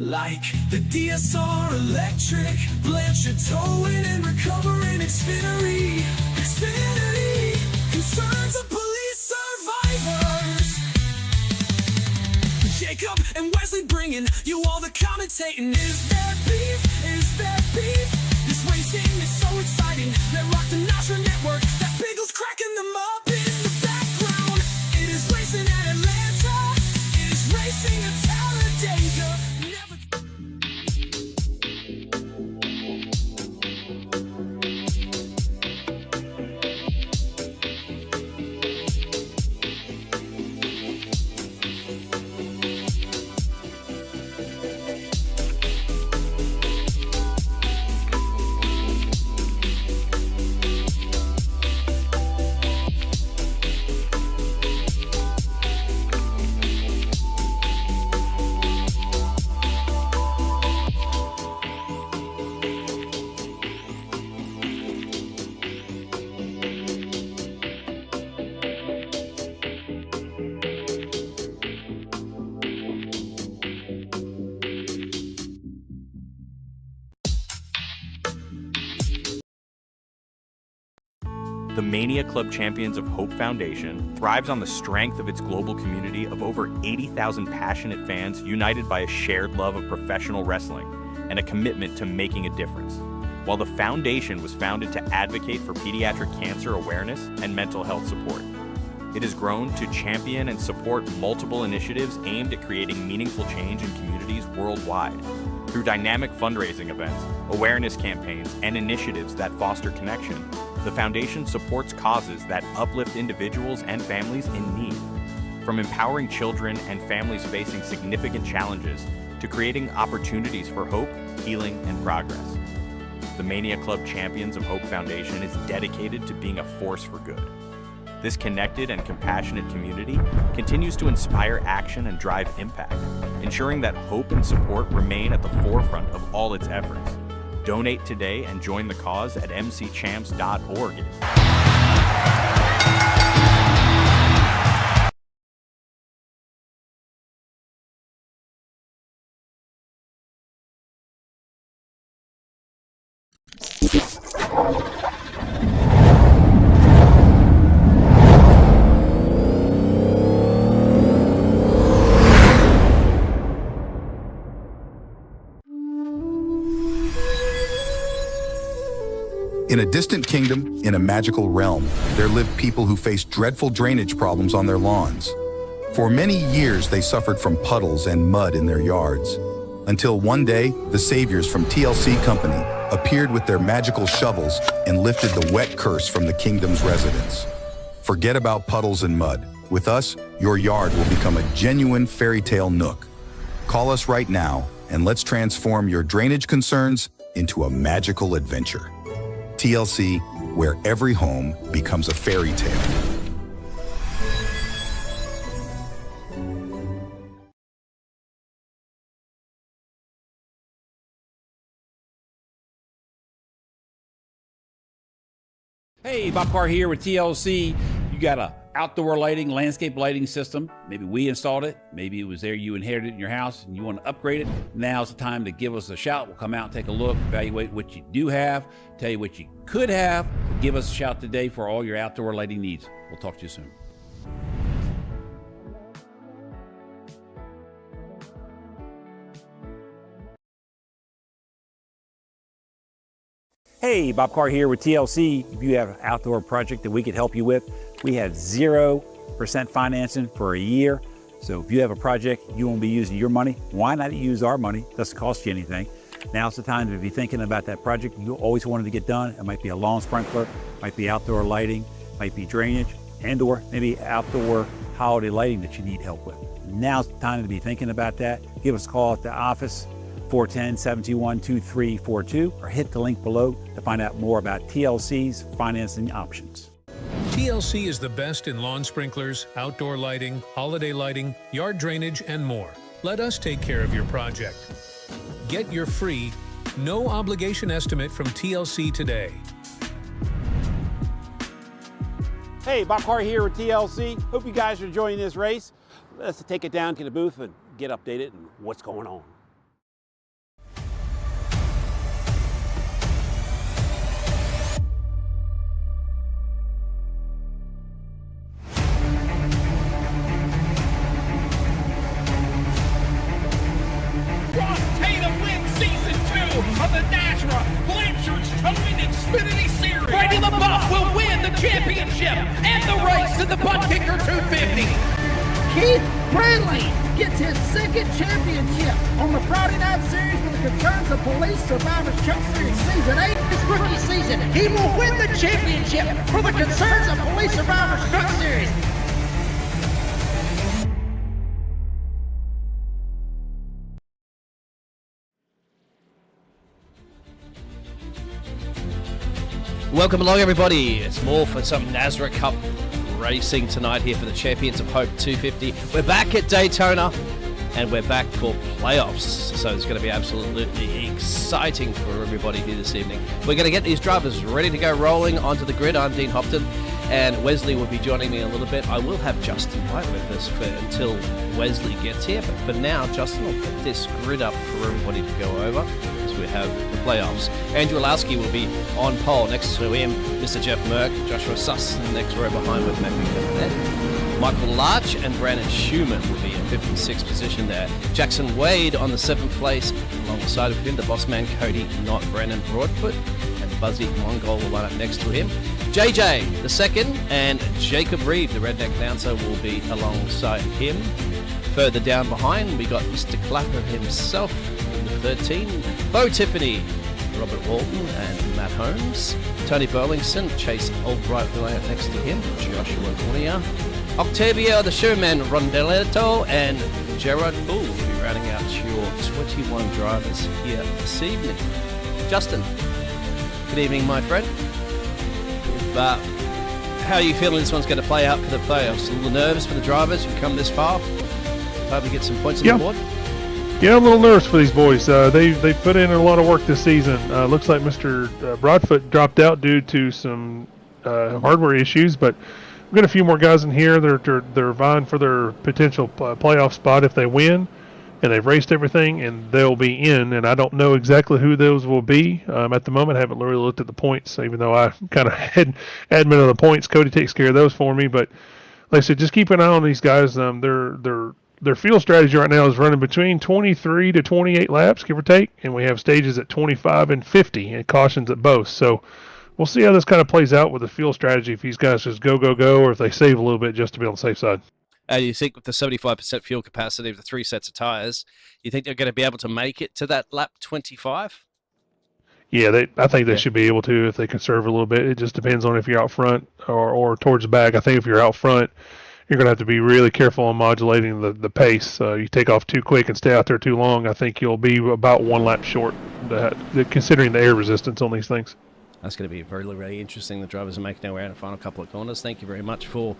Like the DSR electric, Blanchard towing and recovering Xfinity. Concerns of police survivors. Jacob and Wesley bringing you all the commentating. Is there beef? Is there beef? This racing is so exciting. They rock the NASRA network. That Biggles cracking them up in the background. It is racing at Atlanta. It is racing at Talladega. The Mania Club Champions of Hope Foundation thrives on the strength of its global community of over 80,000 passionate fans united by a shared love of professional wrestling and a commitment to making a difference. While the foundation was founded to advocate for pediatric cancer awareness and mental health support, it has grown to champion and support multiple initiatives aimed at creating meaningful change in communities worldwide. Through dynamic fundraising events, awareness campaigns, and initiatives that foster connection, the Foundation supports causes that uplift individuals and families in need. From empowering children and families facing significant challenges to creating opportunities for hope, healing, and progress. The Mania Club Champions of Hope Foundation is dedicated to being a force for good. This connected and compassionate community continues to inspire action and drive impact, ensuring that hope and support remain at the forefront of all its efforts. Donate today and join the cause at mcchamps.org. In a distant kingdom, in a magical realm, there lived people who faced dreadful drainage problems on their lawns. For many years, they suffered from puddles and mud in their yards. Until one day, the saviors from TLC Company appeared with their magical shovels and lifted the wet curse from the kingdom's residents. Forget about puddles and mud. With us, your yard will become a genuine fairy tale nook. Call us right now, and let's transform your drainage concerns into a magical adventure. TLC, where every home becomes a fairy tale. Hey, Bob Carr here with TLC. You got a outdoor lighting, landscape lighting system. Maybe we installed it. Maybe it was there you inherited in your house and you want to upgrade it. Now's the time to give us a shout. We'll come out and take a look, evaluate what you do have, tell you what you could have. Give us a shout today for all your outdoor lighting needs. We'll talk to you soon. Hey, Bob Carr here with TLC. If you have an outdoor project that we could help you with, we have 0% financing for a year. So if you have a project, you won't be using your money, why not use our money? It doesn't cost you anything. Now's the time to be thinking about that project you always wanted to get done. It might be a lawn sprinkler, might be outdoor lighting, might be drainage, and or maybe outdoor holiday lighting that you need help with. Now's the time to be thinking about that. Give us a call at the office, 410-721-2342, or hit the link below to find out more about TLC's financing options. TLC is the best in lawn sprinklers, outdoor lighting, holiday lighting, yard drainage, and more. Let us take care of your project. Get your free, no obligation estimate from TLC today. Hey, Bob Carr here with TLC. Hope you guys are enjoying this race. Let's take it down to the booth and get updated on what's going on. of the NASRA Blanchard's Towing Xfinity Series. Brady LaBeouf will win the championship and the race in the Butt Kicker 250. Keith Bradley gets his second championship on the Friday Night Series with the Concerns of Police Survivors Truck Series Season 8. His rookie season, he will win the championship for the Concerns of Police Survivors Truck Series. Welcome along, everybody. It's more for some NASRA Cup racing tonight here for the Champions of Hope 250. We're back at Daytona, and we're back for playoffs. So it's going to be absolutely exciting for everybody here this evening. We're going to get these drivers ready to go rolling onto the grid. I'm Dean Hopton, and Wesley will be joining me in a little bit. I will have Justin White with us until Wesley gets here, but for now, Justin will put this grid up for everybody to go over. We have the playoffs. Andrew Lowski will be on pole. Next to him, Mr. Jeff Merck, Joshua Suss in the next row behind with Matthew Cabernet. Michael Larch and Brandon Schumann will be in 5th and 6th position there. Jackson Wade on the 7th place. Alongside of him, the boss man Cody, not Brandon Broadfoot. And Buzzy Mongol will line up next to him. JJ, the 2nd, and Jacob Reeve, the redneck announcer, will be alongside him. Further down behind, we got Mr. Clapper himself. 13, Bo Tiffany, Robert Walton and Matt Holmes, Tony Burlington, Chase Albright will line next to him, Joshua Cornier, Octavio the Showman Rondeletto, and Gerard Bull will be rounding out your 21 drivers here this evening. Justin, good evening, my friend. How are you feeling this one's going to play out for the playoffs? A little nervous for the drivers who've come this far? Hope to get some points on the board. Yeah, I'm a little nervous for these boys. They put in a lot of work this season. Looks like Mr. Broadfoot dropped out due to some hardware issues, but we've got a few more guys in here. They're vying for their potential playoff spot if they win, and they've raced everything, and they'll be in. And I don't know exactly who those will be at the moment. I haven't really looked at the points, even though I kind of had admin of the points. Cody takes care of those for me, but like I said, just keep an eye on these guys. Their field strategy right now is running between 23 to 28 laps, give or take, and we have stages at 25 and 50 and cautions at both. So we'll see how this kind of plays out with the field strategy, if these guys just go, or if they save a little bit just to be on the safe side. You think with the 75% fuel capacity of the 3 sets of tires, you think they're going to be able to make it to that lap 25? Yeah, I think they should be able to if they conserve a little bit. It just depends on if you're out front or towards the back. I think if you're out front, you're going to have to be really careful on modulating the pace. You take off too quick and stay out there too long, I think you'll be about 1 lap short, considering the air resistance on these things. That's going to be really, really interesting. The drivers are making their way in the final couple of corners. Thank you very much for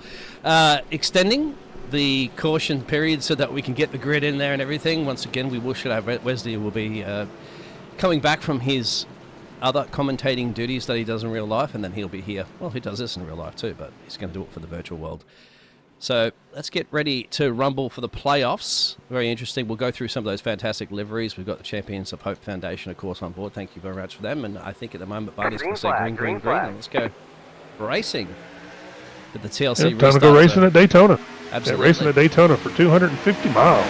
extending the caution period so that we can get the grid in there and everything. Once again, we should have Wesley will be coming back from his other commentating duties that he does in real life, and then he'll be here. Well, he does this in real life too, but he's going to do it for the virtual world. So let's get ready to rumble for the playoffs. Very interesting. We'll go through some of those fantastic liveries. We've got the Champions of Hope Foundation, of course, on board. Thank you very much for them. And I think at the moment, Barney's going to say green. And let's go racing with the TLC restart. Time to go racing at Daytona. Absolutely. Yeah, racing at Daytona for 250 miles.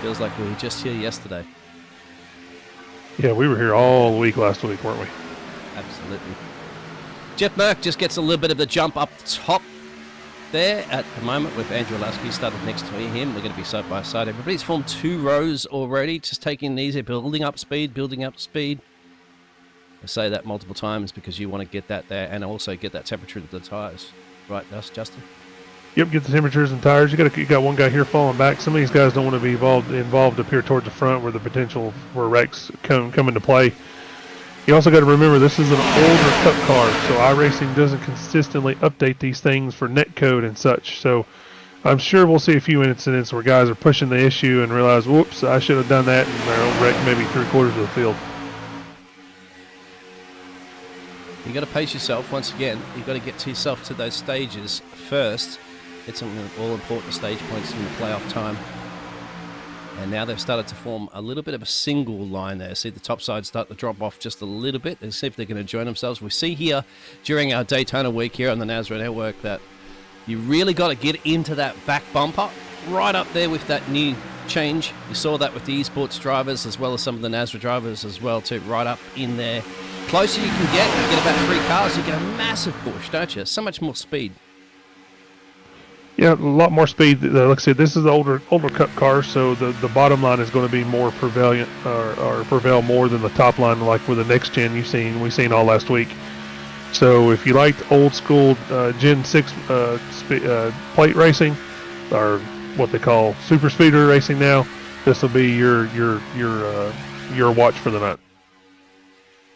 Feels like we were just here yesterday. Yeah, we were here all week last week, weren't we? Absolutely. Jeff Merck just gets a little bit of the jump up top there at the moment with Andrew Lasky started next to him. They're going to be side by side. Everybody's formed 2 rows already, just taking it easy, building up speed. I say that multiple times because you want to get that there and also get that temperature of the tires. Right, that's Justin? Yep, get the temperatures and tires. You got one guy here falling back. Some of these guys don't want to be involved up here towards the front where the potential for wrecks come into play. You also got to remember this is an older Cup car, so iRacing doesn't consistently update these things for netcode and such. So I'm sure we'll see a few incidents where guys are pushing the issue and realize, whoops, I should have done that, and they'll wreck maybe 3/4 of the field. You got to pace yourself. Once again, you've got to get yourself to those stages first. Get some all-important stage points in the playoff time. And now they've started to form a little bit of a single line there. See the top side start to drop off just a little bit and see if they're going to join themselves. We see here during our Daytona week here on the NASRA network that you really got to get into that back bumper right up there with that new change. You saw that with the esports drivers as well as some of the NASRA drivers as well too, right up in there. Closer you can get about 3 cars, you get a massive push, don't you? So much more speed. Yeah, a lot more speed. Like I said, this is the older Cup car, so the bottom line is going to be more prevalent or prevail more than the top line, like with the next gen we've seen all last week. So if you liked old school Gen 6 plate racing, or what they call super speeder racing now, this will be your watch for the night.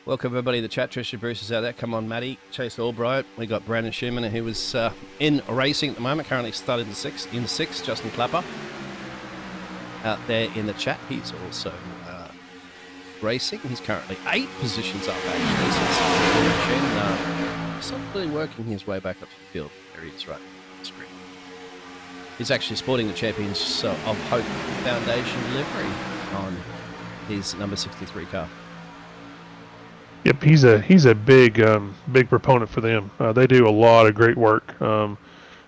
Welcome everybody to the chat. Trisha Bruce is out there. Come on, Matty. Chase Albright. We got Brandon Schumann, who was in racing at the moment. Currently started in sixth. Justin Clapper out there in the chat. He's also racing. He's currently 8 positions up actually. So he's not really working his way back up to the field. There he is, right on the screen. He's actually sporting the Champions of Hope Foundation livery on his number 63 car. Yep, he's a big proponent for them. They do a lot of great work. Of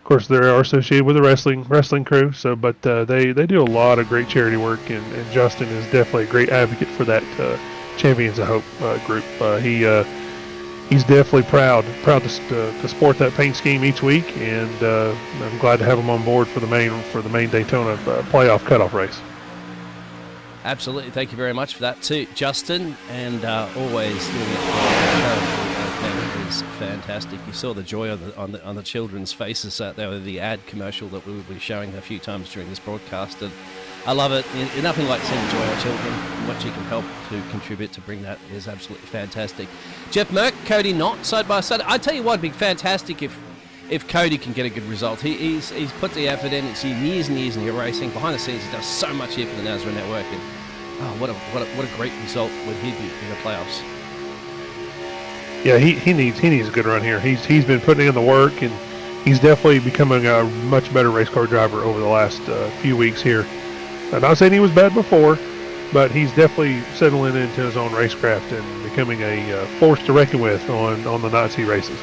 course, they are associated with the wrestling crew. So, but they do a lot of great charity work, and Justin is definitely a great advocate for that Champions of Hope group. He's definitely proud to sport that paint scheme each week, and I'm glad to have him on board for the main Daytona playoff cutoff race. Absolutely, thank you very much for that too, Justin, and always doing it is fantastic. You saw the joy on the children's faces out there with the ad commercial that we will be showing a few times during this broadcast, and I love it. Nothing like seeing the joy of children. What you can help to contribute to bring that is absolutely fantastic. Jeff Merck, Cody Knott, side by side. I tell you what, it'd be fantastic if Cody can get a good result. He's put the effort in. It's years and years in your racing. Behind the scenes, he does so much here for the NASRA network. And what a great result would he be in the playoffs. Yeah, he needs a good run here. He's been putting in the work, and he's definitely becoming a much better race car driver over the last few weeks here. I'm not saying he was bad before, but he's definitely settling into his own racecraft and becoming a force to reckon with on the Nazi races.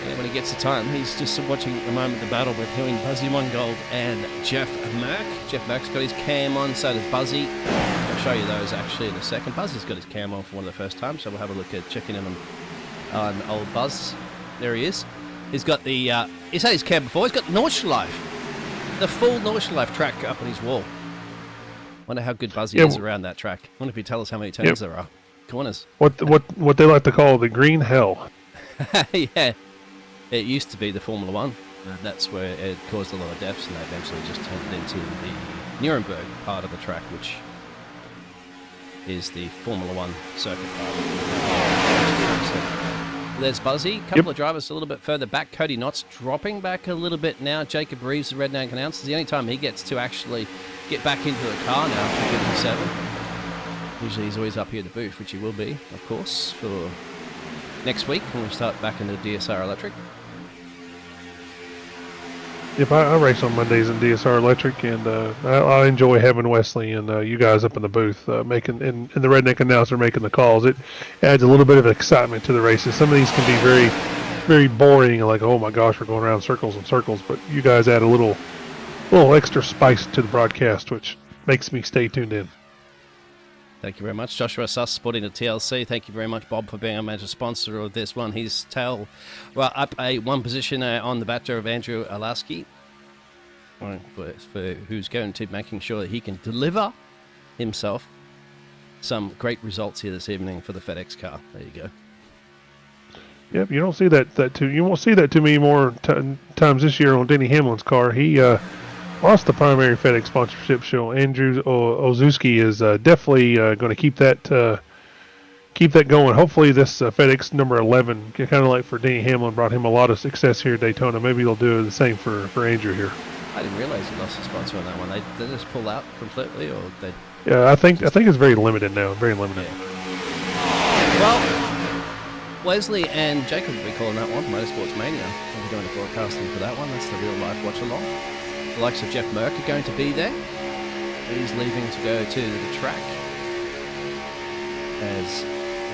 Yeah, when he gets the time, he's just watching at the moment the battle between Buzzy Mongold and Jeff Merck. Jeff Merck's got his cam on, so does Buzzy. I'll show you those actually in a second. Buzzy's got his cam on for one of the first times, so we'll have a look at checking in on old Buzz. There he is. He's got the, he's had his cam before, he's got Nordschleife, the full Nordschleife track up on his wall. Wonder how good Buzzy is around that track. Wonder if you tell us how many turns there are. Corners. What they like to call the green hell. Yeah. It used to be the Formula One. That's where it caused a lot of deaths, and they eventually just turned it into the Nuremberg part of the track, which is the Formula One circuit part. So there's Buzzy. A couple of drivers a little bit further back. Cody Knott's dropping back a little bit now. Jacob Reeves, the Redneck announcer, is the only time he gets to actually get back into the car now after 57. Usually he's always up here at the booth, which he will be, of course, for next week when we start back into DSR Electric. Yep, I race on Mondays in DSR Electric, and I enjoy having Wesley and you guys up in the booth making and the Redneck announcer making the calls. It adds a little bit of excitement to the races. Some of these can be very, very boring, like, oh my gosh, we're going around circles and circles. But you guys add a little extra spice to the broadcast, which makes me stay tuned in. Thank you very much. Joshua Suss sporting the TLC. Thank you very much, Bob, for being a major sponsor of this one. He's up one position on the batter of Andrew Alaski, for who's going to making sure that he can deliver himself some great results here this evening for the FedEx car. There you go. Yep, you don't see you won't see that too many more times this year on Denny Hamlin's car. He lost the primary FedEx sponsorship show. Andrew Ozuski is definitely going to keep that going. Hopefully this FedEx number 11, kind of like for Denny Hamlin, brought him a lot of success here at Daytona. Maybe they'll do the same for Andrew here. I didn't realize he lost a sponsor on that one. They just pull out completely, or they? Yeah, I think it's very limited now. Very limited. Yeah. Well, Wesley and Jacob will be calling that one. Motorsports Mania. We'll be doing the broadcasting for that one. That's the real life watch along. The likes of Jeff Merck are going to be there. He's leaving to go to the track, as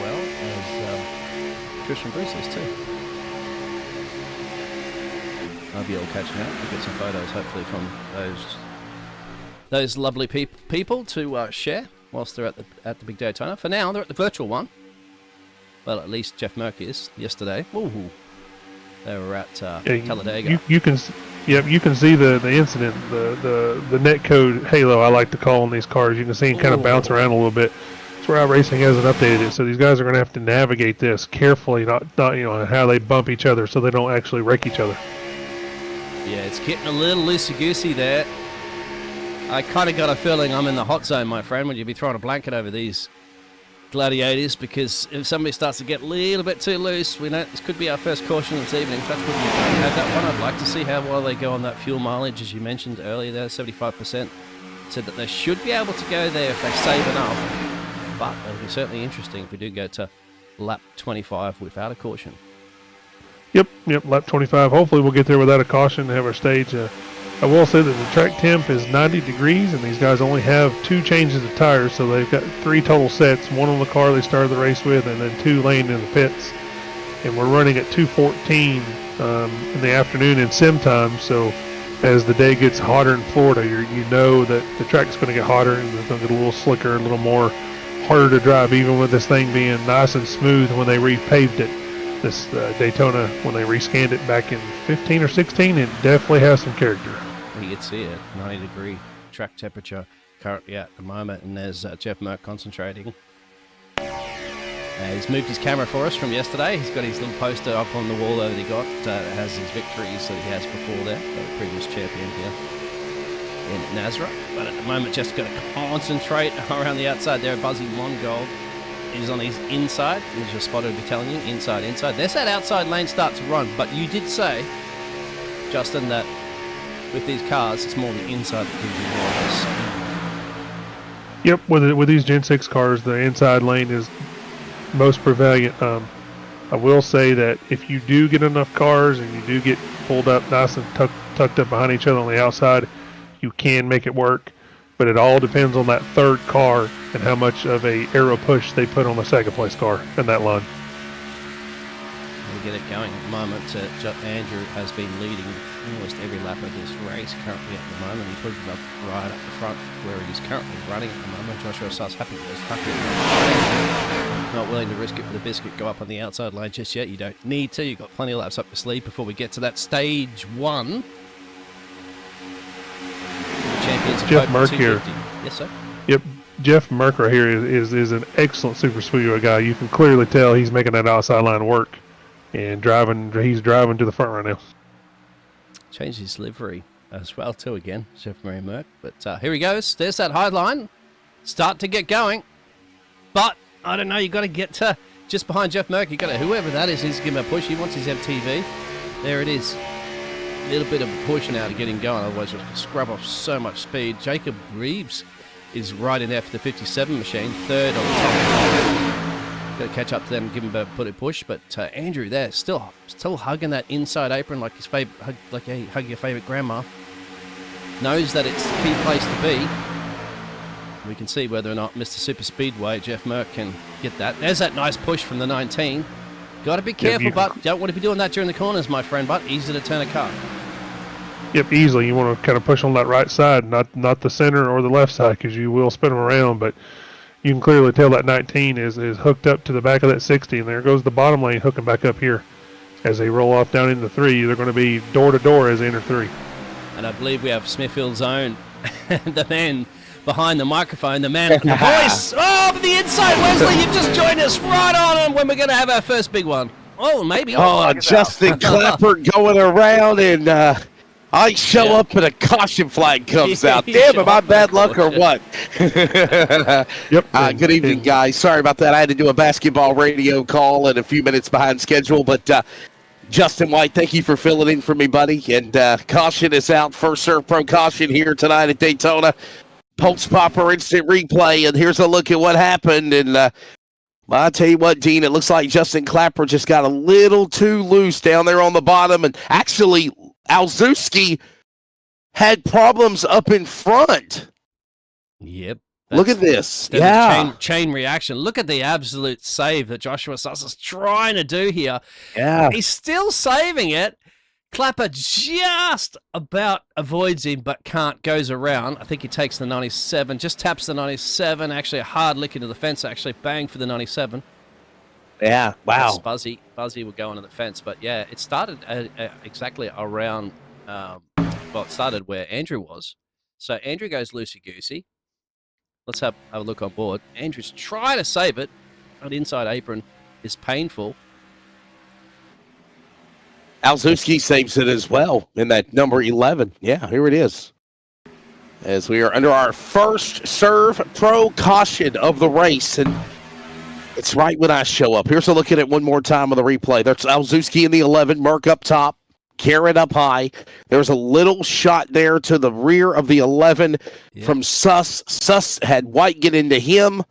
well as Christian Bruce is too. I'll be all catching up. We'll get some photos hopefully from those those lovely people to share whilst they're at the big Daytona. For now, they're at the virtual one. Well, at least Jeff Merck is yesterday. Ooh, they were at Talladega. You can see the incident, the net code halo, I like to call on these cars. You can see it kind of bounce around a little bit. That's where iRacing hasn't updated it, so these guys are going to have to navigate this carefully, not how they bump each other, so they don't actually wreck each other. Yeah, it's getting a little loosey-goosey there. I kind of got a feeling I'm in the hot zone, my friend, when you be throwing a blanket over these gladiators, because if somebody starts to get a little bit too loose, we know this could be our first caution this evening. Touch wood, we don't have that one. I'd like to see how well they go on that fuel mileage, as you mentioned earlier there, 75%. Said that they should be able to go there if they save enough. But it'll be certainly interesting if we do go to lap 25 without a caution. Yep, lap 25. Hopefully we'll get there without a caution and have our stage. I will say that the track temp is 90 degrees, and these guys only have 2 changes of tires, so they've got 3 total sets, 1 on the car they started the race with, and then 2 laying in the pits. And we're running at 2:14 in the afternoon in sim time, so as the day gets hotter in Florida, you know that the track's going to get hotter and it's going to get a little slicker, a little more harder to drive, even with this thing being nice and smooth when they repaved it. This Daytona, when they rescanned it back in 15 or 16, it definitely has some character. You can see it, 90 degree track temperature currently at the moment, and there's Jeff Merck concentrating. He's moved his camera for us from yesterday. He's got his little poster up on the wall there that he got that has his victories that he has before there, the previous champion here in NASRA. But at the moment, just going to concentrate around the outside there. Buzzy Mongold is on his inside, as your spotter will be telling you, inside. There's that outside lane start to run, but you did say, Justin, that with these cars, it's more the inside that gives you more of this. Yep, with these Gen 6 cars, the inside lane is most prevalent. I will say that if you do get enough cars and you do get pulled up nice and tucked up behind each other on the outside, you can make it work. But it all depends on that third car and how much of a aero push they put on the second place car in that line. We'll get it going at the moment. Andrew has been leading almost every lap of this race currently at the moment. He put it up right up the front where he's currently running at the moment. Joshua Suss happy not willing to risk it for the biscuit, go up on the outside line just yet. You don't need to. You've got plenty of laps up your sleeve before we get to that stage 1. Champions Jeff Merck here. Yes, sir. Yep, Jeff Merck right here is an excellent super speedway guy. You can clearly tell he's making that outside line work and he's driving to the front right now. Changed his livery as well too again, Jeff Merck. But here he goes. There's that high line. Start to get going. But I don't know. You got to get to just behind Jeff Merck. You got to whoever that is needs to give him a push. He wants his MTV. There it is. A little bit of a push now to get him going. Otherwise, you'll scrub off so much speed. Jacob Reeves is right in there for the 57 machine, third on the top. Got to catch up to them and give him a push. But Andrew there still hugging that inside apron like his favorite, like you hug your favorite grandma. Knows that it's the key place to be. We can see whether or not Mr. Super Speedway, Jeff Merck, can get that. There's that nice push from the 19. Got to be careful, but don't want to be doing that during the corners, my friend, but easy to turn a car. Yep, easily. You want to kind of push on that right side, not the center or the left side, because you will spin them around, but you can clearly tell that 19 is hooked up to the back of that 60, and there goes the bottom lane hooking back up here. As they roll off down into 3, they're going to be door to door as they enter 3. And I believe we have Smithfield's own, the man behind the microphone, the man with the voice. Oh, but the inside, Wesley, you've just joined us right on when we're going to have our first big one. Oh, maybe. Oh, Justin Clapper going around, and I show up and a caution flag comes out. Damn, am I bad luck or what? Yep. Good evening, guys. Sorry about that. I had to do a basketball radio call and a few minutes behind schedule, but Justin White, thank you for filling in for me, buddy. And caution is out. First serve pro caution here tonight at Daytona. Pulse popper instant replay, and here's a look at what happened. And I'll tell you what, Dean, it looks like Justin Clapper just got a little too loose down there on the bottom. And actually, Alzewski had problems up in front. Yep. Look at this. Yeah. Chain reaction. Look at the absolute save that Joshua Suss is trying to do here. Yeah. He's still saving it. Clapper just about avoids him, but goes around. I think he takes the 97, just taps the 97. Actually, a hard lick into the fence. Actually, bang for the 97. Yeah, wow. Buzzy will go into the fence. But yeah, it started exactly around, it started where Andrew was. So Andrew goes loosey-goosey. Let's have a look on board. Andrew's trying to save it. An inside apron is painful. Alzewski saves it as well in that number 11. Yeah, here it is. As we are under our first serve pro caution of the race. And it's right when I show up. Here's a look at it one more time on the replay. That's Alzewski in the 11, Merck up top, Garrett up high. There's a little shot there to the rear of the 11 from Suss. Suss had White get into him.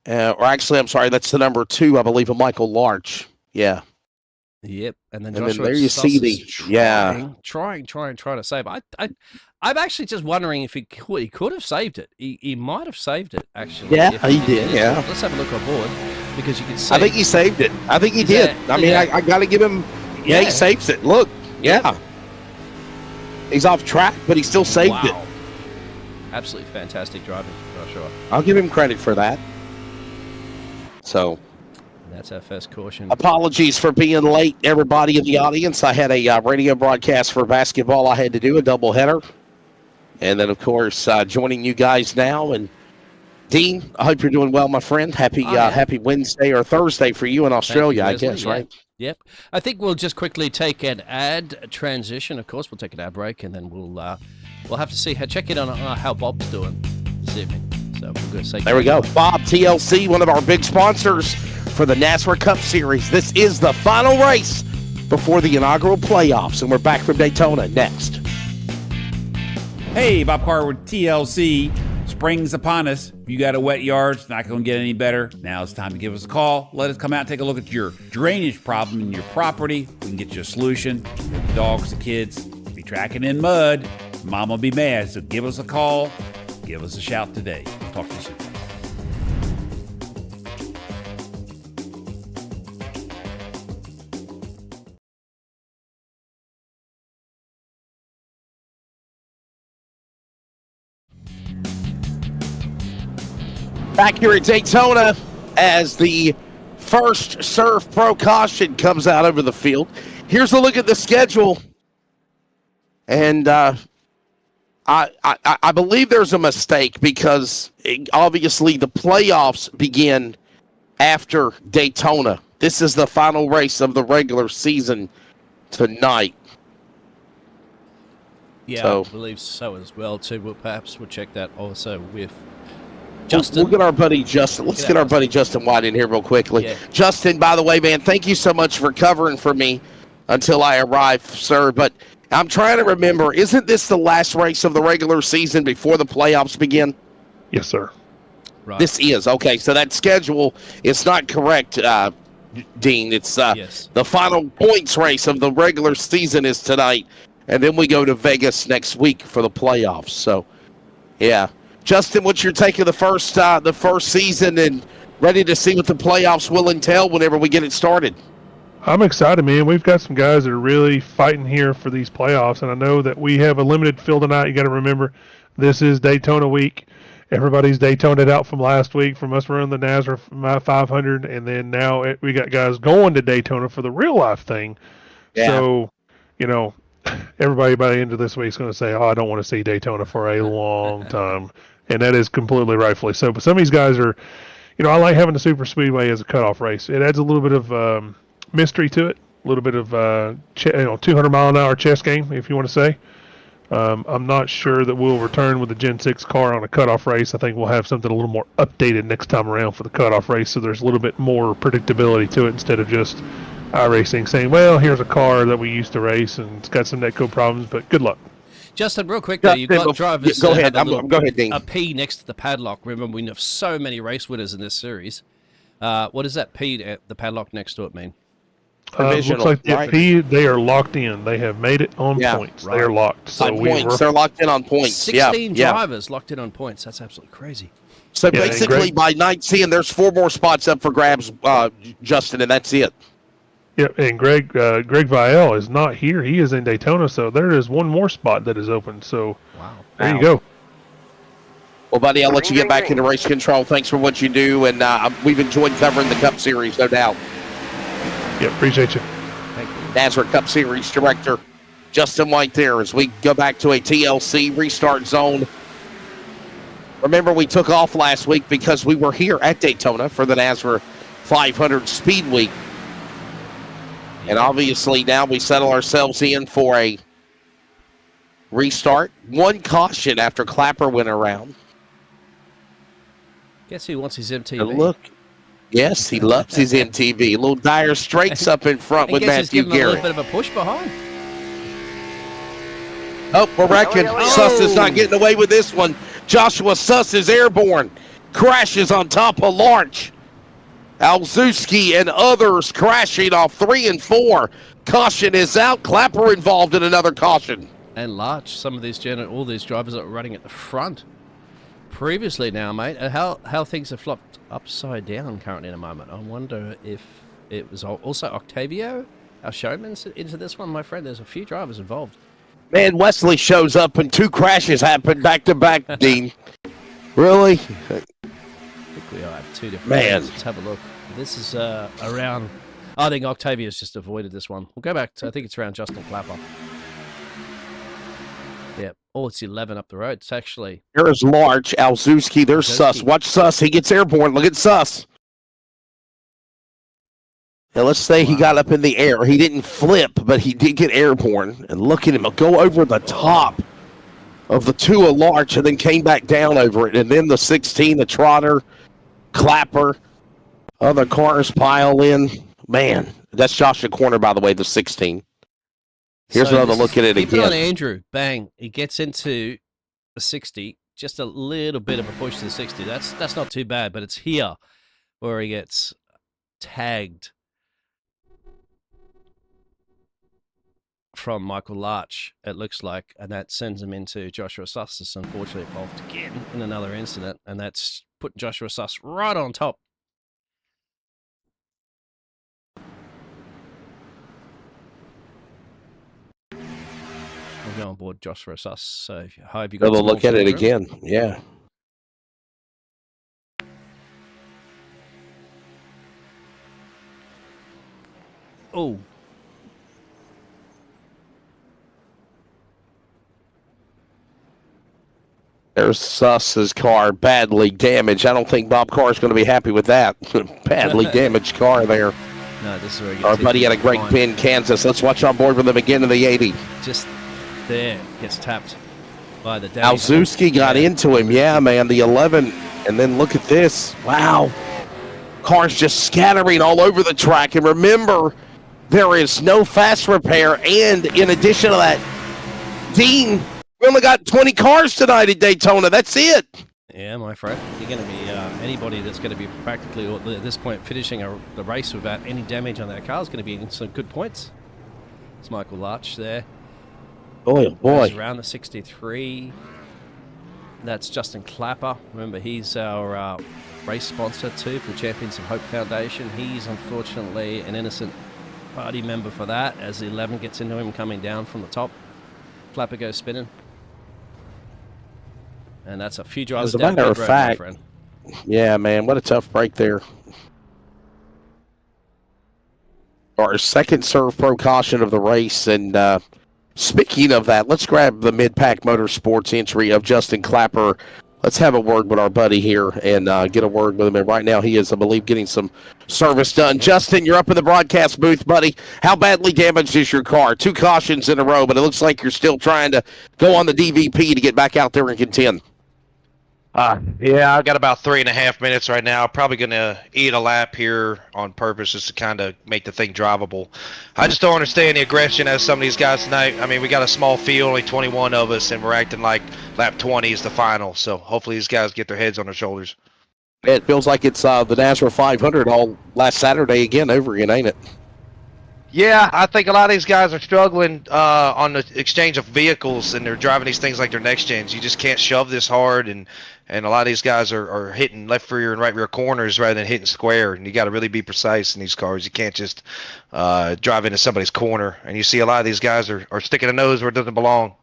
Or actually, I'm sorry, that's the number 2, I believe, of Michael Larch. Yeah. Yep, and then there you see the trying to save. I'm actually just wondering if he could have saved it. He might have saved it actually. Yeah, he did. Yeah. Let's have a look on board because you can see. I think he saved it. I think he did. I got to give him. Yeah, he saves it. Look. Yeah. He's off track, but he still saved it. Absolutely fantastic driving, for sure. I'll give him credit for that. So. That's our first caution. Apologies for being late, everybody in the audience. I had a radio broadcast for basketball I had to do, a doubleheader. And then, of course, joining you guys now. And, Dean, I hope you're doing well, my friend. Happy Wednesday or Thursday for you in Australia, I guess, right? Yep. I think we'll just quickly take an ad transition. Of course, we'll take an ad break, and then we'll have to see check in on how Bob's doing this evening. So we're going to say there we go. Bob, TLC, one of our big sponsors for the NASRA Cup Series. This is the final race before the inaugural playoffs, and we're back from Daytona next. Hey, Bob Carter with TLC. Spring's upon us. If you got a wet yard, it's not going to get any better. Now it's time to give us a call. Let us come out and take a look at your drainage problem in your property. We can get you a solution. The dogs, the kids be tracking in mud. Mom will be mad, so give us a call. Give us a shout today. Talk to you soon. Back here at Daytona as the first serve pro caution comes out over the field. Here's a look at the schedule. And I believe there's a mistake because obviously the playoffs begin after Daytona. This is the final race of the regular season tonight. Yeah, so, I believe so as well, too. Well, perhaps we'll check that also with Justin. We'll get our buddy Justin. Let's get our buddy Justin White in here real quickly. Yeah. Justin, by the way, man, thank you so much for covering for me until I arrive, sir. But I'm trying to remember, isn't this the last race of the regular season before the playoffs begin? Yes, sir. Right. This is. Okay, so that schedule is not correct, Dean. It's the final points race of the regular season is tonight, and then we go to Vegas next week for the playoffs. So, yeah. Justin, what's your take of the first season and ready to see what the playoffs will entail whenever we get it started? I'm excited, man. We've got some guys that are really fighting here for these playoffs, and I know that we have a limited field tonight. You got to remember, this is Daytona week. Everybody's Daytona'd out from last week from us running the NASRA 500, and then now we got guys going to Daytona for the real life thing. Yeah. So, everybody by the end of this week is going to say, I don't want to see Daytona for a long time. And that is completely rightfully so. But some of these guys are, I like having the Super Speedway as a cutoff race. It adds a little bit of mystery to it, a little bit of 200-mile-an-hour chess game, if you want to say. I'm not sure that we'll return with the Gen 6 car on a cutoff race. I think we'll have something a little more updated next time around for the cutoff race, so there's a little bit more predictability to it instead of just iracing saying, well, here's a car that we used to race and it's got some netcode problems, but good luck. Justin, real quick, though, you've got drivers go ahead. Go ahead, Dean. A P next to the padlock. Remember, we have so many race winners in this series. What does that P at the padlock next to it mean? Looks like the P, they are locked in. They have made it on points. Right. They are locked. So they're locked in on points. 16 drivers locked in on points. That's absolutely crazy. So basically, by night seeing, there's 4 more spots up for grabs, Justin, and that's it. Yep, and Greg Vial is not here. He is in Daytona, so there is one more spot that is open. So there you go. Well, buddy, I'll let you get back into race control. Thanks for what you do, and we've enjoyed covering the Cup Series, no doubt. Yeah, appreciate you. Thank you. NASRA Cup Series Director Justin White there as we go back to a TLC restart zone. Remember, we took off last week because we were here at Daytona for the NASRA 500 Speed Week. And obviously now we settle ourselves in for a restart. One caution after Clapper went around. Guess who wants his MTV? And look, yes, he loves his MTV. Little Dyer Straits up in front with Matthew Garrett. A Garrett. little bit of a push behind. Oh, we're wrecking. Suss is not getting away with this one. Joshua Suss is airborne. Crashes on top of Larch. Alzewski and others crashing off 3 and 4. Caution is out. Clapper involved in another caution. And Larch, some of these all these drivers are running at the front. Previously now, mate, how things have flopped upside down currently in a moment. I wonder if it was also Octavio, our showman, into this one, my friend. There's a few drivers involved. Man, Wesley shows up and 2 crashes happen back to back, Dean. Really? I think we all have 2 different ones. Let's have a look. This is around... I think Octavio's just avoided this one. We'll go back to, I think it's around Justin Clapper. Yeah. Oh, it's 11 up the road. It's actually... There's Larch, Alzewski, there's Suss. Watch Suss. He gets airborne. Look at Suss. Now, let's say he got up in the air. He didn't flip, but he did get airborne. And look at him. He'll go over the top of the 2 of Larch and then came back down over it. And then the 16, the Trotter, Clapper, other cars pile in. Man, that's Joshua Corner, by the way, the 16. Here's another look at it again. On Andrew, bang, he gets into the 60, just a little bit of a push to the 60. That's not too bad, but it's here where he gets tagged from Michael Larch, it looks like, and that sends him into Joshua Suss, unfortunately involved again in another incident, and that's put Joshua Suss right on top. I'll go on board Joshua Suss, so I hope you got a look at it again. Yeah. Oh. There's Suss's car badly damaged. I don't think Bob Carr is going to be happy with that. Badly damaged car there. No, this is where our buddy had a great pin, Kansas. Let's watch on board with him again in the 80. Just there, gets tapped by the Alzewski got into him. Yeah, man, the 11. And then look at this. Wow. Cars just scattering all over the track. And remember, there is no fast repair. And in addition to that, Dean, we only got 20 cars tonight at Daytona. That's it. Yeah, my friend. You're going to be anybody that's going to be practically at this point finishing the race without any damage on their car is going to be in some good points. It's Michael Larch there. Oh boy! Around the 63. That's Justin Clapper. Remember, he's our race sponsor too for the Champions of Hope Foundation. He's unfortunately an innocent party member for that. As the 11 gets into him coming down from the top, Clapper goes spinning. And that's a few drivers down. As a matter of fact, yeah, man, what a tough break there. Our second serve pro caution of the race. And speaking of that, let's grab the Mid-Pack Motorsports entry of Justin Clapper. Let's have a word with our buddy here and get a word with him. And right now he is, I believe, getting some service done. Justin, you're up in the broadcast booth, buddy. How badly damaged is your car? 2 cautions in a row, but it looks like you're still trying to go on the DVP to get back out there and contend. Yeah, I've got about 3.5 minutes right now. Probably going to eat a lap here on purpose just to kind of make the thing drivable. I just don't understand the aggression as some of these guys tonight. I mean, we got a small field, only 21 of us, and we're acting like lap 20 is the final. So hopefully these guys get their heads on their shoulders. It feels like it's the NASRA 500 all last Saturday again over again, ain't it? Yeah, I think a lot of these guys are struggling on the exchange of vehicles, and they're driving these things like they're next gens. You just can't shove this hard, and a lot of these guys are hitting left rear and right rear corners rather than hitting square. And you got to really be precise in these cars. You can't just drive into somebody's corner. And you see a lot of these guys are sticking a nose where it doesn't belong.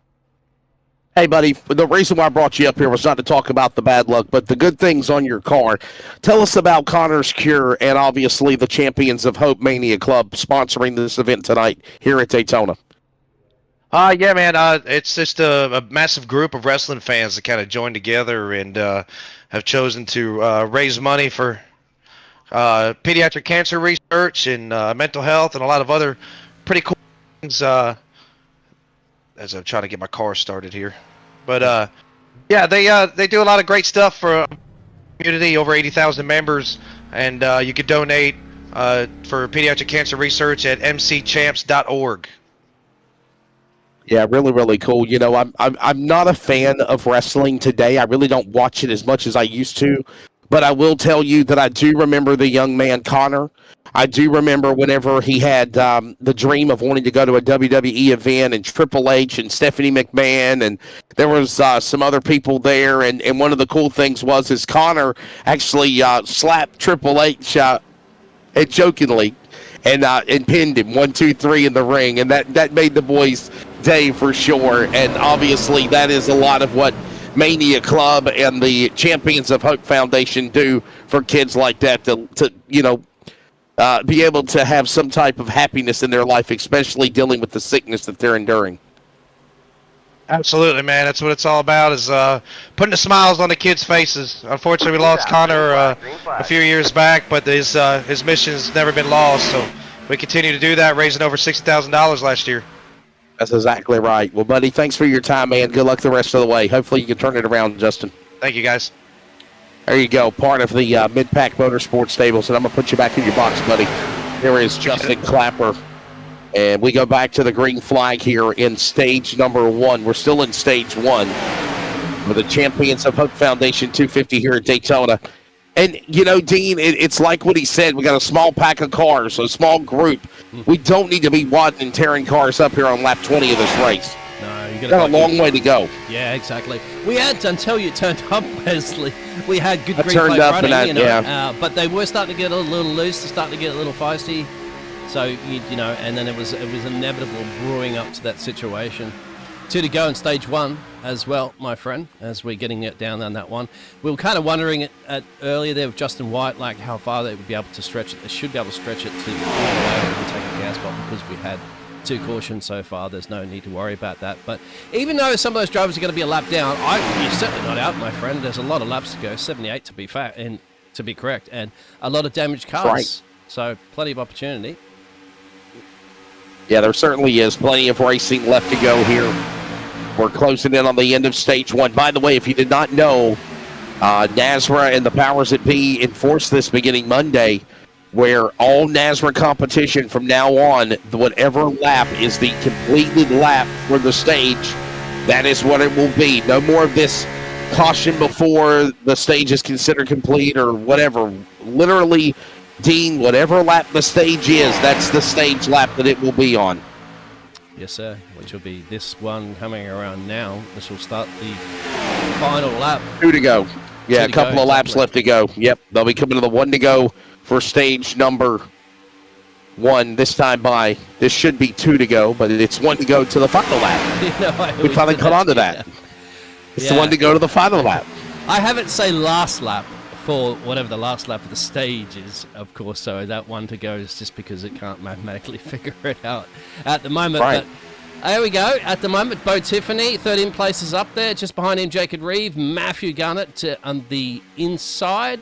Hey, buddy, the reason why I brought you up here was not to talk about the bad luck, but the good things on your car. Tell us about Connor's Cure and obviously the Champions of Hope Mania Club sponsoring this event tonight here at Daytona. Yeah, man. It's just a massive group of wrestling fans that kind of joined together and have chosen to raise money for pediatric cancer research and mental health and a lot of other pretty cool things. As I'm trying to get my car started here, but yeah, they do a lot of great stuff for community, over 80,000 members, and you could donate for pediatric cancer research at mcchamps.org. Yeah, really, really cool. You know, I'm not a fan of wrestling today. I really don't watch it as much as I used to, but I will tell you that I do remember the young man Connor. I do remember whenever he had the dream of wanting to go to a WWE event, and Triple H and Stephanie McMahon, and there was some other people there. And one of the cool things was Connor actually slapped Triple H jokingly and pinned him 1, 2, 3 in the ring, and that made the boys' day for sure. And obviously that is a lot of what Mania Club and the Champions of Hope Foundation do for kids like that to you know, be able to have some type of happiness in their life, especially dealing with the sickness that they're enduring. Absolutely, man. That's what it's all about, is putting the smiles on the kids' faces. Unfortunately, we lost Connor a few years back, but his mission's never been lost, so we continue to do that, raising over $60,000 last year. That's exactly right. Well, buddy, thanks for your time, man. Good luck the rest of the way. Hopefully you can turn it around, Justin. Thank you, guys. There you go, part of the Mid-Pack Motorsports Stables, and I'm going to put you back in your box, buddy. Here is Justin Clapper, and we go back to the green flag here in stage number 1. We're still in stage 1 with the Champions of Hope Foundation 250 here at Daytona. And, you know, Dean, it's like what he said. We got a small pack of cars, a small group. We don't need to be wadding and tearing cars up here on lap 20 of this race. No, you got a long way to go. Yeah, exactly. We had, until you turned up, Wesley, we had good green turned flag up running, and you know, yeah. But they were starting to get a little loose, starting to get a little feisty. So, you know, and then it was inevitable brewing up to that situation. 2 to go in stage 1 as well, my friend, as we're getting it down on that one. We were kind of wondering earlier there with Justin White, like how far they would be able to stretch it. They should be able to stretch it to all the way over and take a gas spot, because we had 2 cautions so far. There's no need to worry about that. But even though some of those drivers are going to be a lap down, you're certainly not out, my friend. There's a lot of laps to go, 78 to be fair, and to be correct, and a lot of damaged cars. Right. So plenty of opportunity. Yeah, there certainly is plenty of racing left to go here. We're closing in on the end of stage 1. By the way, if you did not know, NASRA and the powers that be enforced this beginning Monday, where all NASRA competition from now on, whatever lap is the completed lap for the stage, that is what it will be. No more of this caution before the stage is considered complete or whatever. Literally, Dean, whatever lap the stage is, that's the stage lap that it will be on. Yes, sir, which will be this one coming around now. This will start the final lap. 2 to go. Yeah, a couple of laps exactly. left to go. Yep, they'll be coming to the 1 to go for stage number 1 this time by. This should be 2 to go, but it's 1 to go to the final lap. You know, We finally caught on to that. It's the 1 to go to the final lap. I haven't say last lap for whatever the last lap of the stage is, of course, so that 1 to go is just because it can't mathematically figure it out at the moment. Right. But there we go. At the moment, Bo Tiffany, 13 places up there. Just behind him, Jacob Reeve, Matthew Gunnett on the inside,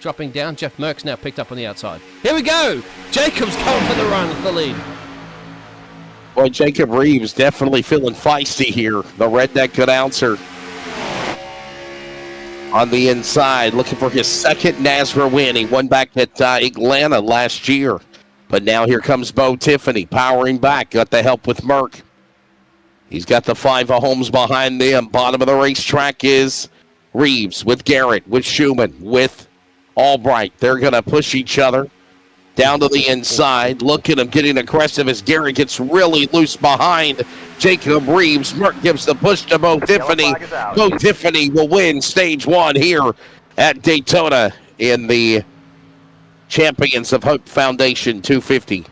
dropping down. Jeff Merckx now picked up on the outside. Here we go. Jacob's going for the run with the lead. Boy, Jacob Reeves definitely feeling feisty here. The redneck announcer on the inside, looking for his second NASRA win. He won back at Atlanta last year. But now here comes Bo Tiffany, powering back. Got the help with Merck. He's got the 5 of Holmes behind them. Bottom of the racetrack is Reeves with Garrett, with Schumann, with Albright. They're going to push each other. down to the inside. Look at him getting aggressive as Gary gets really loose behind Jacob Reeves. Merck gives the push to Bo Tiffany. Bo Tiffany will win stage 1 here at Daytona in the Champions of Hope Foundation 250.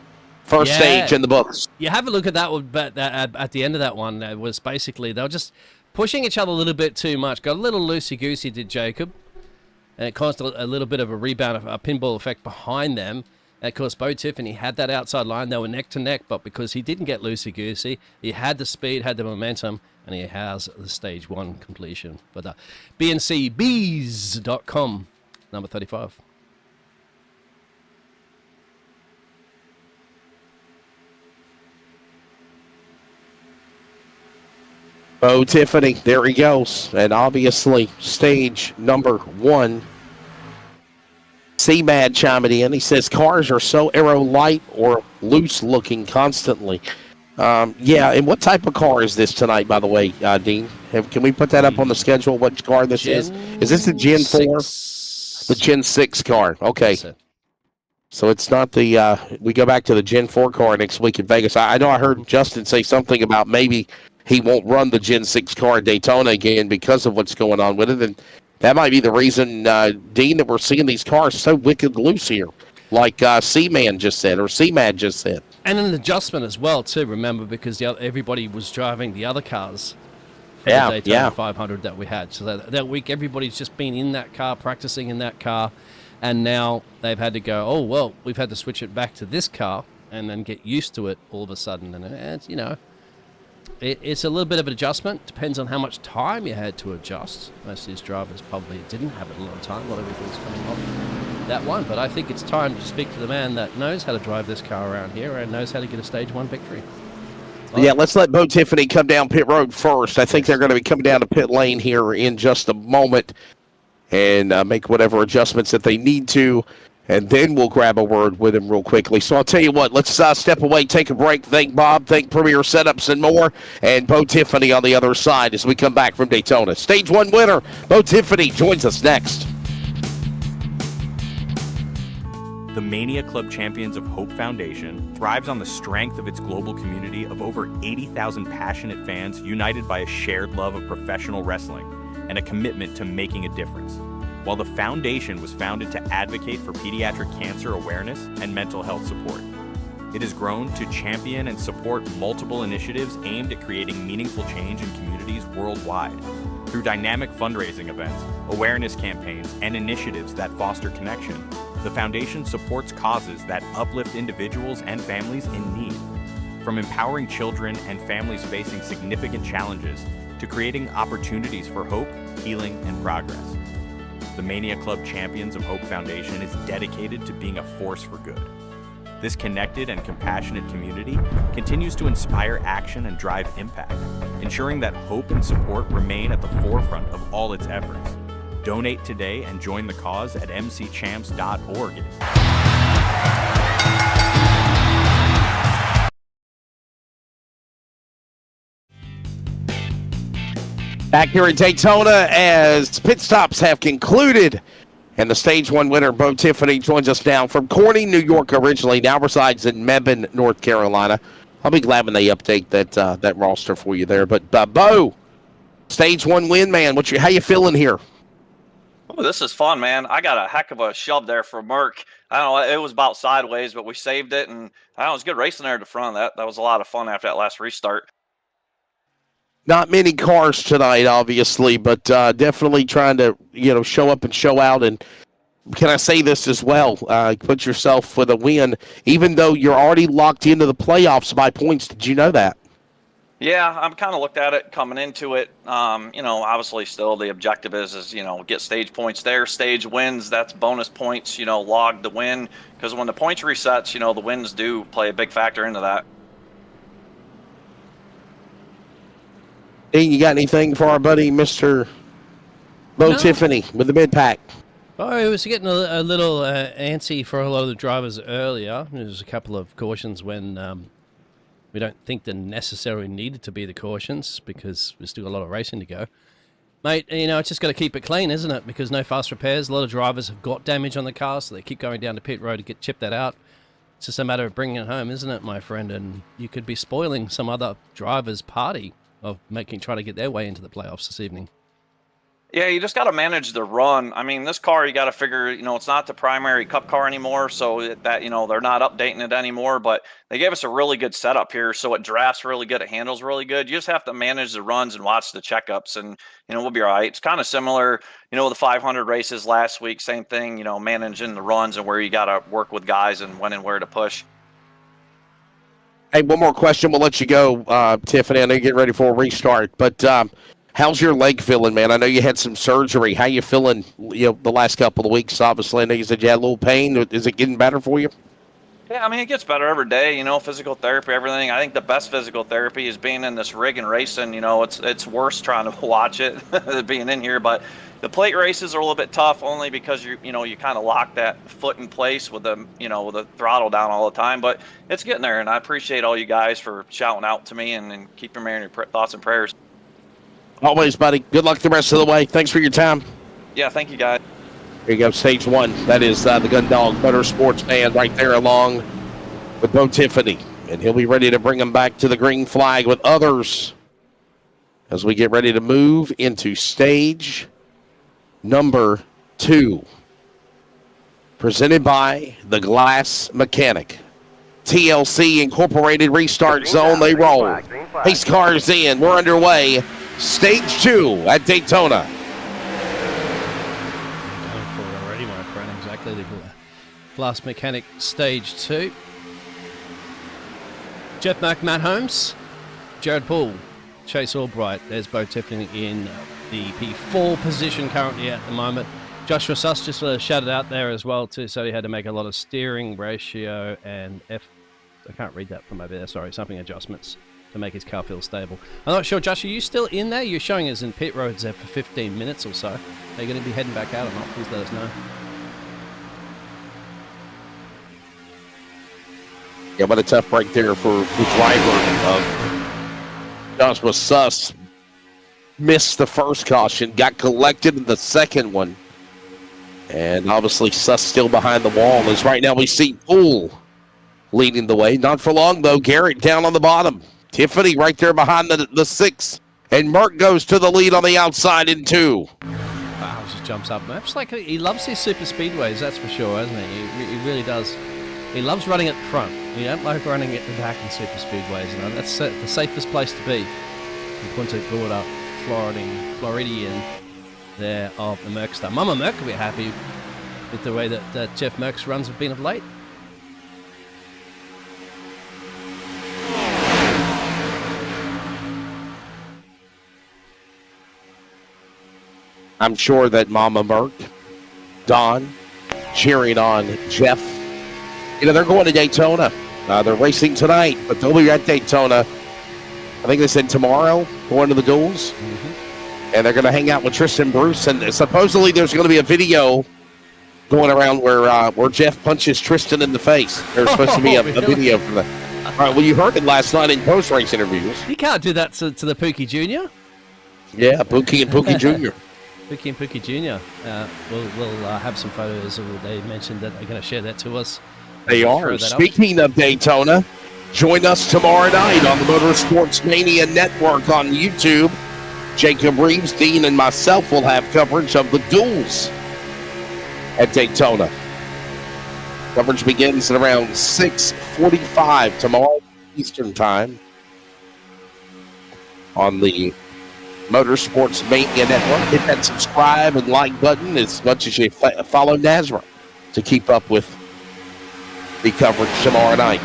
First stage in the books. You have a look at that one, but at the end of that one, it was basically they were just pushing each other a little bit too much. Got a little loosey-goosey, did Jacob. And it caused a little bit of a rebound, a pinball effect behind them. And of course, Bo Tiffany had that outside line. They were neck to neck, but because he didn't get loosey-goosey, he had the speed, had the momentum, and he has the stage 1 completion for the bncbees.com, number 35. Bo Tiffany, there he goes. And obviously, stage number 1. C-Mad chiming in. He says cars are so aero light or loose looking constantly. Yeah, and what type of car is this tonight, by the way, Dean? Can we put that up on the schedule, what car this is? Is this the Gen 4? The Gen 6 car. Okay. So it's not the, we go back to the Gen 4 car next week in Vegas. I know I heard Justin say something about maybe he won't run the Gen 6 car at Daytona again because of what's going on with it. And that might be the reason, Dean, that we're seeing these cars so wicked loose here, like C-Man just said, or C-Mad just said. And an adjustment as well, too, remember, because everybody was driving the other cars for the Daytona 500 that we had. So that week, everybody's just been in that car, practicing in that car, and now they've had to go, oh, well, we've had to switch it back to this car and then get used to it all of a sudden. And it's, you know, it's a little bit of an adjustment. Depends on how much time you had to adjust. Most of these drivers probably didn't have a lot of time. Not everybody's coming off that one. But I think it's time to speak to the man that knows how to drive this car around here and knows how to get a stage 1 victory. Yeah, let's let Bo Tiffany come down pit road first. I think they're going to be coming down to pit lane here in just a moment and make whatever adjustments that they need to. And then we'll grab a word with him real quickly. So I'll tell you what, let's step away, take a break, thank Bob, thank Premier Setups and more, and Bo Tiffany on the other side as we come back from Daytona. Stage 1 winner, Bo Tiffany, joins us next. The Mania Club Champions of Hope Foundation thrives on the strength of its global community of over 80,000 passionate fans united by a shared love of professional wrestling and a commitment to making a difference. While the foundation was founded to advocate for pediatric cancer awareness and mental health support, it has grown to champion and support multiple initiatives aimed at creating meaningful change in communities worldwide. Through dynamic fundraising events, awareness campaigns, and initiatives that foster connection, the foundation supports causes that uplift individuals and families in need. From empowering children and families facing significant challenges to creating opportunities for hope, healing, and progress. The Mania Club Champions of Hope Foundation is dedicated to being a force for good. This connected and compassionate community continues to inspire action and drive impact, ensuring that hope and support remain at the forefront of all its efforts. Donate today and join the cause at mcchamps.org. Back here in Daytona as pit stops have concluded. And the stage 1 winner, Bo Tiffany, joins us now from Corning, New York originally, now resides in Mebane, North Carolina. I'll be glad when they update that roster for you there. But Bo, stage 1 win, man. How you feeling here? Oh, this is fun, man. I got a heck of a shove there for Merck. I don't know, it was about sideways, but we saved it, and I don't know, it was good racing there at the front. That was a lot of fun after that last restart. Not many cars tonight, obviously, but definitely trying to, show up and show out. And can I say this as well? Put yourself for the win, even though you're already locked into the playoffs by points. Did you know that? Yeah, I'm kind of looked at it coming into it. Obviously still the objective is get stage points there. Stage wins, that's bonus points, log the win. Because when the points resets, the wins do play a big factor into that. Dean, you got anything for our buddy, Mr. Bo Tiffany, with the mid-pack? Oh, it was getting a little antsy for a lot of the drivers earlier. There was a couple of cautions when we don't think there necessarily needed to be the cautions because we've still got a lot of racing to go. Mate, it's just got to keep it clean, isn't it? Because no fast repairs. A lot of drivers have got damage on the car, so they keep going down to pit road to chip that out. It's just a matter of bringing it home, isn't it, my friend? And you could be spoiling some other driver's party of trying to get their way into the playoffs this evening. Yeah, you just got to manage the run. I mean, this car, you got to figure, it's not the primary Cup car anymore, so that, they're not updating it anymore, but they gave us a really good setup here, so it drafts really good, it handles really good. You just have to manage the runs and watch the checkups, and, we'll be all right. It's kind of similar, the 500 races last week, same thing, managing the runs and where you got to work with guys and when and where to push. Hey, one more question. We'll let you go, Tiffany. I know you're getting ready for a restart, but how's your leg feeling, man? I know you had some surgery. How you feeling, the last couple of weeks? Obviously, I know you said you had a little pain. Is it getting better for you? Yeah, I mean, it gets better every day, physical therapy, everything. I think the best physical therapy is being in this rig and racing. It's worse trying to watch it than being in here, but the plate races are a little bit tough only because you kind of lock that foot in place with the, with the throttle down all the time, but it's getting there. And I appreciate all you guys for shouting out to me and keeping me in your thoughts and prayers. Always, buddy. Good luck the rest of the way. Thanks for your time. Yeah, thank you, guys. Here you go, stage one. That is the Gundog Motorsports band right there along with Bo Tiffany. And he'll be ready to bring them back to the green flag with others as we get ready to move into stage number 2. Presented by the Glass Mechanic. TLC Incorporated Restart Zone. They roll. Pace cars in. We're underway. Stage 2 at Daytona. Already, my friend, exactly. The Glass Mechanic Stage 2. Jeff Mack, Matt Holmes, Jared Poole, Chase Albright. There's Bo Tiffany in the P4 position currently at the moment. Joshua Suss just shouted out there as well too, so he had to make a lot of steering ratio and I can't read that from over there, sorry, something adjustments to make his car feel stable. I'm not sure, Josh, are you still in there? You're showing us in pit roads there for 15 minutes or so. Are you going to be heading back out or not? Please let us know. Yeah, what a tough break there for the driver of Joshua Suss. Missed the first caution, got collected in the second one. And obviously Suss still behind the wall as right now we see Poole leading the way. Not for long, though. Garrett down on the bottom. Tiffany right there behind the 6. And Merck goes to the lead on the outside in 2. Wow, just jumps up. It's like he loves his super speedways, that's for sure, hasn't he? He really does. He loves running at the front. He don't like running at the back in super speedways. That's the safest place to be. In Punta Gorda, Floridian there of the Merc Star. Mama Merc will be happy with the way that Jeff Merck's runs have been of late. I'm sure that Mama Merck, Don, cheering on Jeff. They're going to Daytona. They're racing tonight, but they'll be at Daytona. I think they said tomorrow, going to the duels. Mm-hmm. And they're going to hang out with Tristan Bruce. And supposedly there's going to be a video going around where Jeff punches Tristan in the face. There's supposed to be a video for that. All right, well, you heard it last night in post-race interviews. You can't do that to the Pookie Jr. Yeah, Pookie and Pookie Jr. Pookie and Pookie Jr. We'll have some photos. They mentioned that they're going to share that to us. They are. Speaking of Daytona, join us tomorrow night on the Motorsports Mania Network on YouTube. Jacob Reeves, Dean, and myself will have coverage of the duels at Daytona. Coverage begins at around 6:45 tomorrow Eastern Time on the Motorsports Mania Network. Hit that subscribe and like button as much as you follow NASRA to keep up with the coverage tomorrow night.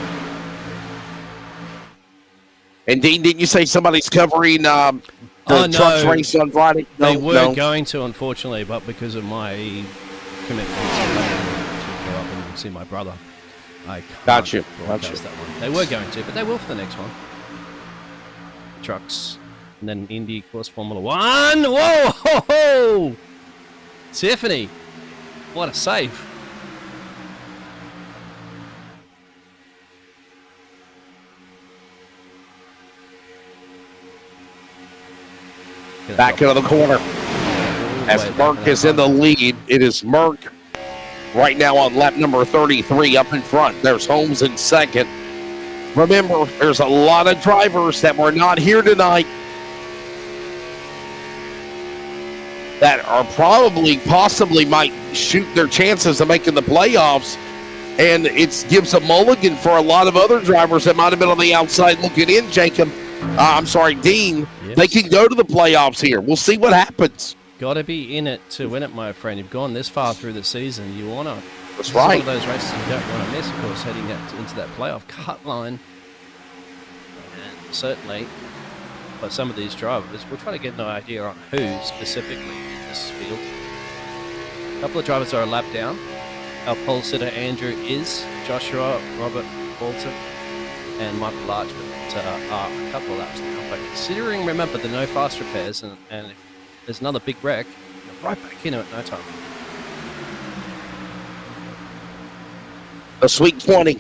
And Dean, didn't you say somebody's covering the trucks race on Friday? They were going to, unfortunately, but because of my commitments to go up and see my brother, I can't broadcast that one. They were going to, but they will for the next one. Trucks. And then Indy, of course, Formula One. Whoa! Ho, ho! Tiffany. What a save. Back into the corner. As way back Merck that is in the run. lead, it is Merck right now on lap number 33 up in front. There's Holmes in second. Remember, there's a lot of drivers that were not here tonight that are possibly might shoot their chances of making the playoffs. And it gives a mulligan for a lot of other drivers that might have been on the outside looking in, Jacob. Dean. Yes. They can go to the playoffs here. We'll see what happens. Got to be in it to win it, my friend. You've gone this far through the season. You want to. That's right. One of those races you don't want to miss, of course, heading into that playoff cut line. And certainly, but some of these drivers, we're trying to get an idea on who specifically in this field. A couple of drivers are a lap down. Our pole sitter Andrew is Joshua, Robert Walton, and Michael Larchman are a couple of laps down. But considering, remember, the no fast repairs, and if there's another big wreck, you're right back in it at no time. The Sweet 20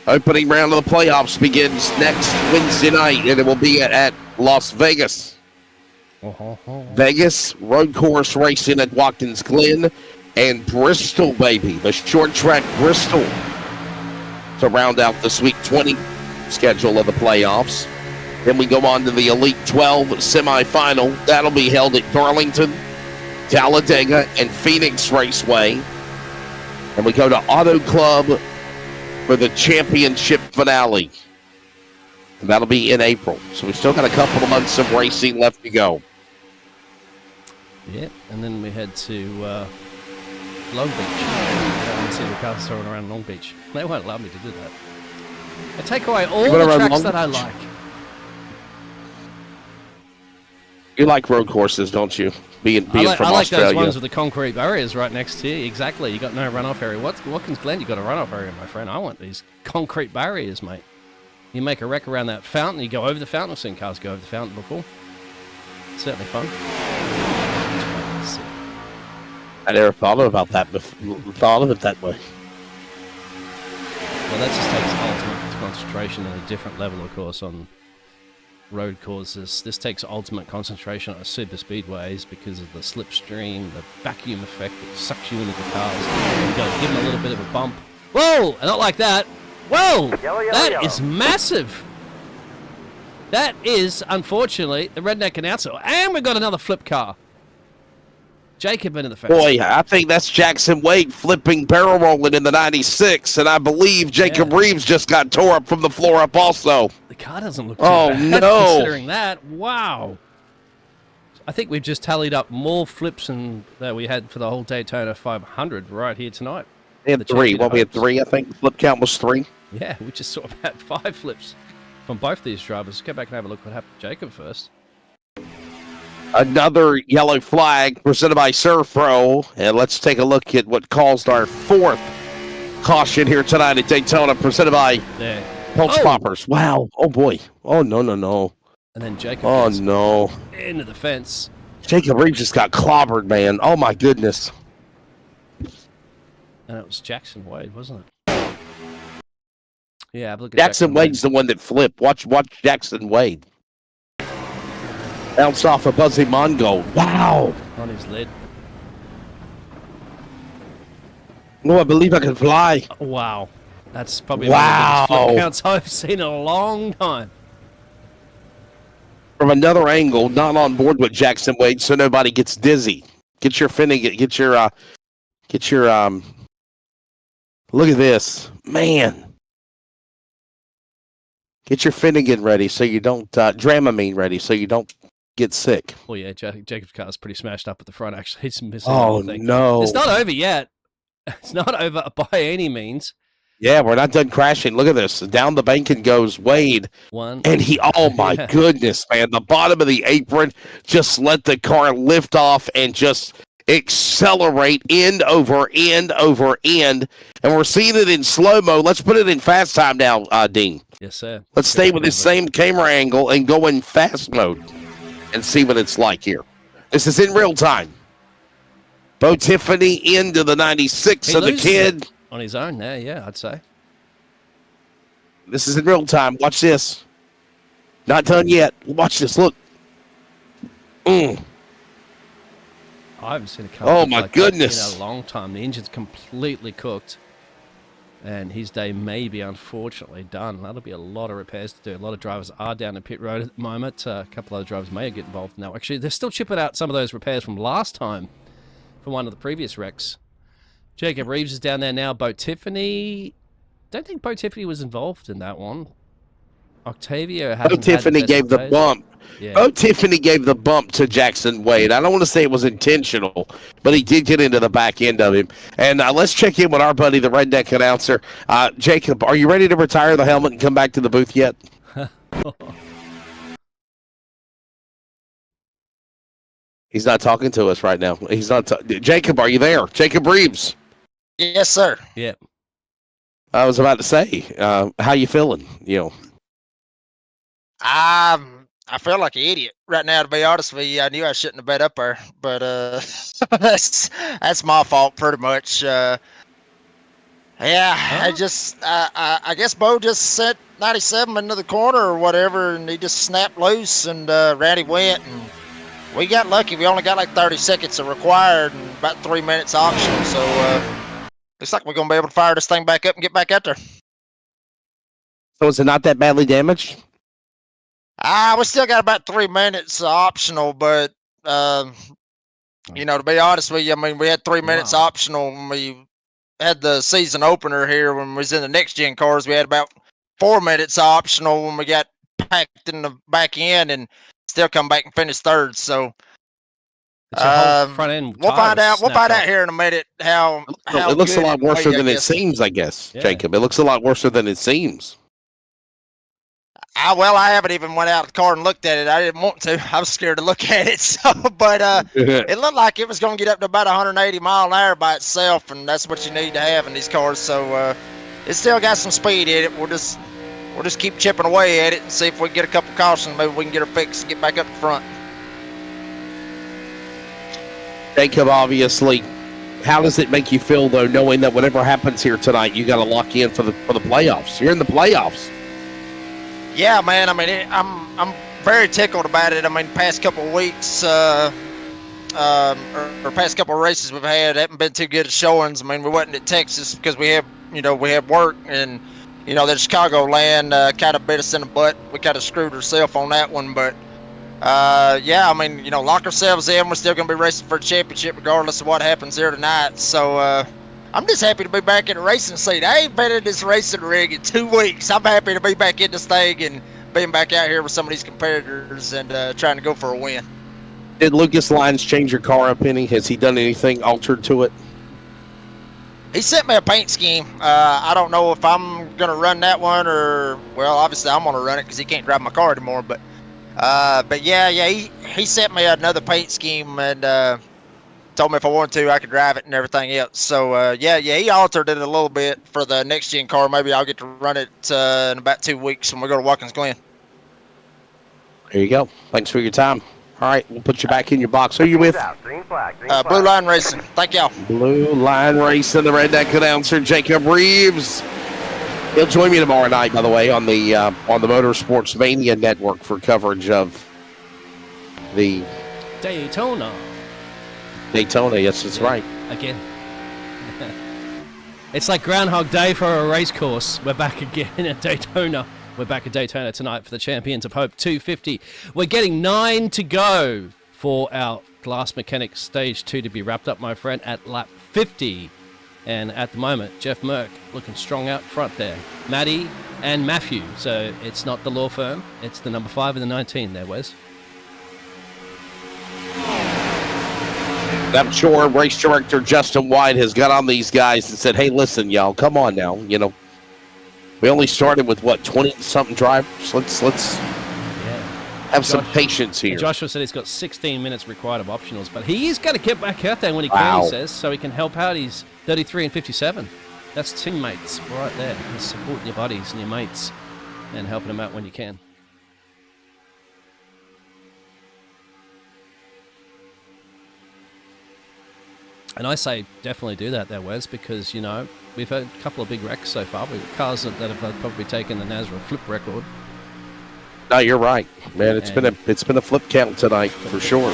opening round of the playoffs begins next Wednesday night, and it will be at Las Vegas. Vegas road course racing at Watkins Glen and Bristol, baby, the short track Bristol, to round out the Sweet 20 schedule of the playoffs. Then we go on to the Elite 12 semifinal. That'll be held at Darlington, Talladega, and Phoenix Raceway. And we go to Auto Club for the championship finale. And that'll be in April. So we've still got a couple of months of racing left to go. Yeah, and then we head to Long Beach. I want to see the cars throwing around Long Beach. They won't allow me to do that. I take away all the tracks that I like. You like road courses, don't you? Being from Australia. I like those ones with the concrete barriers right next to you. Exactly. You got no runoff area. Watkins Glen, you got a runoff area, my friend. I want these concrete barriers, mate. You make a wreck around that fountain. You go over the fountain. I've seen cars go over the fountain before. It's certainly fun. I never thought about that before. Thought of it that way. Well, that just takes ultimate concentration at a different level, of course, on road courses. This takes ultimate concentration on super speedways because of the slipstream, the vacuum effect that sucks you into the cars. You got to give them a little bit of a bump. Whoa! Not like that. Whoa! That is massive. That is, unfortunately, the redneck announcer. And we've got another flip car. Jacob into the fence. Boy, I think that's Jackson Wade flipping barrel rolling in the 96, and I believe Jacob Reeves just got tore up from the floor up also. The car doesn't look too bad considering that. Wow. I think we've just tallied up more flips than that we had for the whole Daytona 500 right here tonight. We had three. Well, we had three. I think the flip count was 3. Yeah, we just saw about 5 flips from both these drivers. Let's go back and have a look what happened to Jacob first. Another yellow flag presented by Surf Pro. And let's take a look at what caused our 4th caution here tonight at Daytona, presented by Pulse Poppers. Wow. Oh, boy. Oh, no. And then Jacob no. into the fence. Jacob Reeves just got clobbered, man. Oh, my goodness. And it was Jackson Wade, wasn't it? Yeah, look at Jackson Wade's the one that flipped. Watch Jackson Wade. Bounced off a Buzzy Mongo. Wow. On his lid. Oh, I believe I can fly. Wow. That's probably one of the biggest flip counts I've seen in a long time. From another angle, not on board with Jackson Wade, so nobody gets dizzy. Get your Finnegan. Get your look at this. Man. Get your Finnegan ready so you don't, Dramamine ready so you don't get sick. Well, yeah, Jacob's car is pretty smashed up at the front, actually. He's missing everything. No. It's not over yet. It's not over by any means. Yeah, we're not done crashing. Look at this. Down the banking goes Wade. And he, oh my goodness, man. The bottom of the apron just let the car lift off and just accelerate end over end over end. And we're seeing it in slow-mo. Let's put it in fast time now, Dean. Yes, sir. Let's stay with this same camera angle and go in fast mode and see what it's like here. This is in real time. Bo Tiffany into the 96 of the kid. On his own there, yeah, I'd say. This is in real time. Watch this. Not done yet. Watch this. Look. I haven't seen a car. Oh, my like goodness. that in a long time. The engine's completely cooked. And his day may be unfortunately done. That'll be a lot of repairs to do. A lot of drivers are down in pit road at the moment. A couple of other drivers may get involved now. Actually, they're still chipping out some of those repairs from last time, from one of the previous wrecks. Jacob Reeves is down there now. Bo Tiffany. Don't think Bo Tiffany was involved in that one. Octavio hasn't Tiffany gave the bump. Yeah. Oh, Tiffany gave the bump to Jackson Wade. I don't want to say it was intentional, but he did get into the back end of him. And let's check in with our buddy, the redneck announcer. Jacob, are you ready to retire the helmet and come back to the booth yet? He's not talking to us right now. He's not. Jacob, are you there? Jacob Reeves. Yes, sir. Yeah. I was about to say, how you feeling? I feel like an idiot right now, to be honest with you. I knew I shouldn't have been up there, but that's my fault pretty much. I guess Bo just sent 97 into the corner or whatever, and he just snapped loose, and Randy went, and we got lucky. We only got like 30 seconds required and about 3 minutes optional, so looks like we're going to be able to fire this thing back up and get back out there. So is it not that badly damaged? We still got about 3 minutes optional, but, to be honest with you, I mean, we had 3 minutes optional when we had the season opener here when we was in the next-gen cars. We had about 4 minutes optional when we got packed in the back end and still come back and finish third. So, front end we'll find out. We'll find out here in a minute how it looks a lot worse than it seems. seems, I guess, Jacob. It looks a lot worse than it seems. I haven't even went out of the car and looked at it. I didn't want to. I was scared to look at it. So, but it looked like it was going to get up to about 180 mile an hour by itself, and that's what you need to have in these cars. So it still got some speed in it. We'll just keep chipping away at it and see if we can get a couple cautions. Maybe we can get her fixed and get back up the front. Jacob, obviously, how does it make you feel though, knowing that whatever happens here tonight, you got to lock in for the playoffs? You're in the playoffs. Yeah, man. I mean, I'm very tickled about it. I mean, past couple of weeks, or past couple of races we've had haven't been too good at showings. I mean, we wasn't at Texas because we have work, and the Chicagoland kind of bit us in the butt. We kind of screwed ourselves on that one, but I mean, lock ourselves in. We're still gonna be racing for a championship regardless of what happens here tonight. So I'm just happy to be back in the racing seat. I ain't been in this racing rig in 2 weeks. I'm happy to be back in this thing and being back out here with some of these competitors and trying to go for a win. Did Lucas Lyons change your car up any? Has he done anything altered to it? He sent me a paint scheme. I don't know if I'm going to run that one or, well, obviously I'm going to run it because he can't drive my car anymore. But he sent me another paint scheme and told me if I wanted to, I could drive it and everything else. So, he altered it a little bit for the next-gen car. Maybe I'll get to run it in about 2 weeks when we go to Watkins Glen. There you go. Thanks for your time. All right, we'll put you back in your box. Who are you with? Blue Line Racing. Thank y'all. Blue Line Racing, the redneck announcer, Jacob Reeves. He'll join me tomorrow night, by the way, on the Motorsports Mania Network for coverage of the Daytona. Yes, that's right. Again. It's like Groundhog Day for a race course. We're back again at Daytona. We're back at Daytona tonight for the Champions of Hope 250. We're getting 9 to go for our Glass Mechanics Stage 2 to be wrapped up, my friend, at lap 50. And at the moment, Jeff Merck looking strong out front there. Maddie and Matthew. So it's not the law firm. It's the number 5 and the 19 there, Wes. I'm sure race director Justin White has got on these guys and said, hey, listen, y'all, come on now. We only started with, 20-something drivers? Let's have some patience here. Joshua said he's got 16 minutes required of optionals, but he is going to get back out there when he can, he says, so he can help out his 33 and 57. That's teammates right there. That's supporting your buddies and your mates and helping them out when you can. And I say definitely do that there, Wes, because, we've had a couple of big wrecks so far. We've got cars that have probably taken the NASRA flip record. No, you're right, man. It's been a flip count tonight for sure.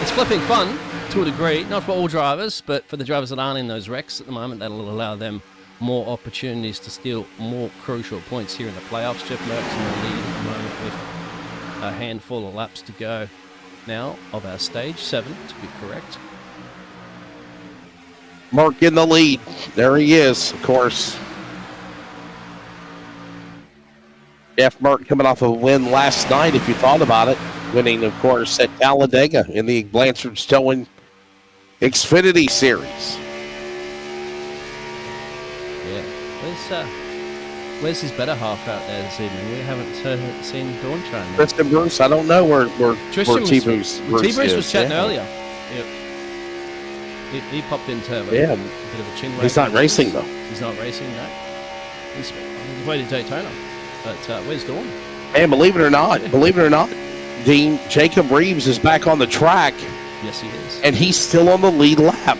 It's flipping fun. to a degree, not for all drivers, but for the drivers that aren't in those wrecks at the moment, that'll allow them more opportunities to steal more crucial points here in the playoffs. Jeff Merck's in the lead at the moment with a handful of laps to go now of our stage 7, to be correct. Merck in the lead. There he is, of course. Jeff Merck coming off a win last night, if you thought about it. Winning, of course, at Talladega in the Blanchard Towing Xfinity Series. Yeah. Where's his better half out there this evening? We haven't seen Dawn trying. Tristan Bruce, I don't know where T-Bruce was chatting earlier. Yep. He popped in turbo. Yeah. A bit of a chin wag. He's not racing, though. He's not racing, no. He's waited Daytona. But where's Dawn? And believe it or not, Dean, Jacob Reeves is back on the track. Yes, he is. And he's still on the lead lap.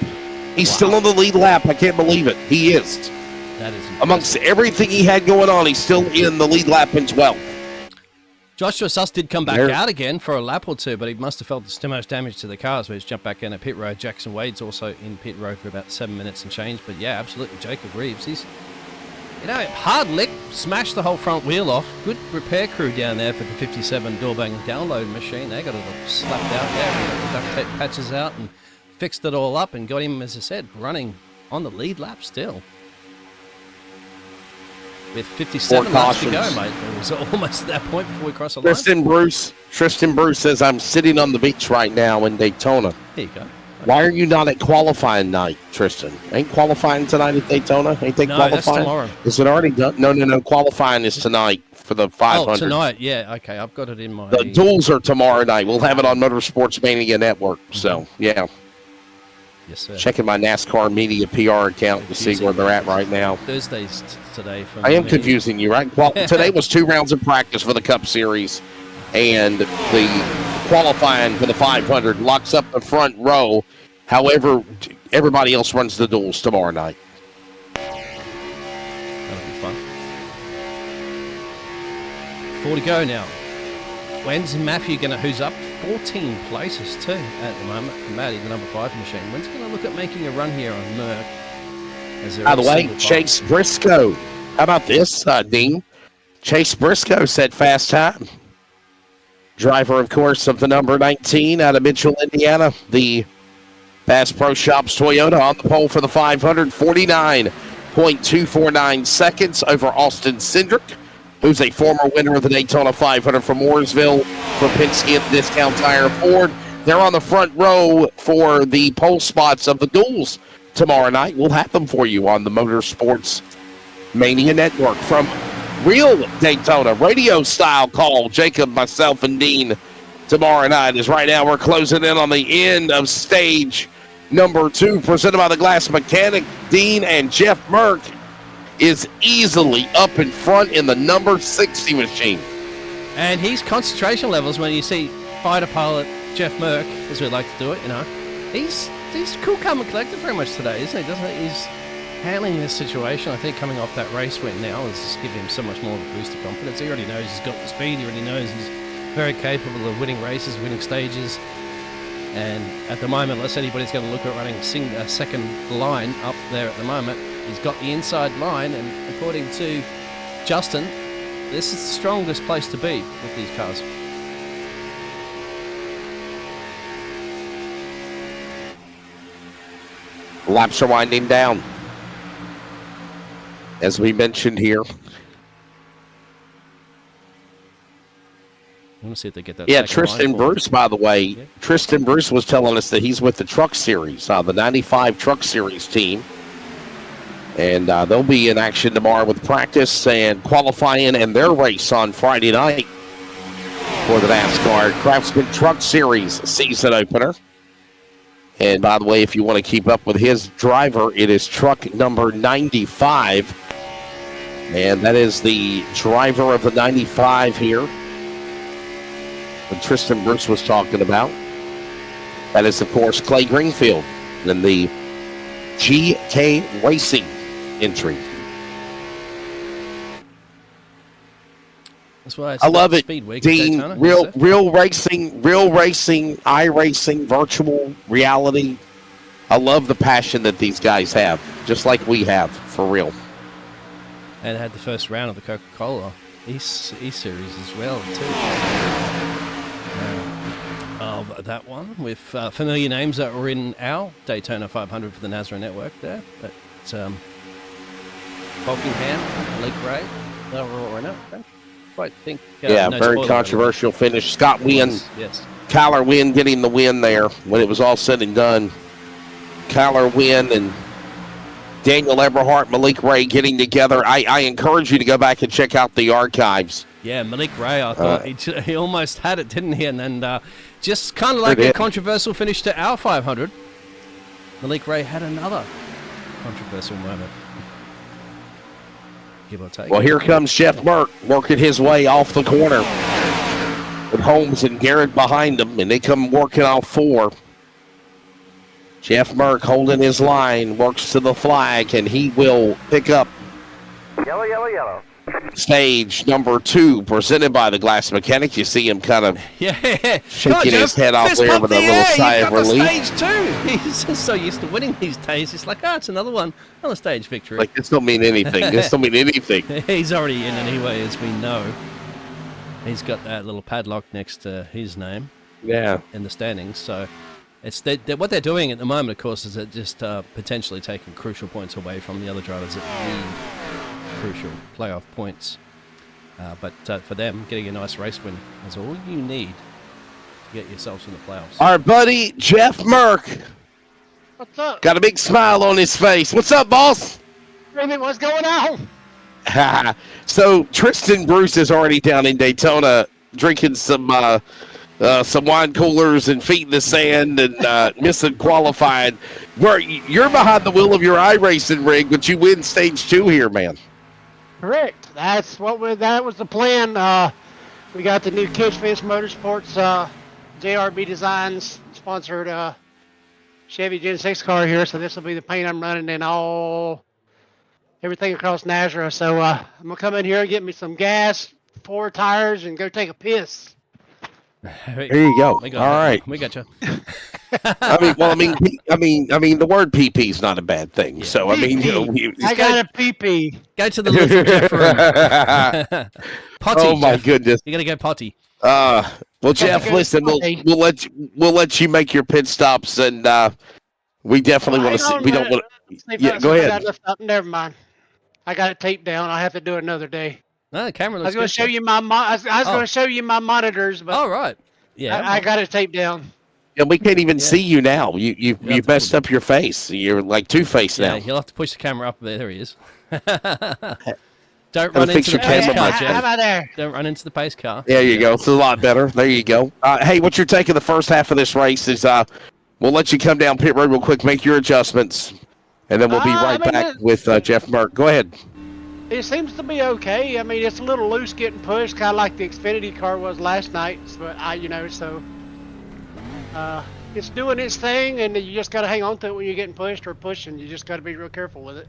He's still on the lead lap. I can't believe it. He is. That is impressive. Amongst everything he had going on, he's still in the lead lap in 12. Joshua Suss did come back out again for a lap or two, but he must have felt the most damage to the cars, so he's jumped back in at pit road. Jackson Wade's also in pit road for about 7 minutes and change. But yeah, absolutely, Jacob Reeves, he's, hard lick, smashed the whole front wheel off. Good repair crew down there for the 57 door bang download machine. They got it all slapped out there, got the duct tape patches out and fixed it all up and got him, as I said, running on the lead lap still. With 57 laps to go, mate. It was almost at that point before we cross the line. Tristan Bruce says, I'm sitting on the beach right now in Daytona. There you go. Why are you not at qualifying night, Tristan? Ain't qualifying tonight at Daytona? Ain't they qualifying? That's tomorrow. Is it already done? No. Qualifying is tonight for the 500. Oh, tonight. Yeah, okay. I've got it in my... The duels are tomorrow night. We'll have it on Motorsports Mania Network. So, yeah. Yes, sir. Checking my NASCAR media PR account to see where they're at right now. Thursdays today. I am confusing you, right? Well, today was 2 rounds of practice for the Cup Series, and the qualifying for the 500 locks up the front row. However, everybody else runs the duels tomorrow night. That'll be fun. 4 to go now. When's Matthew going to, who's up 14 places too at the moment from Matty, the number 5 machine. When's going to look at making a run here on Merck? By the way, Chase Briscoe. How about this, Dean? Chase Briscoe said fast time. Driver, of course, of the number 19 out of Mitchell, Indiana. The Bass Pro Shops Toyota on the pole for the 500, 49.249 seconds over Austin Cindric, who's a former winner of the Daytona 500 from Mooresville for Penske at Discount Tire Ford. They're on the front row for the pole spots of the duels tomorrow night. We'll have them for you on the Motorsports Mania Network from real Daytona, radio-style call. Jacob, myself, and Dean tomorrow night. As right now we're closing in on the end of stage number 2, presented by the Glass Mechanic. Dean and Jeff Merck is easily up in front in the number 60 machine. And his concentration levels, when you see fighter pilot Jeff Merck, as we like to do it, he's cool, calm, and collected very much today, isn't he? Doesn't he? He's handling this situation. I think coming off that race win now is just giving him so much more of a boost of confidence. He already knows he's got the speed. He already knows he's very capable of winning races, winning stages. And at the moment, unless anybody's going to look at running a second line up there at the moment, he's got the inside line, and according to Justin, this is the strongest place to be with these cars. Laps are winding down. As we mentioned here. I want to see if they get that. Yeah, Tristan Bruce, by the way. Yeah. Tristan Bruce was telling us that he's with the Truck Series, the 95 Truck Series team. And they'll be in action tomorrow with practice and qualifying and their race on Friday night for the NASCAR Craftsman Truck Series season opener. And by the way, if you want to keep up with his driver, it is truck number 95. And that is the driver of the 95 here that Tristan Bruce was talking about. That is, of course, Clay Greenfield in the GK Racing entry. That's why I love it, Speedway, Dean. Daytona, Real racing, iRacing, virtual reality. I love the passion that these guys have, just like we have, for real. And had the first round of the Coca-Cola E-Series as well, too. Of that one, with familiar names that were in our Daytona 500 for the NASRA network there. But Buckingham, Malik Ray, they were all in it. I quite think. No very controversial finish. Scott Wynn, yes. Kyler Wynn getting the win there when it was all said and done. Kyler Wynn and Daniel Eberhardt, Malik Ray getting together. I encourage you to go back and check out the archives. Yeah, Malik Ray, I thought he almost had it, didn't he? And then just kind of like a controversial finish to our 500. Malik Ray had another controversial moment. Give or take. Well, here comes Jeff Merck working his way off the corner with Holmes and Garrett behind him, and they come working off 4. Jeff Merck holding his line, works to the flag, and he will pick up Yellow. stage number 2, presented by the Glass Mechanic. You see him kind of shaking his head off there with a little sigh of relief. Stage 2. He's just so used to winning these days. It's like, it's another one on a stage victory. Like, this don't mean anything. This don't mean anything. He's already in anyway, as we know. He's got that little padlock next to his name. Yeah. In the standings, so it's what they're doing at the moment, of course, is that just potentially taking crucial points away from the other drivers that need crucial playoff points. But for them, getting a nice race win is all you need to get yourselves in the playoffs. Our buddy Jeff Merck. What's up? Got a big smile on his face. What's up, boss? What's going on? So Tristan Bruce is already down in Daytona drinking some wine coolers and feet in the sand and missing qualified. You're behind the wheel of your iRacing rig, but you win stage 2 here, man. Correct. That was the plan. We got the new Catchfish Motorsports JRB Designs sponsored Chevy Gen 6 car here, so this will be the paint I'm running in everything across NASRA. So I'm gonna come in here and get me some gas, 4 tires, and go take a piss. There you go. All right, we got you. I mean, the word PP is not a bad thing. Yeah. So I mean, I got a PP. Go to the little Jeff room. Potty. Oh my Jeff. goodness! You gotta go potty. Well, Jeff, listen, we'll let you make your pit stops, and we definitely want to see. We don't want to. Yeah, go ahead. Never mind. I got it taped down. I have to do it another day. No, the camera looks I was going to show you my going to show you my monitors, but right. Yeah. I got it taped down. Yeah, we can't even see you now. You messed up your face. You're like Two-Face now. Yeah, you'll have to push the camera up there. There he is. Don't run into the pace car, How about there? Don't run into the pace car. There you go. It's a lot better. There you go. Hey, what's your take of the first half of this race? Is we'll let you come down pit road real quick, make your adjustments, and then we'll be right back with Jeff Merck. Go ahead. It seems to be okay. I mean, it's a little loose getting pushed, kind of like the Xfinity car was last night. But it's doing its thing, and you just got to hang on to it when you're getting pushed or pushing. You just got to be real careful with it.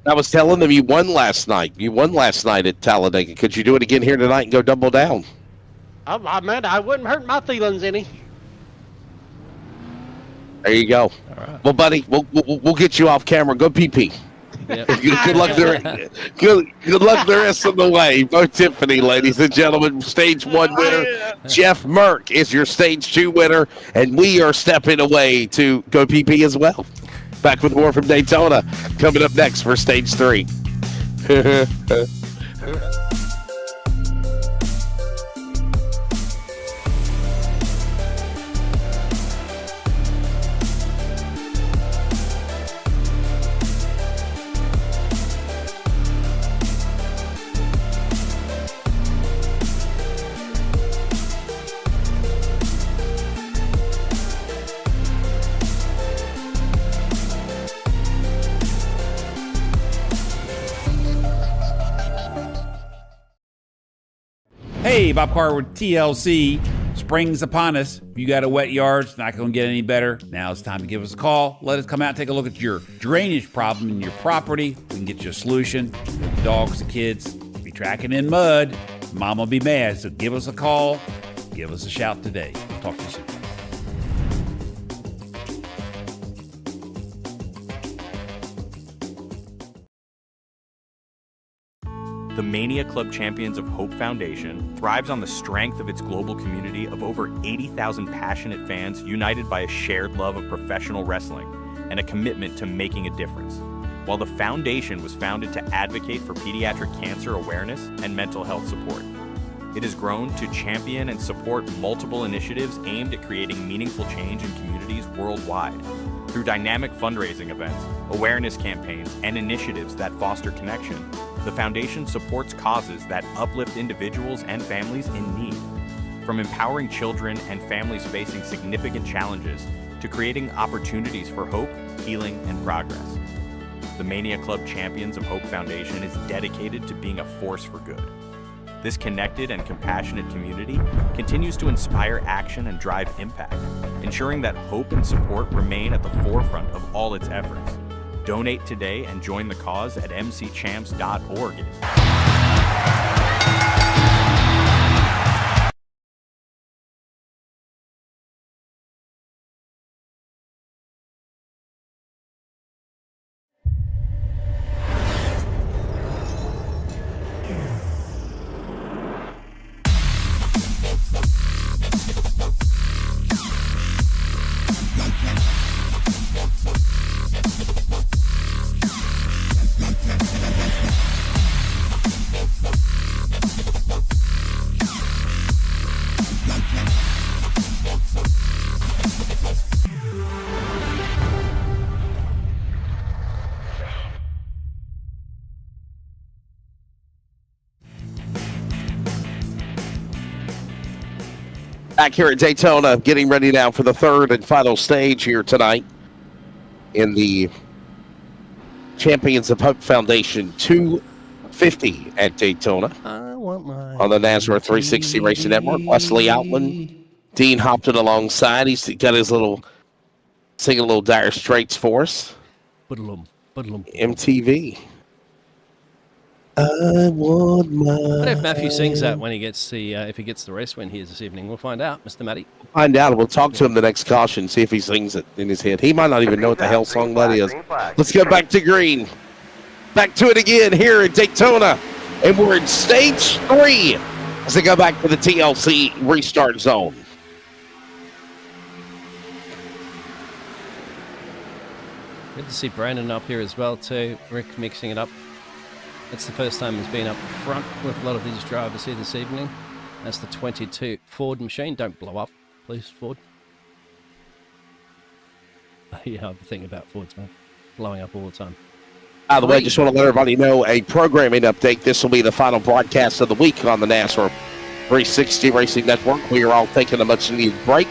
I was telling them you won last night. You won last night at Talladega. Could you do it again here tonight and go double down? I wouldn't hurt my feelings any. There you go. All right. Well, buddy, we'll get you off camera. Go pee-pee. Yep. Good luck there. Good luck the rest of the way. Bo Tiffany, ladies and gentlemen, stage 1 winner. Jeff Merck is your stage 2 winner, and we are stepping away to go PP as well. Back with more from Daytona coming up next for stage 3. Hey, Bob Carter with TLC. Spring's upon us. If you got a wet yard, it's not going to get any better. Now it's time to give us a call. Let us come out and take a look at your drainage problem in your property. We can get you a solution. The dogs, the kids, be tracking in mud. Mom will be mad, so give us a call, give us a shout today. Talk to you soon. The Mania Club Champions of Hope Foundation thrives on the strength of its global community of over 80,000 passionate fans united by a shared love of professional wrestling and a commitment to making a difference. While the foundation was founded to advocate for pediatric cancer awareness and mental health support, it has grown to champion and support multiple initiatives aimed at creating meaningful change in communities worldwide. Through dynamic fundraising events, awareness campaigns, and initiatives that foster connection, the foundation supports causes that uplift individuals and families in need. From empowering children and families facing significant challenges to creating opportunities for hope, healing, and progress. The Mania Club Champions of Hope Foundation is dedicated to being a force for good. This connected and compassionate community continues to inspire action and drive impact, ensuring that hope and support remain at the forefront of all its efforts. Donate today and join the cause at mcchamps.org. Back here at Daytona, getting ready now for the third and final stage here tonight in the Champions of Hope Foundation 250 at Daytona on the NASRA 360 Racing Network. Wesley Outland, Dean Hopton alongside. He's got his little, singing a little Dire Straits for us. MTV. I want my... What if Matthew sings that when he gets the if he gets the race win here this evening? We'll find out, Mr. Matty. Find out. We'll talk to him the next caution, see if he sings it in his head. He might not even know what the hell song that is. Let's go back to green. Back to it again here at Daytona. And we're in stage 3 as they go back to the TLC restart zone. Good to see Brandon up here as well too. Rick mixing it up. It's the first time he's been up front with a lot of these drivers here this evening. That's the 22 Ford machine. Don't blow up, please, Ford. Yeah, I have a thing about Fords, man. Blowing up all the time. By the way, just want to let everybody know a programming update. This will be the final broadcast of the week on the NASRA 360 Racing Network. We are all taking a much-needed break.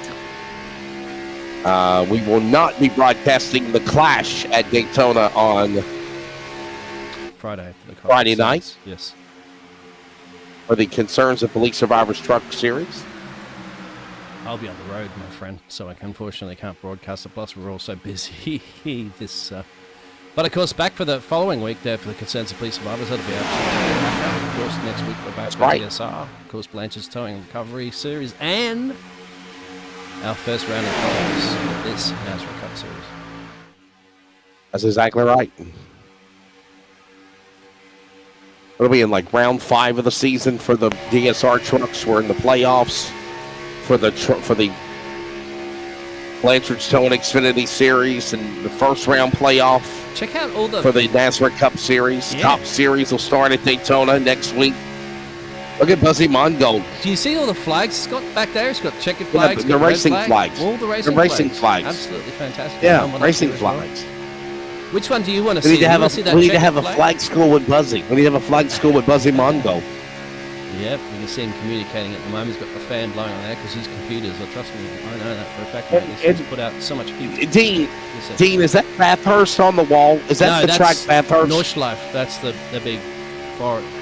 We will not be broadcasting the Clash at Daytona on Friday night. Yes. For the Concerns of Police Survivors Truck Series. I'll be on the road, my friend, so I unfortunately can't broadcast it. Plus, we're all so busy this. But of course, back for the following week there for the Concerns of Police Survivors. That'll be out. Of course, next week we're back for DSR. Of course, Blanchard's Towing and Recovery Series, and our first round of playoffs this NASRA Cup Series. That's exactly right. It'll be in like round 5 of the season for the DSR trucks. We're in the playoffs for the Blanchard's Towing Xfinity Series and the first round playoff. Check out all the for the NASRA Cup Series. Yeah. Cup Series will start at Daytona next week. Look at Buzzy Mongold. Do you see all the flags he's got back there? He's got checkered flags. The racing flags. All the racing flags. Absolutely fantastic. Yeah, racing flags. Which one do you want to We see? need to have a flag school with Buzzy. We need to have a flag school with Buzzy Mongo. Yep, you can see him communicating at the moment. He's got the fan blowing on there because his computers, trust me, I know that for a fact. He's put out so much heat. Dean, is that Bathurst on the wall? Is that the track Bathurst? Nordschleife. That's the big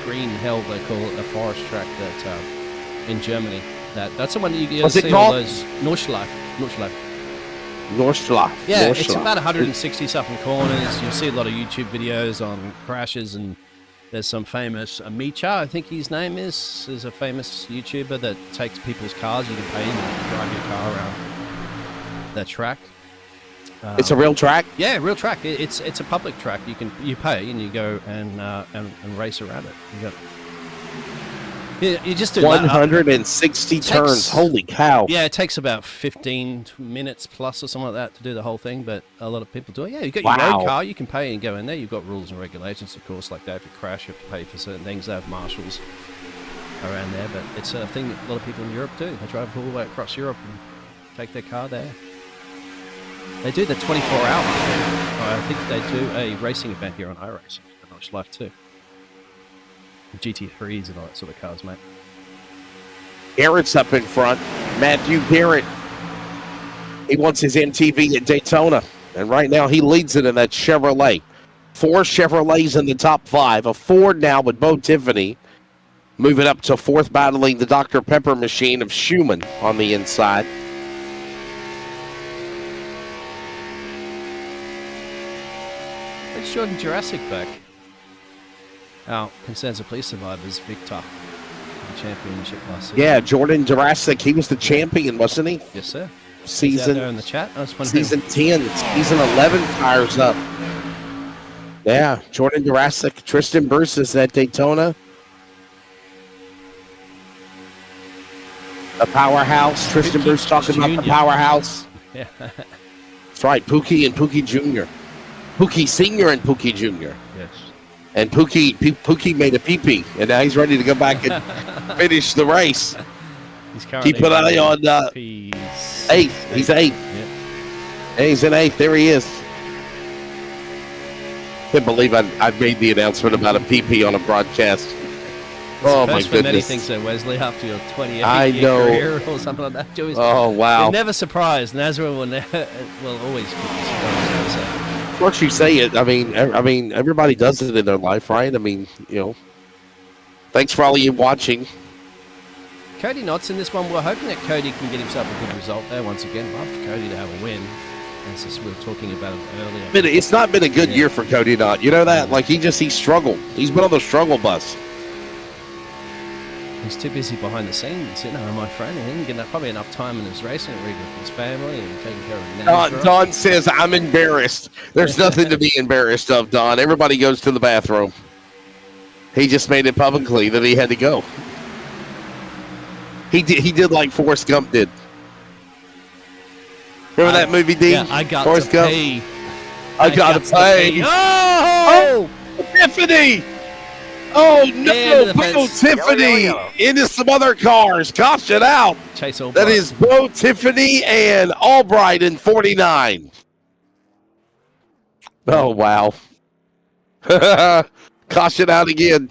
green hell, they call it, the forest track that in Germany. That's the one you get to see all those Nordschleife. Yeah, it's about 160 something corners. You'll see a lot of YouTube videos on crashes and There's some famous Micha, I think his name is a famous YouTuber that takes people's cars. You can pay him and drive your car around the track. It's a real track? Yeah, real track. It's a public track. You pay and you go and race around it. You just do 160 turns. Holy cow! Yeah, it takes about 15 minutes plus or something like that to do the whole thing. But a lot of people do it. Yeah, you got your road car. You can pay and go in there. You've got rules and regulations, of course, like that. If you crash, you have to pay for certain things. They have marshals around there, but it's a thing that a lot of people in Europe do. They drive all the way across Europe and take their car there. They do the 24-hour. I think they do a racing event here on iRacing. I watch live too. GT3s and all that sort of cars, mate. Garrett's up in front. Matthew Garrett. He wants his MTV at Daytona. And right now he leads it in that Chevrolet. 4 Chevrolets in the top 5. A Ford now with Bo Tiffany. Moving up to 4th, battling the Dr. Pepper machine of Schumann on the inside. It's Jordan Jurassic back. Our Constanza Police survivors, Victor, the championship last season. Yeah, Jordan Jurassic. He was the champion, wasn't he? Yes, sir. Season there in the chat. Season 10, season 11 fires up. Yeah, Jordan Jurassic. Tristan Bruce is at Daytona. The powerhouse. Tristan Bruce talking about the powerhouse. Yeah. That's right, Pookie and Pookie Jr. Pookie Sr. and Pookie Jr. Yes. And Pookie made a pee-pee, and now he's ready to go back and finish the race. Keep an eye on 8th. He's 8th. Yeah. And he's in 8th. There he is. Can't believe I made the announcement about a pee-pee on a broadcast. Oh, my goodness. Many things so, Wesley, after your 20-year career or something like that. Oh, wow. You're never surprised. NASRA will always keep you surprised. Of course you say it. I mean, everybody does it in their life, right? I mean, thanks for all of you watching. Cody Knott's in this one. We're hoping that Cody can get himself a good result there once again. Love for Cody to have a win. As we were talking about it earlier. It's not been a good year for Cody Knott. You know that? Like, he struggled. He's been on the struggle bus. He's too busy behind the scenes, my friend. He didn't get probably enough time in his racing rig with his family and taking care of NASRA. Don says, I'm embarrassed. There's nothing to be embarrassed of, Don. Everybody goes to the bathroom. He just made it publicly that he had to go. He did like Forrest Gump did. Remember that movie, Dean? Yeah, I got Forrest to Gump? pay. I got to pay. Oh! Tiffany! Oh, no! Bo Tiffany into some other cars. Caution out. Chase Albright. That is Bo Tiffany and Albright in 49. Oh, wow. Caution out again.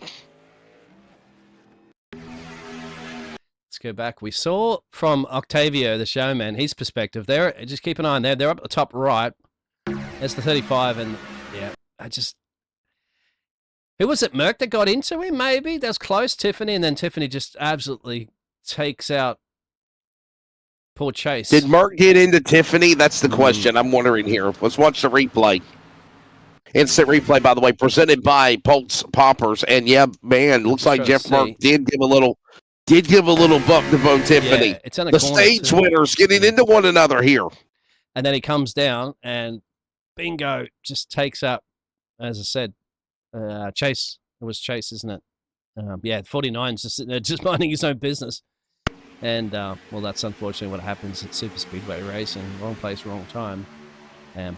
Let's go back. We saw from Octavio, the showman, his perspective. There, just keep an eye on there. They're up at the top right. That's the 35, and yeah, who was it? Merck that got into him? Maybe that was close. Tiffany, and then Tiffany just absolutely takes out poor Chase. Did Merck get into Tiffany? That's the question I'm wondering here. Let's watch the replay. Instant replay, by the way, presented by Pulse Poppers. And yeah, man, looks like Jeff Merck did give a little bump to Bo Tiffany. Yeah, it's in the stage winners getting into one another here. And then he comes down and bingo, just takes up, as I said, Chase. It was Chase, isn't it? Yeah, 49's just sitting there, just minding his own business. And, well, that's unfortunately what happens at Super Speedway racing. Wrong place, wrong time.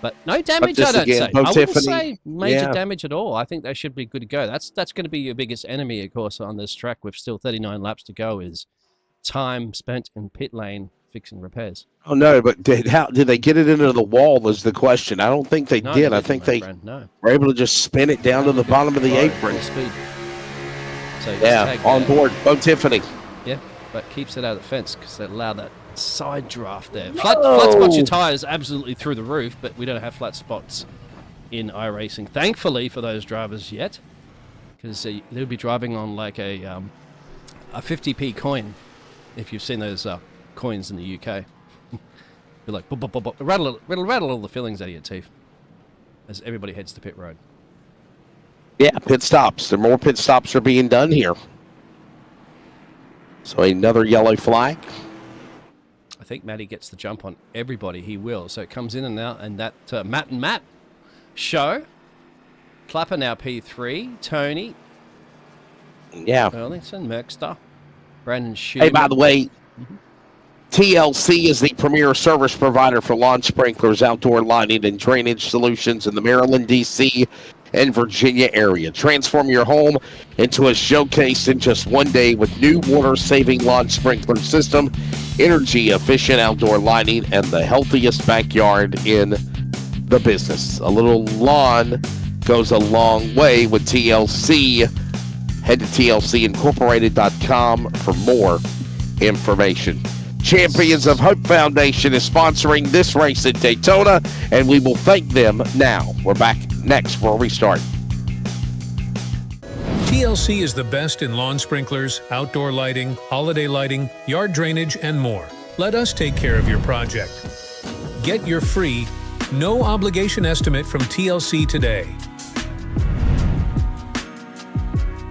But no damage, I don't say. I wouldn't say major damage at all. I think they should be good to go. That's going to be your biggest enemy, of course, on this track with still 39 laps to go is time spent in pit lane fixing repairs. Oh, no, but did they get it into the wall is the question. I don't think they did. I think they were able to just spin it down to the bottom of the apron. Speed. So yeah, on board. Bo Tiffany. Yeah, but keeps it out of the fence because they allow that side draft there. Flat spots your tires absolutely through the roof, but we don't have flat spots in iRacing. Thankfully for those drivers yet, because they'll be driving on like a 50p coin. If you've seen those coins in the UK, you're like rattle all the fillings out of your teeth as everybody heads to pit road. Yeah, pit stops. There more pit stops are being done here. So another yellow flag. I think Matty gets the jump on everybody. He will. So it comes in and out, and that Matt and Matt show. Clapper now P3. Tony. Yeah. Burlington, Merkster. Brandon Schumann. Hey, by the way, TLC is the premier service provider for lawn sprinklers, outdoor lighting, and drainage solutions in the Maryland, D.C., and Virginia area. Transform your home into a showcase in just one day with new water-saving lawn sprinkler system, energy-efficient outdoor lighting, and the healthiest backyard in the business. A little lawn goes a long way with TLC. Head to tlcincorporated.com for more information. Champions of Hope Foundation is sponsoring this race at Daytona, and we will thank them now. We're back next for a restart. TLC is the best in lawn sprinklers, outdoor lighting, holiday lighting, yard drainage, and more. Let us take care of your project. Get your free, no obligation estimate from TLC today.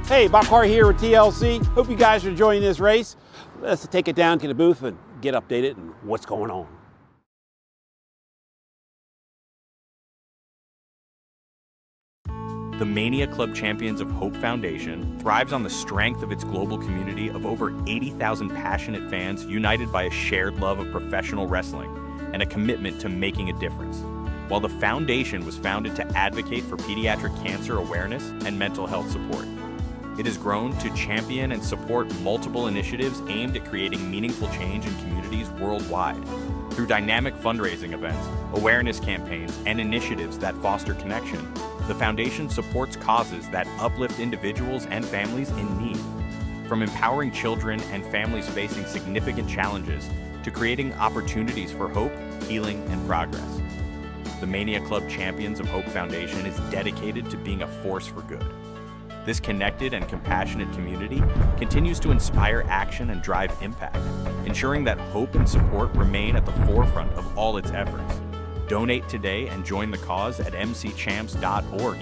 Hey, Bob Carr here with TLC. Hope you guys are enjoying this race. Let's take it down to the booth and get updated on what's going on. The Mania Club Champions of Hope Foundation thrives on the strength of its global community of over 80,000 passionate fans united by a shared love of professional wrestling and a commitment to making a difference. While the foundation was founded to advocate for pediatric cancer awareness and mental health support, it has grown to champion and support multiple initiatives aimed at creating meaningful change in communities worldwide. Through dynamic fundraising events, awareness campaigns, and initiatives that foster connection, the foundation supports causes that uplift individuals and families in need. From empowering children and families facing significant challenges to creating opportunities for hope, healing, and progress. The Mania Club Champions of Hope Foundation is dedicated to being a force for good. This connected and compassionate community continues to inspire action and drive impact, ensuring that hope and support remain at the forefront of all its efforts. Donate today and join the cause at mcchamps.org.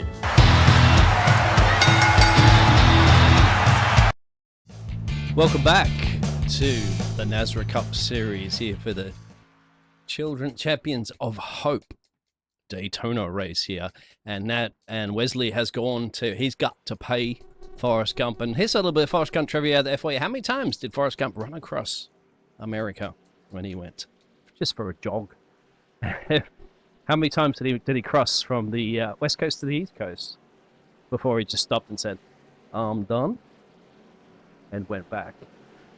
Welcome back to the NASRA Cup Series here for the Children Champions of Hope Daytona race here, and Nat and Wesley has he's got to pay Forrest Gump. And here's a little bit of Forrest Gump trivia there for you. How many times did Forrest Gump run across America when he went just for a jog? How many times did he cross from the west coast to the east coast before he just stopped and said, "I'm done," and went back?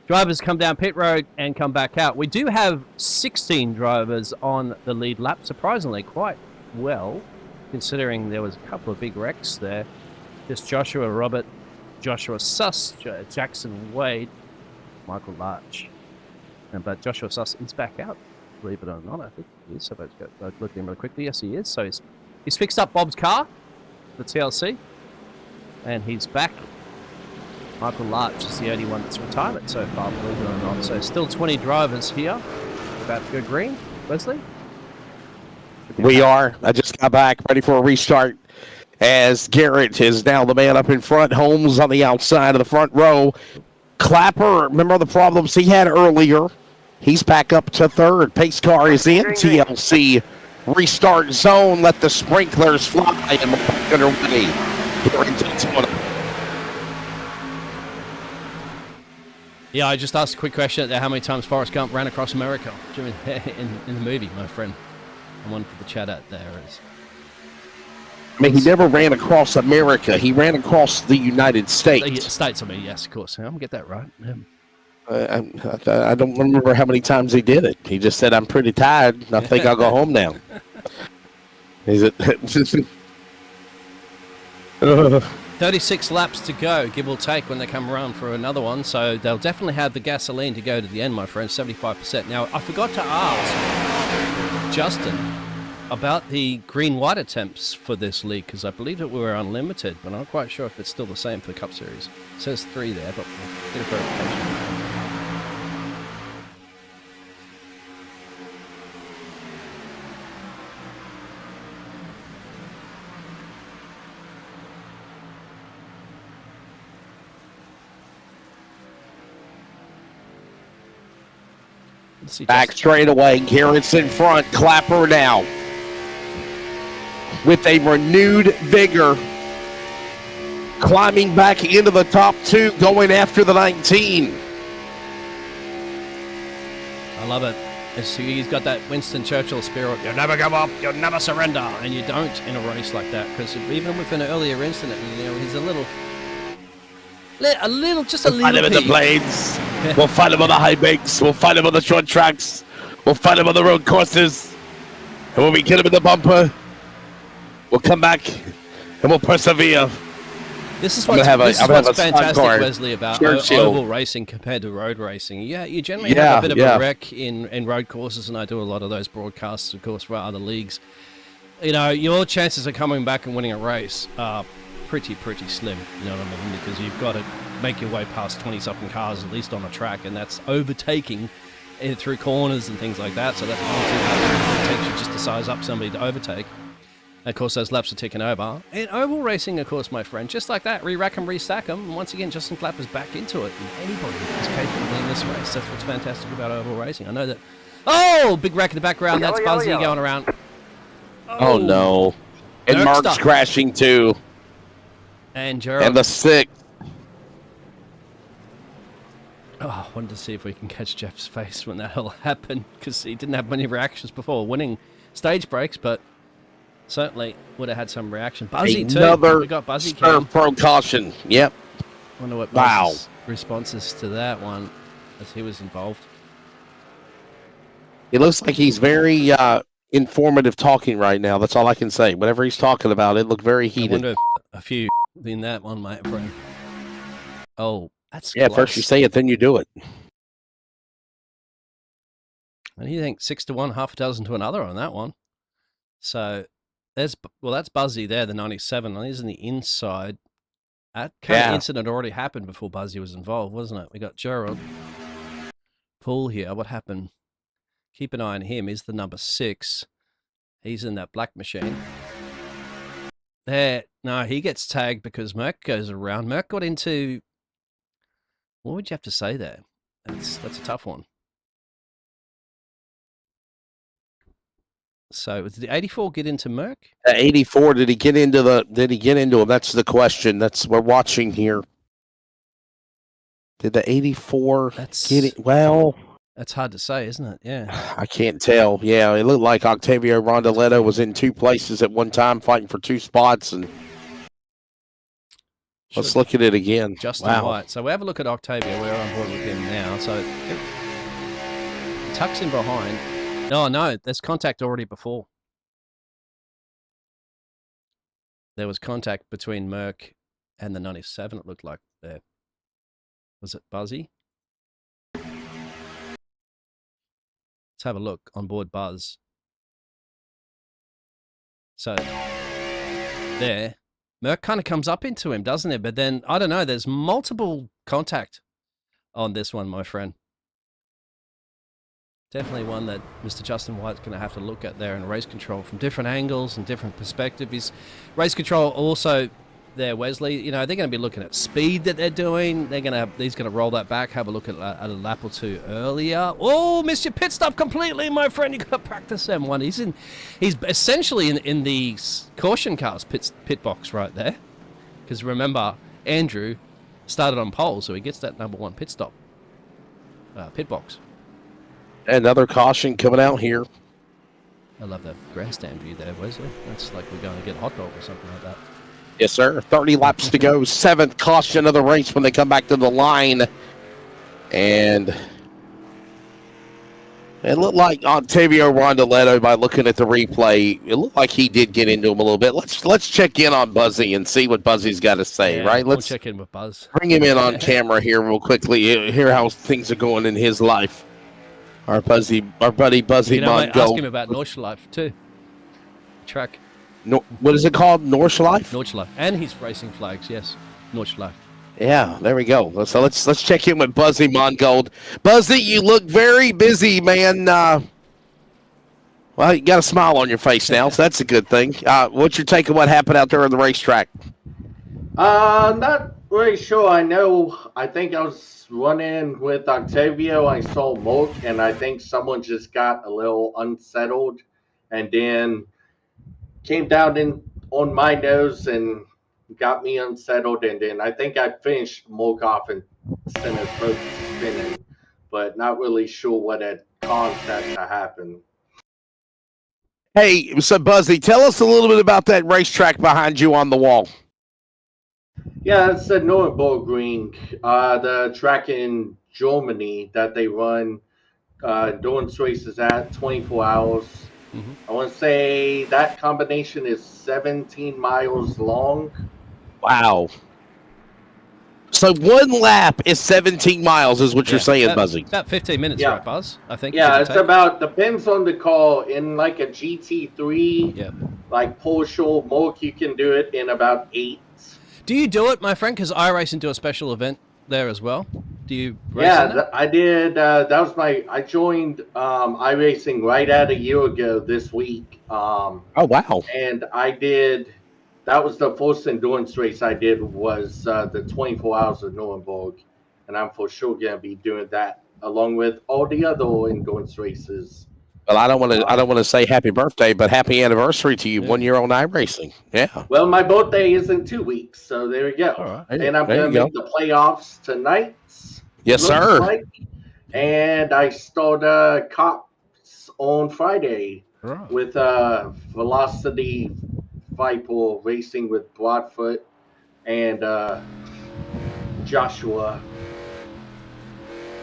Drivers come down pit road and come back out. We do have 16 drivers on the lead lap, surprisingly quite well, considering there was a couple of big wrecks there. Just Joshua Robert, Joshua Suss, Jackson Wade, Michael Larch. But Joshua Suss is back out, believe it or not. I think he is. So let's go look at him really quickly. Yes, he is. So he's fixed up Bob's car, the TLC, and he's back. Michael Larch is the only one that's retired so far, believe it or not. So still 20 drivers here. About to go green. Wesley? We are. I just got back, ready for a restart, as Garrett is now the man up in front. Holmes on the outside of the front row. Clapper, remember the problems he had earlier. He's back up to third. Pace car is in. TLC restart zone. Let the sprinklers fly and back underway here in Daytona. Yeah, I just asked a quick question there. How many times Forrest Gump ran across America in the movie, my friend? I wanted to chat out there. I mean, he never ran across America. He ran across the United States. States, I mean, yes, of course. I'm get that right. Yeah. I don't remember how many times he did it. He just said, "I'm pretty tired. I think I'll go home now." Is it? 36 laps to go, give or take, when they come around for another one. So they'll definitely have the gasoline to go to the end, my friend, 75%. Now, I forgot to ask Justin about the green-white attempts for this league, because I believe that we were unlimited, but I'm not quite sure if it's still the same for the Cup Series. It says 3 there, but we'll get a verification. Back straight away. Garrett's in front. Clapper now with a renewed vigor. Climbing back into the top 2, going after the 19. I love it. He's got that Winston Churchill spirit. You'll never give up. You'll never surrender. And you don't in a race like that, because even with an earlier incident, he's a little just a little. We'll fight him in the blades. We'll fight him on the high banks. We'll fight him on the short tracks. We'll fight him on the road courses. And when we get him in the bumper, we'll come back and we'll persevere. This is what's fantastic, Wesley, about oval racing compared to road racing. Yeah, you generally have a bit of a wreck in road courses, and I do a lot of those broadcasts, of course, for other leagues. Your chances of coming back and winning a race are pretty slim, you know what I mean? Because you've got to make your way past 20-something cars, at least on a track, and that's overtaking through corners and things like that, so that's potentially just to size up somebody to overtake. Of course, those laps are ticking over. In oval racing, of course, my friend, just like that, re-rack them, restack them, and once again, Justin Clapper's back into it, and anybody is capable in this race. That's what's fantastic about oval racing. I know that... Oh! Big wreck in the background, that's Buzzy going around. Oh no. And Mark's crashing too. And Gerald. And the 6th. Oh, I wanted to see if we can catch Jeff's face when that all happened, because he didn't have many reactions before winning stage breaks, but certainly would have had some reaction. Buzzy too. We got Buzzy cam. Pro caution. Yep. Wonder what Buzz's responses to that one as he was involved. It looks like he's very informative talking right now. That's all I can say. Whatever he's talking about, it looked very heated. I wonder if a few in that one, my friend. Oh, that's close. First you say it, then you do it. And you think 6 to 1, half a dozen to another on that one. So that's Buzzy there, the 97. He's in the inside. That kind of incident already happened before Buzzy was involved, wasn't it? We got Gerald. Paul here. What happened? Keep an eye on him. He's the number 6. He's in that black machine. There. No, he gets tagged because Merck goes around. Merck got into... What would you have to say there? That's a tough one. So did the 84 get into Merck? 84, did he get into him? That's the question. We're watching here. Did the 84 get it? Well, that's hard to say, isn't it? Yeah. I can't tell. Yeah, it looked like Octavio Rondoletto was in 2 places at one time fighting for 2 spots. And let's look at it again. Justin White. So we have a look at Octavio. We're on board with him now. So he tucks in behind. Oh, no, there's contact already before. There was contact between Merck and the 97, it looked like there. Was it Buzzy? Let's have a look on board Buzz. So, there. Merck kind of comes up into him, doesn't it? But then, I don't know, there's multiple contact on this one, my friend. Definitely one that Mr. Justin White's going to have to look at there in race control from different angles and different perspectives. His race control also there, Wesley. They're going to be looking at speed that they're doing. He's going to roll that back, have a look at a lap or 2 earlier. Oh, missed your pit stop completely, my friend. You got to practice them one. He's essentially in the caution cars pit box right there. Because remember, Andrew started on pole, so he gets that number 1 pit stop pit box. Another caution coming out here. I love that grandstand view there, Wesley. That's like we're going to get a hot dog or something like that. Yes, sir. 30 laps to go. 7th caution of the race when they come back to the line. And it looked like Octavio Rondoletto, by looking at the replay, it looked like he did get into him a little bit. Let's check in on Buzzy and see what Buzzy's got to say, right? Let's check in with Buzz. Bring him in on camera here real quickly. Hear how things are going in his life. Our buddy Buzzy Mongo. Ask him about Nordschleife too. Track. What is it called? Nordschleife? Nordschleife. And he's racing flags, yes. Nordschleife. Yeah, there we go. So let's check in with Buzzy Mongold. Buzzy, you look very busy, man. Well, you got a smile on your face now, so that's a good thing. What's your take on what happened out there on the racetrack? Not really sure. I think I was running with Octavio. I saw Mook, and I think someone just got a little unsettled and then came down on my nose and got me unsettled. And then I think I finished Mook off and sent us both spinning, but not really sure what had caused that to happen. Hey, so Buzzy, tell us a little bit about that racetrack behind you on the wall. Yeah, it's the Nürburgring, the track in Germany that they run endurance races at 24 hours. Mm-hmm. I want to say that combination is 17 miles long. Wow. So one lap is 17 miles, is what you're saying, Buzzy. About 15 minutes, right, Buzz? I think. Yeah, it's about, depends on the car. In like a GT3, like Porsche, Mook, you can do it in about 8. Do you do it, my friend? Because iRacing do a special event there as well. Do you race Yeah, in that? I did. That was I joined iRacing right at a year ago this week. Oh, wow. And that was the first endurance race I did was the 24 hours of Nuremberg. And I'm for sure going to be doing that along with all the other endurance races. Well, I don't want to say happy birthday, but happy anniversary to you. 1 year on iRacing. Yeah. Well, my birthday is in 2 weeks, so there we go. All right. And I'm There going you to make the playoffs tonight. Yes, looks sir. like. And I start C.O.P.S on Friday with Velocity Viper racing with Broadfoot and Joshua.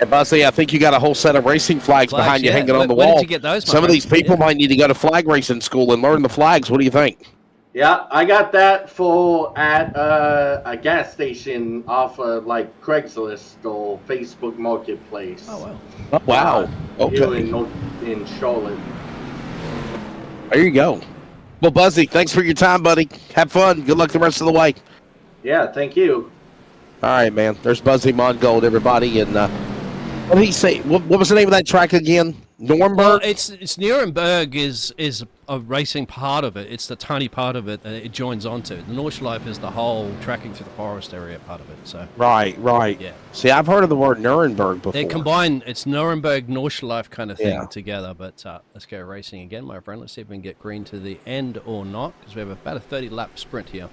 And Buzzy, I think you got a whole set of racing flags behind you hanging on the Where wall. did you get those, my Some of friend? these people might need to go to flag racing school and learn the flags. What do you think? Yeah, I got that at a gas station off of like Craigslist or Facebook Marketplace. Oh, wow. Oh, wow. Okay. In Charlotte. There you go. Well, Buzzy, thanks for your time, buddy. Have fun. Good luck the rest of the way. Yeah, thank you. All right, man. There's Buzzy Mongold, everybody. And what did he say? What was the name of that track again? Nuremberg? Well, it's Nuremberg is a racing part of it. It's the tiny part of it that it joins onto. The Nordschleife is the whole tracking through the forest area part of it. So Right. Yeah. See, I've heard of the word Nuremberg before. They combine, it's Nuremberg, Nordschleife kind of thing Yeah. together. But let's go racing again, my friend. Let's see if we can get green to the end or not, because we have about a 30-lap sprint here.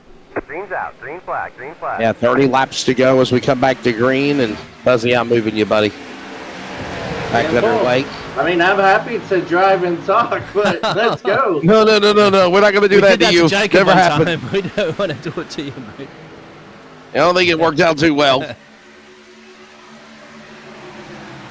Green's out. Green flag. Green flag. Yeah, 30 laps to go as we come back to green. And Buzzy, I'm moving you, buddy. Back that our way. I mean, I'm happy to drive and talk, but let's go. No. We're not going to do that to you. Jacob Never one happened. time. We don't want to do it to you, mate. I don't think it worked out too well. We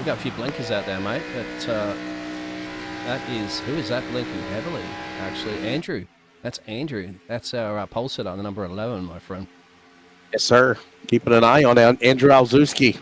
got a few blinkers out there, mate. But who is that blinking heavily? Actually, Andrew. That's Andrew. That's our pole sitter on the number 11, my friend. Yes, sir. Keeping an eye on Andrew Alzewski.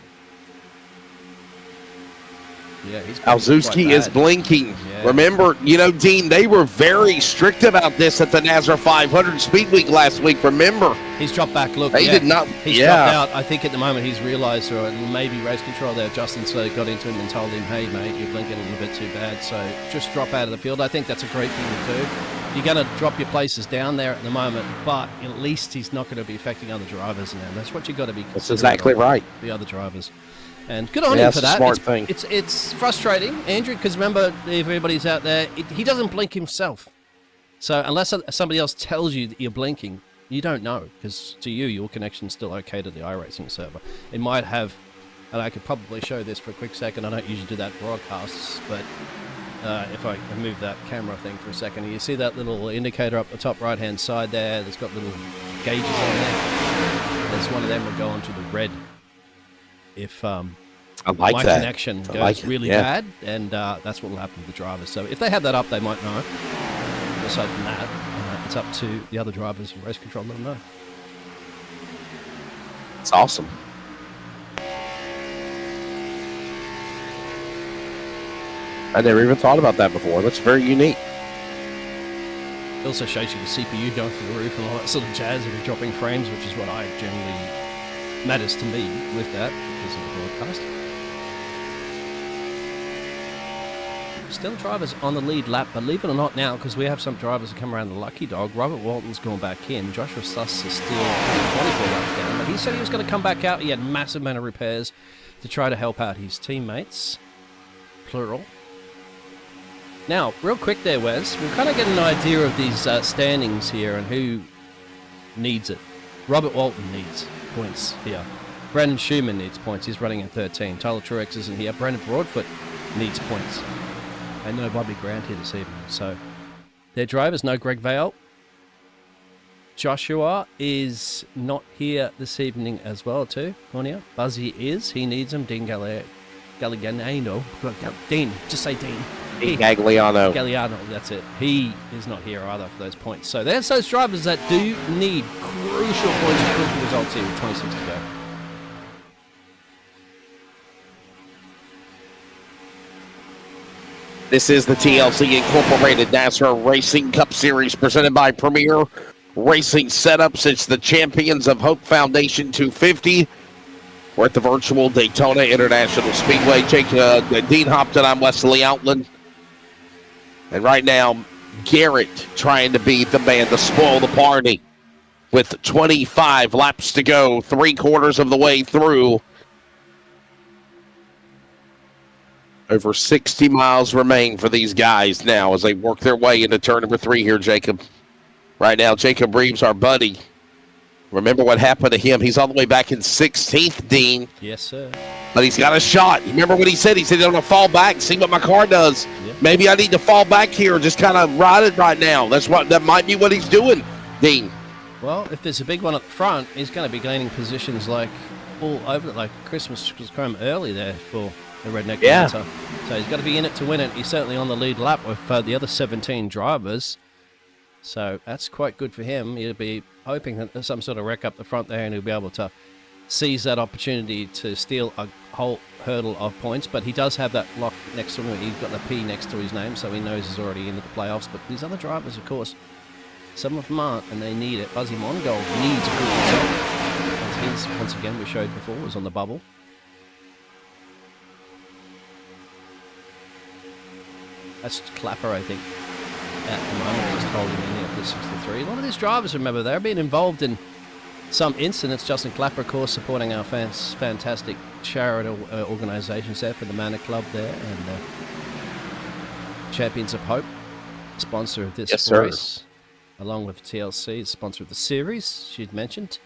Yeah, he's Alzewski is blinking. Yeah. Remember, Dean, they were very strict about this at the NASRA 500 Speed Week last week. Remember? He's dropped back. Look, They did not. He's dropped out. I think at the moment he's realised, or maybe race control there, Justin got into him and told him, hey, mate, you're blinking a little bit too bad, so just drop out of the field. I think that's a great thing to do. You're going to drop your places down there at the moment, but at least he's not going to be affecting other drivers now. That's what you've got to be That's considering. exactly right. The other drivers. And good on him for that. Smart thing. It's frustrating, Andrew, because remember, if everybody's out there, he doesn't blink himself. So unless somebody else tells you that you're blinking, you don't know, because to you, your connection's still okay to the iRacing server. It might have, and I could probably show this for a quick second. I don't usually do that broadcasts, but if I can move that camera thing for a second, you see that little indicator up the top right-hand side there that's got little gauges on there? That's one of them will go onto the red. If I like my that. connection I goes like it, really yeah. bad, and that's what will happen to the drivers. So if they have that up, they might know. Aside from that, it's up to the other drivers and race control to let them know. It's awesome. I never even thought about that before. That's very unique. It also shows you the CPU going through the roof and all that sort of jazz if you're dropping frames, which is what I generally matters to me with that because of the broadcast. Still drivers on the lead lap, believe it or not now, because we have some drivers that come around the lucky dog. Robert Walton's gone back in. Joshua Suss is still 24 laps down, but he said he was going to come back out. He had massive amount of repairs to try to help out his teammates, plural. Now, real quick there, Wes, we'll kind of get an idea of these standings here and who needs it. Robert Walton needs points here. Brandon Schumann needs points. He's running in 13. Tyler Truex isn't here. Brandon Broadfoot needs points. And no Bobby Grant here this evening. So, their drivers, no Greg Vale. Joshua is not here this evening as well, too. Cornea. Buzzy is. He needs him. Dean Galliano. Dean. Just say Dean. Gagliano. Galliano, that's it. He is not here either for those points. So there's those drivers that do need crucial points and crucial results here with 26 to go. This is the TLC Incorporated NASRA Racing Cup Series presented by Premier Racing Setups. It's the Champions of Hope Foundation 250. We're at the virtual Daytona International Speedway. Dean Hopton, I'm Wesley Outland. And right now, Garrett trying to be the man to spoil the party with 25 laps to go, 3/4 of the way through. Over 60 miles remain for these guys now as they work their way into turn number 3 here, Jacob. Right now, Jacob Reeves, our buddy. Remember what happened to him. He's all the way back in 16th, Dean. Yes, sir. But he's got a shot. Remember what he said? He said, I'm going to fall back, see what my car does. Yeah. Maybe I need to fall back here and just kind of ride it right now. That might be what he's doing, Dean. Well, if there's a big one up front, he's going to be gaining positions like all over it, like Christmas was come early there for the Redneck Manta. So he's got to be in it to win it. He's certainly on the lead lap with the other 17 drivers. So that's quite good for him. He'll be hoping that there's some sort of wreck up the front there and he'll be able to seize that opportunity to steal a whole hurdle of points. But he does have that lock next to him. He's got the P next to his name, so he knows he's already into the playoffs. But these other drivers, of course, some of them aren't, and they need it. Buzzy Mongold needs a good result. His, once again, we showed before, was on the bubble. That's Clapper, I think. At the moment, just holding in there for 63. A lot of these drivers, remember, they're being involved in some incidents. Justin Clapper, of course, supporting our fantastic charitable organisations there for the Manor Club there, and Champions of Hope, sponsor of this race, along with TLC, sponsor of the series. She'd mentioned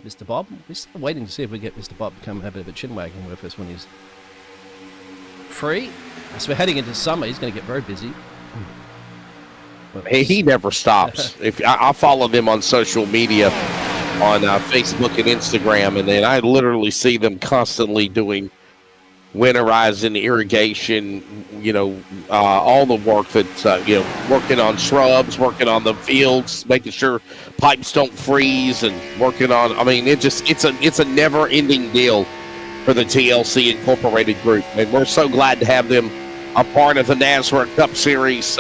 Mr. Bob. We're still waiting to see if we get Mr. Bob to come have a bit of a chin wagging with us when he's free. As we're heading into summer, he's going to get very busy. He never stops. I follow them on social media, on Facebook and Instagram, and then I literally see them constantly doing winterizing, irrigation, all the work that's, working on shrubs, working on the fields, making sure pipes don't freeze, and working on, it's a never-ending deal for the TLC Incorporated group, and we're so glad to have them a part of the NASRA Cup Series,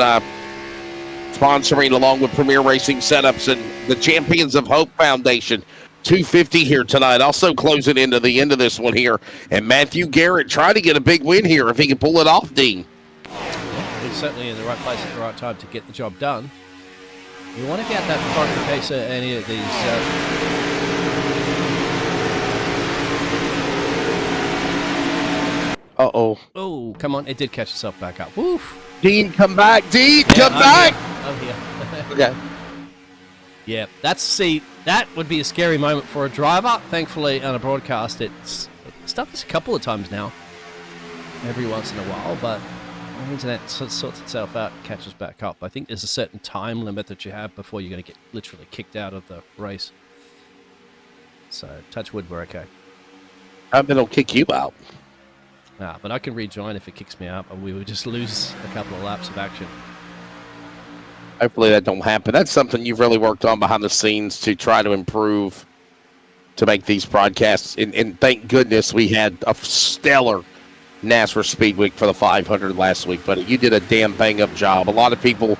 sponsoring along with Premier Racing Setups and the Champions of Hope Foundation. 250 here tonight. Also closing into the end of this one here. And Matthew Garrett trying to get a big win here if he can pull it off, Dean. He's certainly in the right place at the right time to get the job done. You want to get that front in case any of these... Uh-oh. Oh, come on. It did catch itself back up. Woof. Dean, come back. Dean, come back. I'm here. Okay. Yeah, that would be a scary moment for a driver. Thankfully, on a broadcast, it's stuff this a couple of times now, every once in a while, but the internet sorts itself out and catches back up. I think there's a certain time limit that you have before you're going to get literally kicked out of the race. So, touch wood, we're okay. It'll kick you out. But I can rejoin if it kicks me out, and we would just lose a couple of laps of action. Hopefully that don't happen. That's something you've really worked on behind the scenes to try to improve, to make these broadcasts. And thank goodness we had a stellar NASRA Speed Week for the 500 last week. But you did a damn bang-up job. A lot of people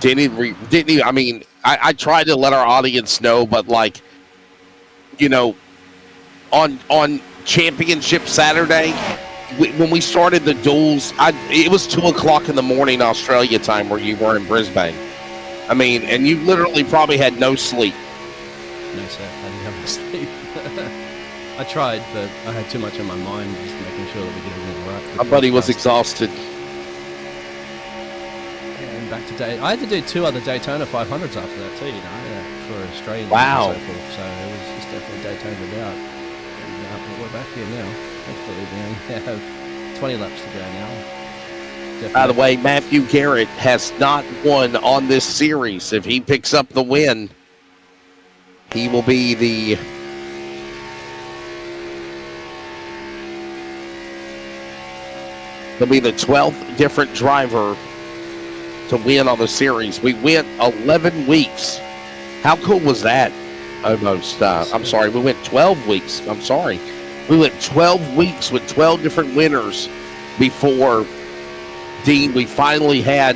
didn't even. I mean, I tried to let our audience know, but on Championship Saturday, when we started the duels, it was 2 o'clock in the morning Australia time where you were in Brisbane. I mean, and you literally probably had no sleep. No, sir. I didn't have any sleep. I tried, but I had too much on my mind, just making sure that we did everything right. My buddy was exhausted. And back to Daytona. I had to do 2 other Daytona 500s after that too, for Australian. Wow. And so forth. So it was just definitely Daytona out. And we're back here now. Hopefully we only have 20 laps to go now. Definitely. By the way, Matthew Garrett has not won on this series. If he picks up the win, he will be the He'll be the 12th different driver to win on the series. We went 11 weeks. How cool was that? Almost. I'm sorry. We went 12 weeks. I'm sorry. We went 12 weeks with 12 different winners before, Dean, we finally had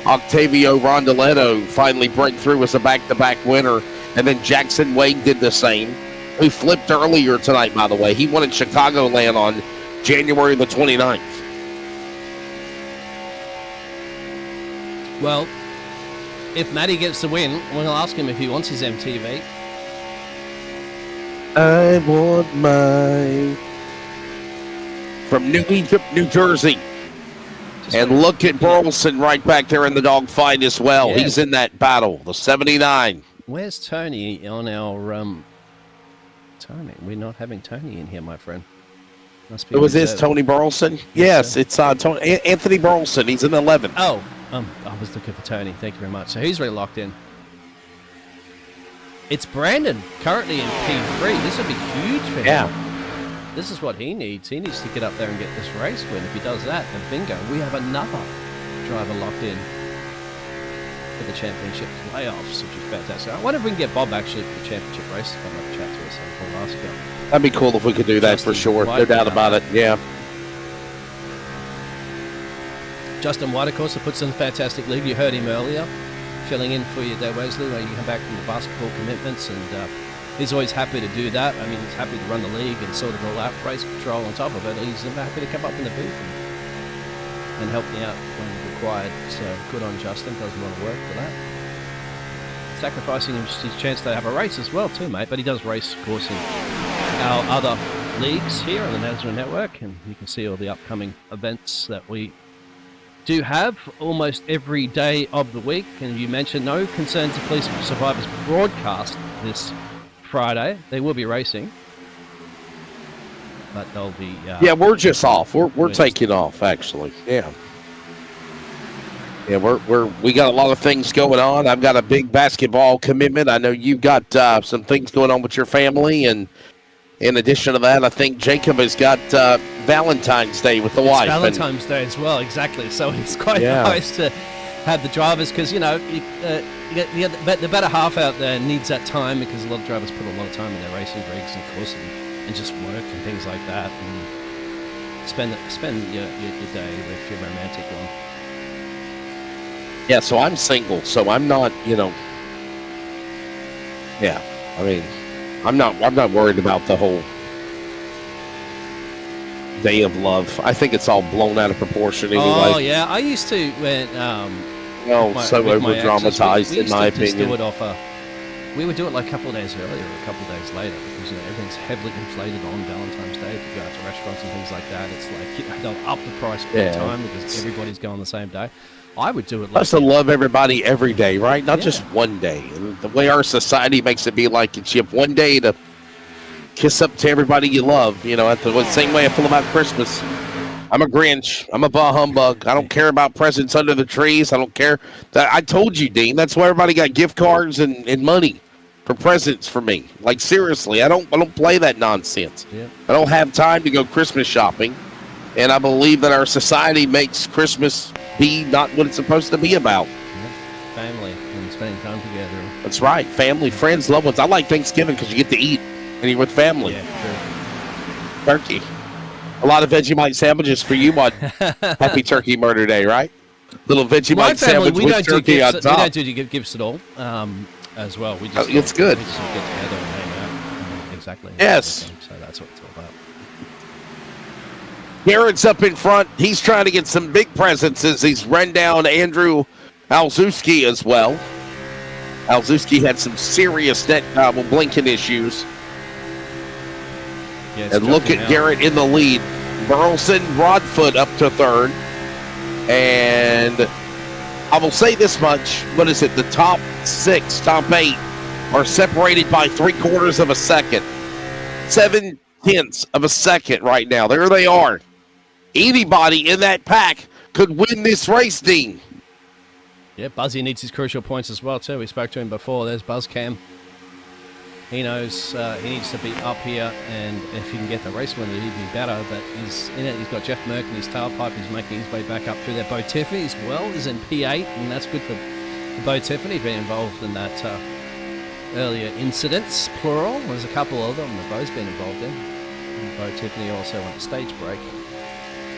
Octavio Rondoletto finally break through as a back-to-back winner. And then Jackson Wade did the same, who flipped earlier tonight, by the way. He won at Chicagoland on January the 29th. Well, if Matty gets the win, we'll ask him if he wants his MTV. I want mine. From New Egypt, New Jersey. And look at Burleson right back there in the dogfight as well. Yeah. He's in that battle, the 79. Where's Tony on our Tony? We're not having Tony in here, my friend. Must be. Who was this? Tony Burleson? Yes, it's Tony, Anthony Burleson. He's in 11th. Oh, I was looking for Tony. Thank you very much. So he's really locked in. It's Brandon currently in P3. This would be huge for him. Yeah. This is what he needs. He needs to get up there and get this race win. If he does that, then bingo, we have another driver locked in for the championship playoffs, which is fantastic. I wonder if we can get Bob actually for the championship race to come up and chat to us. We'll ask him. That'd be cool if we could do that for sure. No doubt about it. Yeah. Justin White, of course, who puts in a fantastic league. You heard him earlier, filling in for you, Dave Wesley, where you come back from the basketball commitments, and he's always happy to do that. I mean, he's happy to run the league and sort it all out, race control on top of it. He's happy to come up in the booth and help me out when required. So good on Justin. Does a lot of work for that. Sacrificing his chance to have a race as well, too, mate. But he does race, of course, in our other leagues here on the NASRA network, and you can see all the upcoming events that we do have almost every day of the week. And you mentioned no concerns of police survivors broadcast this Friday. They will be racing, but they'll be yeah, we're just off. We're taking off, actually. Yeah. Yeah, we got a lot of things going on. I've got a big basketball commitment. I know you've got some things going on with your family, and in addition to that, I think Jacob has got Valentine's Day with the wife. Valentine's Day as well, exactly. So it's quite nice to have the drivers, because you know the better half out there needs that time, because a lot of drivers put a lot of time in their racing rigs, of course, and just work and things like that, and spend your day with your romantic one. Yeah, so I'm single, so I'm not, yeah, I mean, I'm not worried about the whole day of love. I think it's all blown out of proportion anyway. Oh yeah, I used to when so over dramatized in my opinion. We would do it like a couple of days earlier or a couple of days later, because everything's heavily inflated on Valentine's Day. If you go out to restaurants and things like that, it's like they'll up the price big time because everybody's going the same day. I would do it like to love everybody every day, right? Not just one day. And the way our society makes it be like you have one day to kiss up to everybody you love. The same way I feel about Christmas. I'm a Grinch. I'm a bah humbug. I don't care about presents under the trees. I don't care. I told you, Dean. That's why everybody got gift cards and money for presents for me. Like seriously, I don't play that nonsense. Yeah. I don't have time to go Christmas shopping, and I believe that our society makes Christmas be not what it's supposed to be about. Family and spending time together. That's right. Family, friends, loved ones. I like Thanksgiving because you get to eat and you're with family. Yeah, sure. Turkey. A lot of Vegemite sandwiches for you on Happy Turkey Murder Day, right? Little Vegemite sandwich with turkey on top. We don't do gifts at all, as well. We just it's good. We just get together and hang out. Exactly. Yes. So that's what it's all about. Garrett's up in front. He's trying to get some big presences. He's run down Andrew Alzewski as well. Alzewski had some serious blinking issues. Yeah, and look at Garrett in the lead. Burleson, Broadfoot up to third. And I will say this much. What is it? The top 6, top 8 are separated by 3/4 of a second. 0.7 of a second right now. There they are. Anybody in that pack could win this race, Dean. Yeah, Buzzy needs his crucial points as well, too. We spoke to him before. There's Buzzcam. He knows he needs to be up here, and if he can get the race winner, he'd be better. But he's in it. He's got Jeff Merck in his tailpipe. He's making his way back up through there. Bo Tiffany as well is in P8, and that's good for Bo Tiffany being involved in that earlier incidents, plural. There's a couple of them that Bo's been involved in. And Bo Tiffany also on a stage break.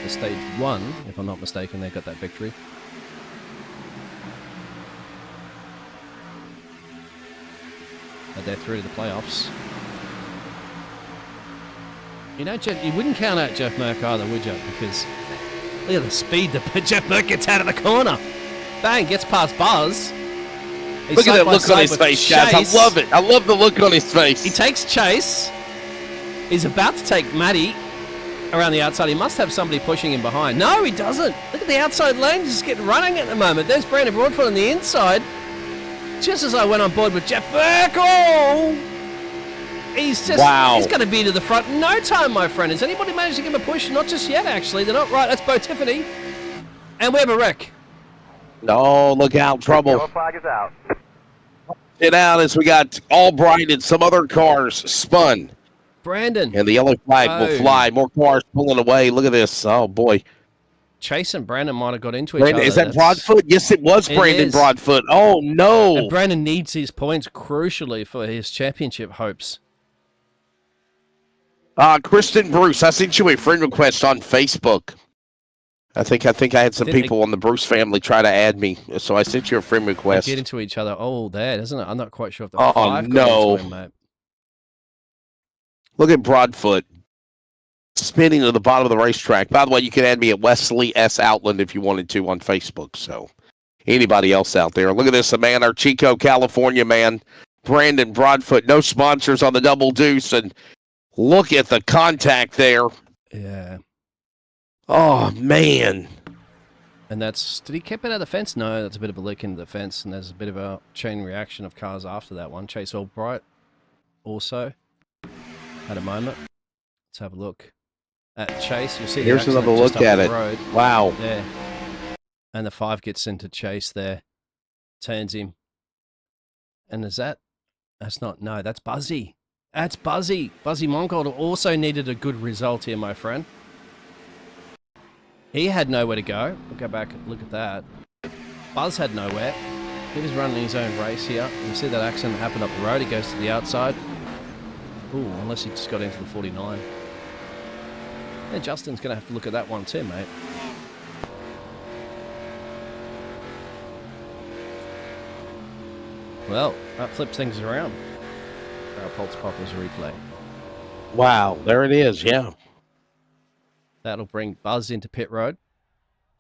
The stage 1, if I'm not mistaken, they got that victory. But they're through to the playoffs. You know, Jeff, you wouldn't count out Jeff Merck either, would you? Because look at the speed that Jeff Merck gets out of the corner. Bang, gets past Buzz. Look at that look on his face, guys. I love it. I love the look on his face. He takes Chase. He's about to take Matty around the outside. He must have somebody pushing him behind. No, he doesn't. Look at the outside lane. He's just getting running at the moment. There's Brandon Broadfoot on the inside. Just as I went on board with Jeff Burke. Oh! He's just, he's going to be to the front in no time, my friend. Has anybody managed to give him a push? Not just yet, actually. They're not right. That's Bo Tiffany. And we have a wreck. No, look out. Trouble. Yellow flag is out. Get out as we got Albright and some other cars spun. Brandon. And the yellow flag will fly. More cars pulling away. Look at this. Oh, boy. Chase and Brandon might have got into each other. Is that Broadfoot? Yes, it was Brandon Broadfoot. Oh, no. And Brandon needs his points crucially for his championship hopes. Kristen Bruce, I sent you a friend request on Facebook. I think I had some people on the Bruce family try to add me, so I sent you a friend request. They get into each other. Oh, there, doesn't it? I'm not quite sure if the Oh, 5 got no. into him, mate. Look at Broadfoot spinning to the bottom of the racetrack. By the way, you can add me at Wesley S. Outland if you wanted to on Facebook. So anybody else out there, look at this, man, our Chico, California man, Brandon Broadfoot. No sponsors on the double deuce, and look at the contact there. Yeah. Oh, man. And that's, did he keep it out of the fence? No, that's a bit of a leak into the fence, and there's a bit of a chain reaction of cars after that one. Chase Albright also had a moment. Let's have a look at Chase. You'll see here's the another accident look just at up it. the road. Wow. Yeah. And the 5 gets into Chase there. Turns him. And is that, that's not, no, that's Buzzy. That's Buzzy. Buzzy Mongold also needed a good result here, my friend. He had nowhere to go. We'll go back and look at that. Buzz had nowhere. He was running his own race here. You see that accident happen up the road. He goes to the outside. Ooh, unless he just got into the 49. Yeah, Justin's going to have to look at that one too, mate. Well, that flips things around. Our Pulse Poppers replay. Wow, there it is, yeah. That'll bring Buzz into pit road.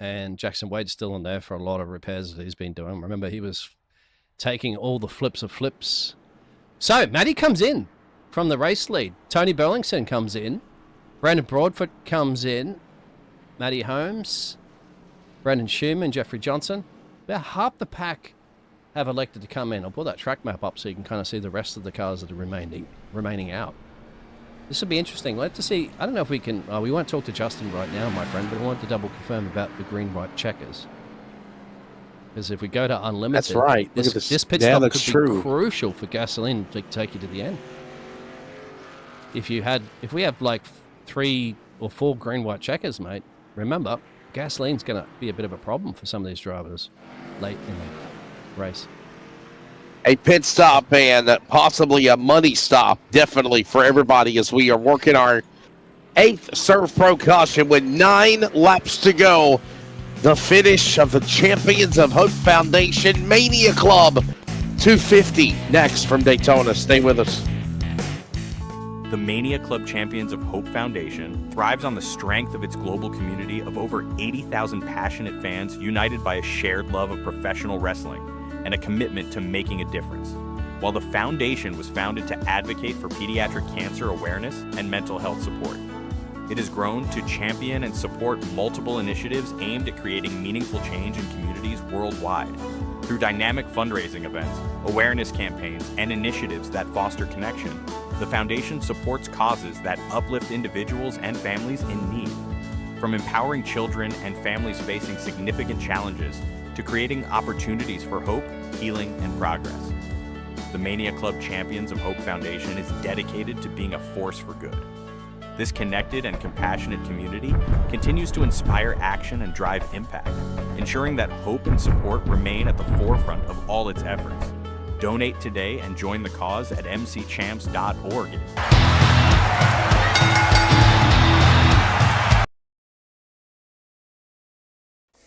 And Jackson Wade's still in there for a lot of repairs that he's been doing. Remember, he was taking all the flips of flips. So, Matty comes in from the race lead. Tony Burlington comes in. Brandon Broadfoot comes in. Matty Holmes. Brendan Schumann, Jeffrey Johnson. About half the pack have elected to come in. I'll pull that track map up so you can kind of see the rest of the cars that are remaining out. This will be interesting. We'll have to see. I don't know if we can... we won't talk to Justin right now, my friend, but I want to double confirm about the green-white checkers. Because if we go to unlimited... That's right. This pit stop could be crucial for gasoline to take you to the end. If we have like 3 or 4 green-white checkers, mate, remember, gasoline's going to be a bit of a problem for some of these drivers late in the race. A pit stop and possibly a money stop, definitely for everybody as we are working our 8th Serve Pro caution with 9 laps to go. The finish of the Champions of Hope Foundation Mania Club 250 next from Daytona. Stay with us. The Mania Club Champions of Hope Foundation thrives on the strength of its global community of over 80,000 passionate fans united by a shared love of professional wrestling and a commitment to making a difference. While the foundation was founded to advocate for pediatric cancer awareness and mental health support, it has grown to champion and support multiple initiatives aimed at creating meaningful change in communities worldwide. Through dynamic fundraising events, awareness campaigns, and initiatives that foster connection, the foundation supports causes that uplift individuals and families in need. From empowering children and families facing significant challenges to creating opportunities for hope, healing, and progress. The Mania Club Champions of Hope Foundation is dedicated to being a force for good. This connected and compassionate community continues to inspire action and drive impact, ensuring that hope and support remain at the forefront of all its efforts. Donate today and join the cause at mcchamps.org.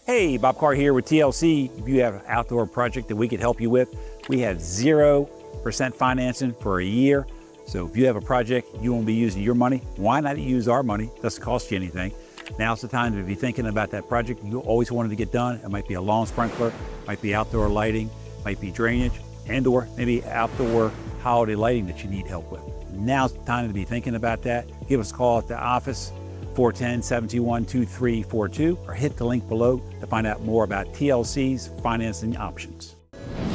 Hey, Bob Carr here with TLC. If you have an outdoor project that we could help you with, we have 0% financing for a year. So if you have a project, you won't be using your money, why not use our money? It doesn't cost you anything. Now's the time to be thinking about that project you always wanted to get done. It might be a lawn sprinkler, might be outdoor lighting, might be drainage, and or maybe outdoor holiday lighting that you need help with. Now's the time to be thinking about that. Give us a call at the office, 410-721-2342, or hit the link below to find out more about TLC's financing options.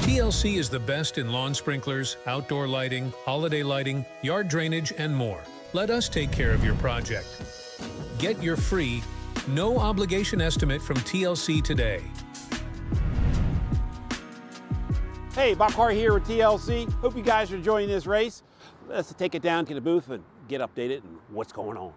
TLC is the best in lawn sprinklers, outdoor lighting, holiday lighting, yard drainage, and more. Let us take care of your project. Get your free, no obligation estimate from TLC today. Hey, Bob Carr here with TLC. Hope you guys are enjoying this race. Let's take it down to the booth and get updated on what's going on.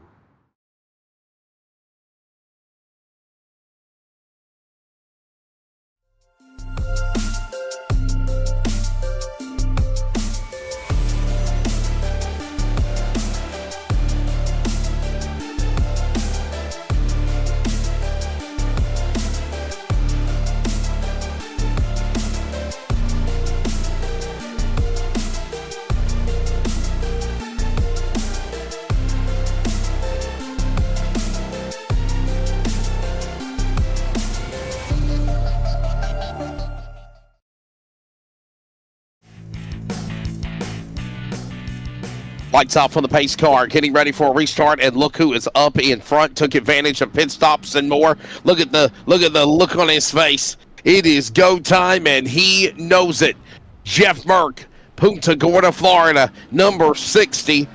Lights off on the pace car, getting ready for a restart, and look who is up in front. Took advantage of pit stops and more. Look at the look on his face. It is go time, and he knows it. Jeff Merck, Punta Gorda, Florida, number 60,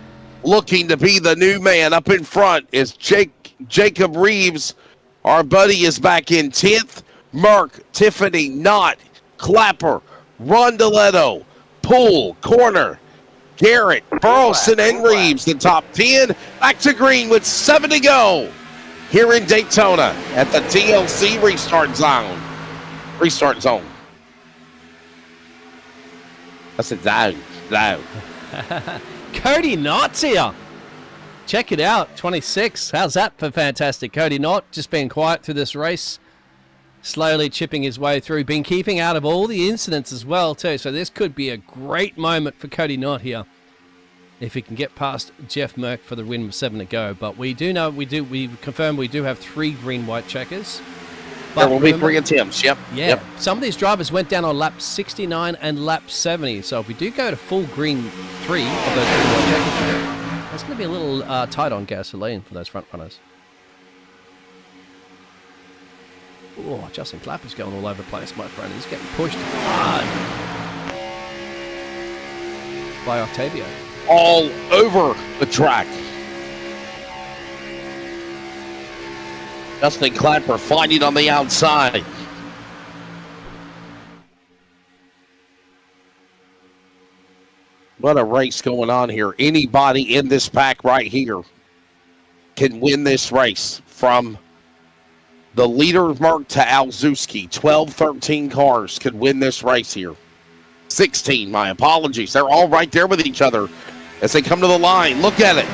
looking to be the new man. Up in front is Jacob Reeves. Our buddy is back in 10th. Merck, Tiffany, Knott, Clapper, Rondeletto, Poole, Corner, Garrett, Burleson, and Reeves, the top 10. Back to green with 7 to go here in Daytona at the TLC restart zone. Restart zone. That's a down. Cody Knott's here. Check it out, 26. How's that for fantastic? Cody Knott just been quiet through this race, slowly chipping his way through. Been keeping out of all the incidents as well too. So this could be a great moment for Cody Knott here, if he can get past Jeff Merck for the win with 7 to go. But we do know we confirmed we do have 3 green-white checkers. There will be 3 attempts. Yep. Yeah. Yep. Some of these drivers went down on lap 69 and lap 70. So if we do go to full green 3 of those green-white checkers, that's going to be a little tight on gasoline for those front runners. Oh, Justin Clapper's going all over the place, my friend. He's getting pushed hard by Octavio. All over the track. Justin Clapper fighting on the outside. What a race going on here. Anybody in this pack right here can win this race, from the leader Mark to Alzewski. 12, 13 cars could win this race here. 16, my apologies. They're all right there with each other as they come to the line. Look at it.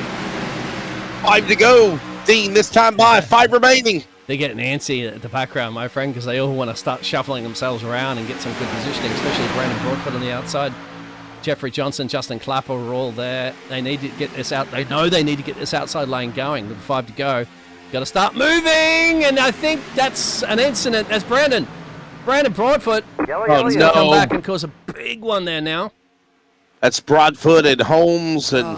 5 to go. Dean, this time by 5 remaining. They're getting antsy at the background, my friend, because they all want to start shuffling themselves around and get some good positioning, especially Brandon Broadfoot on the outside. Jeffrey Johnson, Justin Clapper are all there. They need to get this out. They know they need to get this outside lane going. With 5 to go. Got to start moving, and I think that's an incident. That's Brandon Broadfoot. He's going to come back and cause a big one there now. That's Broadfoot and Holmes and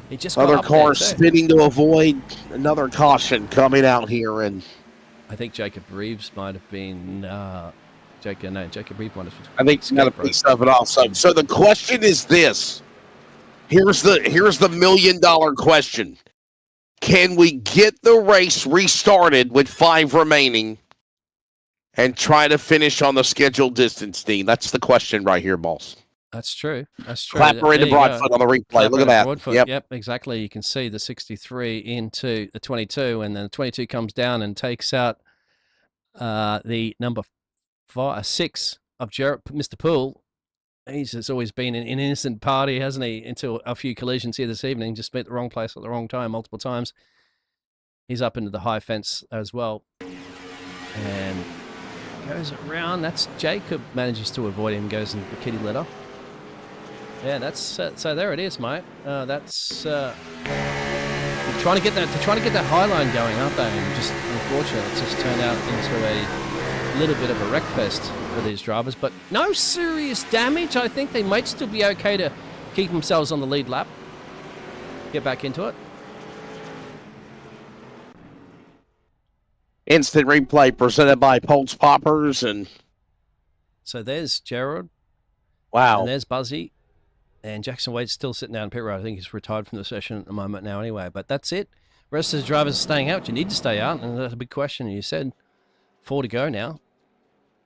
he just other cars spinning to avoid another caution coming out here. And I think Jacob Reeves might have been Jacob Reeves might have. I think he's got a piece of it also. So the question is this: here's the $1 million question. Can we get the race restarted with 5 remaining and try to finish on the scheduled distance, Dean? That's the question right here, boss. That's true. Clapper into Broadfoot on the replay. Clapper Look at that. Broadfoot. Yep, exactly. You can see the 63 into the 22, and then the 22 comes down and takes out the number 6 of Mr. Poole. He's just always been an innocent party, hasn't he? Until a few collisions here this evening. Just been at the wrong place at the wrong time multiple times. He's up into the high fence as well. And goes around. That's Jacob manages to avoid him, goes into the kitty litter. Yeah, that's so there it is, mate. That's they're trying to get that high line going, aren't they? And just unfortunately, it's just turned out into a little bit of a wreck fest for these drivers, but no serious damage. I think they might still be okay to keep themselves on the lead lap. Get back into it. Instant replay presented by Pulse Poppers, and so there's Gerald. Wow. And there's Buzzy. And Jackson Wade's still sitting down in pit road. I think he's retired from the session at the moment now anyway. But that's it. The rest of the drivers are staying out. You need to stay out. And that's a big question. You said 4 to go now.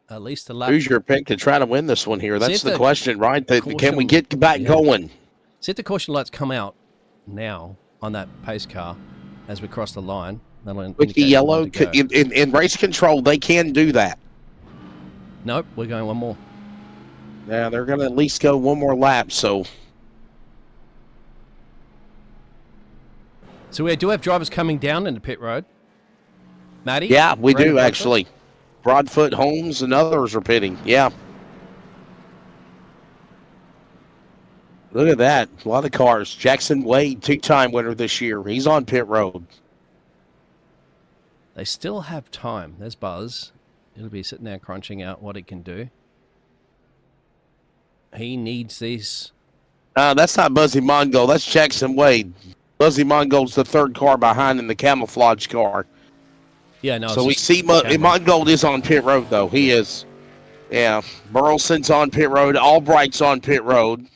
At least a lap. Who's your pick to try to win this one here? That's the question, right? Can we get back going? See if the caution lights come out now on that pace car as we cross the line. With the yellow, in race control, they can do that. Nope, we're going one more. Yeah, they're going to at least go one more lap, so we do have drivers coming down into pit road. Matty? Yeah, we do, actually. Broadfoot, Holmes, and others are pitting. Yeah. Look at that. A lot of cars. Jackson Wade, 2-time winner this year. He's on pit road. They still have time. There's Buzz. He'll be sitting there crunching out what he can do. He needs these. That's not Buzzy Mongo. That's Jackson Wade. Buzzy Mongold's the 3rd car behind in the camouflage car. Yeah, no. So we see Mongold is on pit road, though. He is. Yeah. Burleson's on pit road. Albright's on pit road.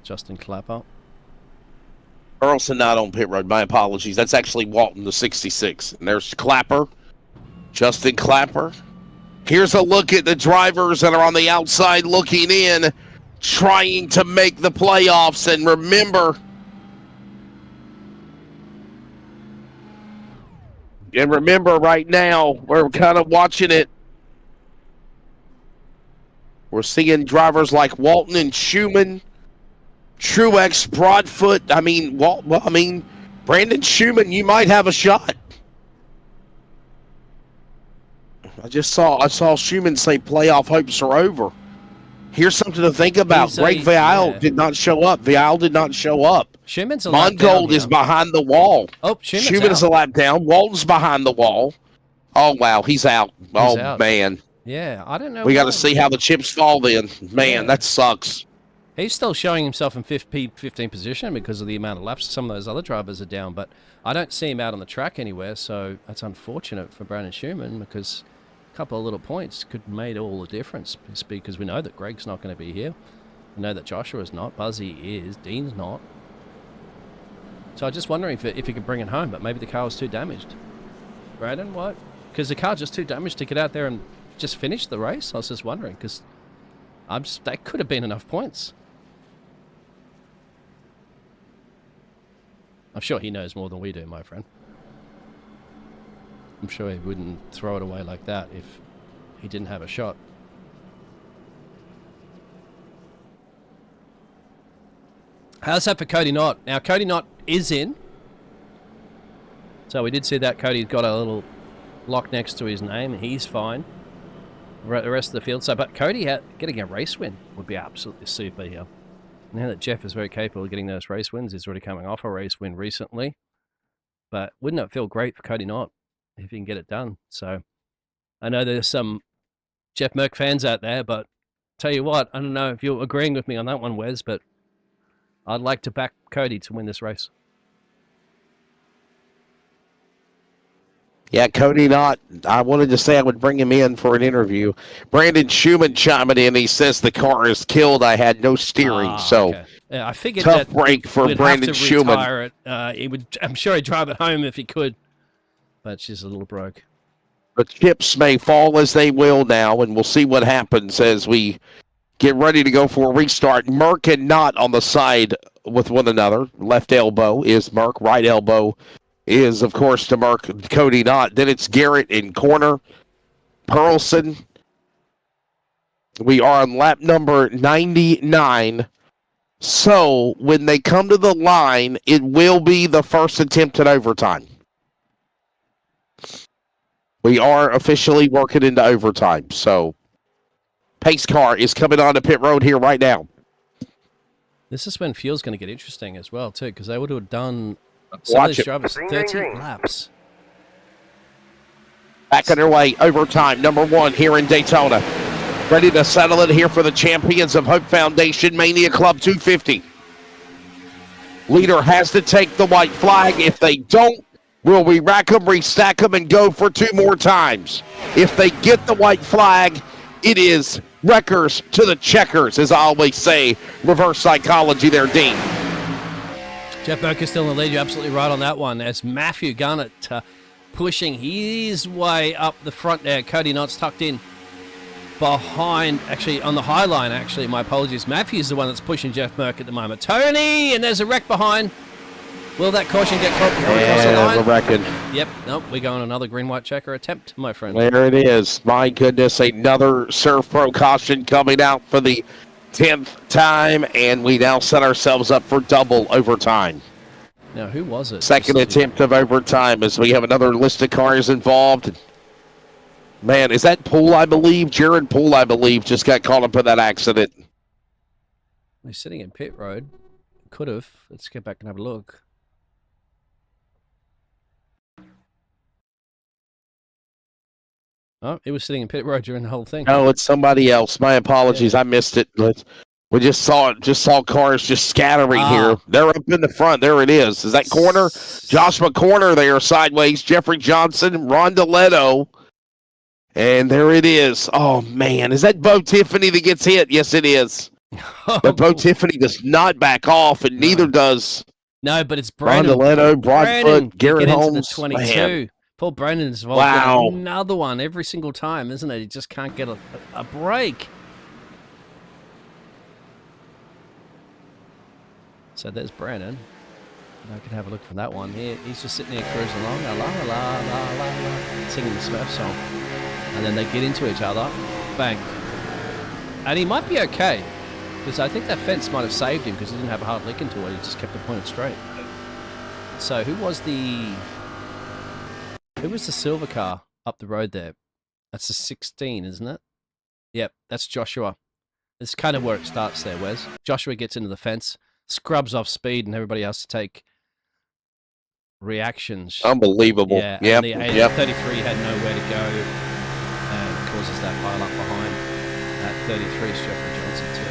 Justin Clapper. Burleson not on pit road. My apologies. That's actually Walton, the 66. And there's Clapper. Justin Clapper. Here's a look at the drivers that are on the outside looking in, trying to make the playoffs. And remember, right now, we're kind of watching it. We're seeing drivers like Walton and Schumann, Truex, Broadfoot. Brandon Schumann, you might have a shot. I saw Schumann say playoff hopes are over. Here's something to think about. Greg Vial did not show up. Schumann's a lap down. Mongold is behind the wall. Oh, Schumann is a lap down. Walton's behind the wall. Oh, wow. He's out. Out. Man. Yeah, I don't know. We got to see how the chips fall then. Man, that sucks. He's still showing himself in 15 position because of the amount of laps some of those other drivers are down, but I don't see him out on the track anywhere, so that's unfortunate for Brandon Schumann because a couple of little points could have made all the difference because we know that Greg's not going to be here. We know that Joshua's not, Buzzy is, Dean's not. So I'm just wondering if he could bring it home, but maybe the car was too damaged. Brandon, what? Because the car's just too damaged to get out there and just finish the race? I was just wondering because that could have been enough points. I'm sure he knows more than we do, my friend. I'm sure he wouldn't throw it away like that if he didn't have a shot. How's that for Cody Knott? Now, Cody Knott is in. So we did see that Cody's got a little lock next to his name, and he's fine. the rest of the field. So, but Cody getting a race win would be absolutely super here. Now that Jeff is very capable of getting those race wins, he's already coming off a race win recently. But wouldn't it feel great for Cody Knott if he can get it done? So I know there's some Jeff Merck fans out there, but tell you what, I don't know if you're agreeing with me on that one, Wes, but I'd like to back Cody to win this race. Yeah, Cody Knott, I wanted to say I would bring him in for an interview. Brandon Schumann chiming in. He says the car is killed. I had no steering. Okay. Yeah, I figured tough that break for we'd Brandon have to Schumann. retire it. He would, I'm sure he'd drive it home if he could, but she's a little broke. The chips may fall as they will now, and we'll see what happens as we get ready to go for a restart. Merck and Knott on the side with one another. Left elbow is Merck. Right elbow is, of course, to Merck, Cody Knott. Then it's Garrett in corner. Perlson. We are on lap number 99. So when they come to the line, it will be the first attempt at overtime. We are officially working into overtime. So pace car is coming onto pit road here right now. This is when fuel's going to get interesting as well, too, because they would have done some of these drivers 13 laps. Back underway, overtime, number 1 here in Daytona. Ready to settle it here for the Champions of Hope Foundation Mania Club 250. Leader has to take the white flag. If they don't, will we rack them, restack them, and go for 2 more times? If they get the white flag, it is wreckers to the checkers, as I always say. Reverse psychology there, Dean. Jeff Burke is still in the lead. You're absolutely right on that one. As Matthew Garnett pushing his way up the front there. Cody Knott's tucked in behind, actually on the high line, actually. My apologies. Matthew's the one that's pushing Jeff Merck at the moment. Tony, and there's a wreck behind. Will that caution get caught before he crosses the line? I reckon. Yep, nope, we're going another green-white checker attempt, my friend. There it is. My goodness, another Surf Pro caution coming out for the 10th time, and we now set ourselves up for double overtime. Now, who was it? Second attempt of overtime as we have another list of cars involved. Man, is that Poole, I believe? Jared Poole, I believe, just got caught up in that accident. He's sitting in pit road. Could have. Let's get back and have a look. Oh, he was sitting in pit road during the whole thing. No, it's somebody else. My apologies. I missed it. We just saw cars just scattering here. They're up in the front. There it is. Is that corner? Joshua Corner there sideways. Jeffrey Johnson, Ron DeLetto. And there it is. Oh, man. Is that Bo Tiffany that gets hit? Yes, it is. But Bo Tiffany does not back off, and neither does No, but it's Brandon. Ron DeLetto, Broadfoot, Garrett Holmes. The 22. Man. Paul Brandon's involved. Wow. In another one every single time, isn't it? He just can't get a break. So there's Brandon. I can have a look from that one. He's just sitting there cruising along, la la la la la, singing the Smurf song. And then they get into each other. Bang. And he might be okay. Because I think that fence might have saved him because he didn't have a hard lick into it. He just kept it pointed straight. So who was the silver car up the road there? That's a 16, isn't it? Yep, that's Joshua. It's kind of where it starts there, Wes. Joshua gets into the fence, scrubs off speed, and everybody has to take reactions. Unbelievable. Yeah, yep. And the 33 had nowhere to go and causes that pile up behind. At 33 is Jeffrey Johnson too.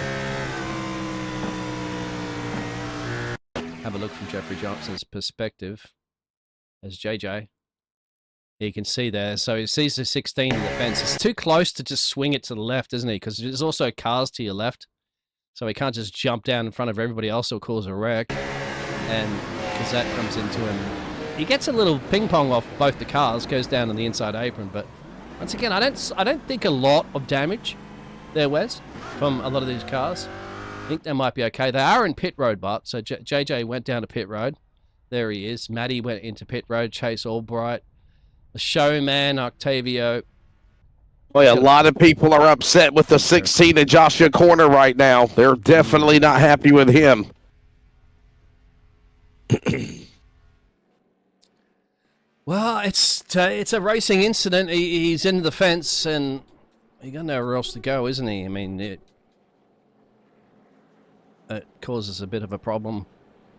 Have a look from Jeffrey Johnson's perspective as JJ. You can see there. So he sees the 16 in the fence. It's too close to just swing it to the left, isn't he? Because there's also cars to your left. So he can't just jump down in front of everybody else or cause a wreck. And because that comes into him. He gets a little ping pong off both the cars, goes down on the inside apron. But once again, I don't think a lot of damage there, Wes, from a lot of these cars. I think they might be okay. They are in pit road, but so JJ went down to pit road. There he is. Matty went into pit road. Chase Albright. The showman, Octavio. Boy, a lot of people are upset with the 16 of Joshua Corner right now. They're definitely not happy with him. Well, it's a racing incident. He's in the fence, and He got nowhere else to go, isn't he? I mean, it causes a bit of a problem.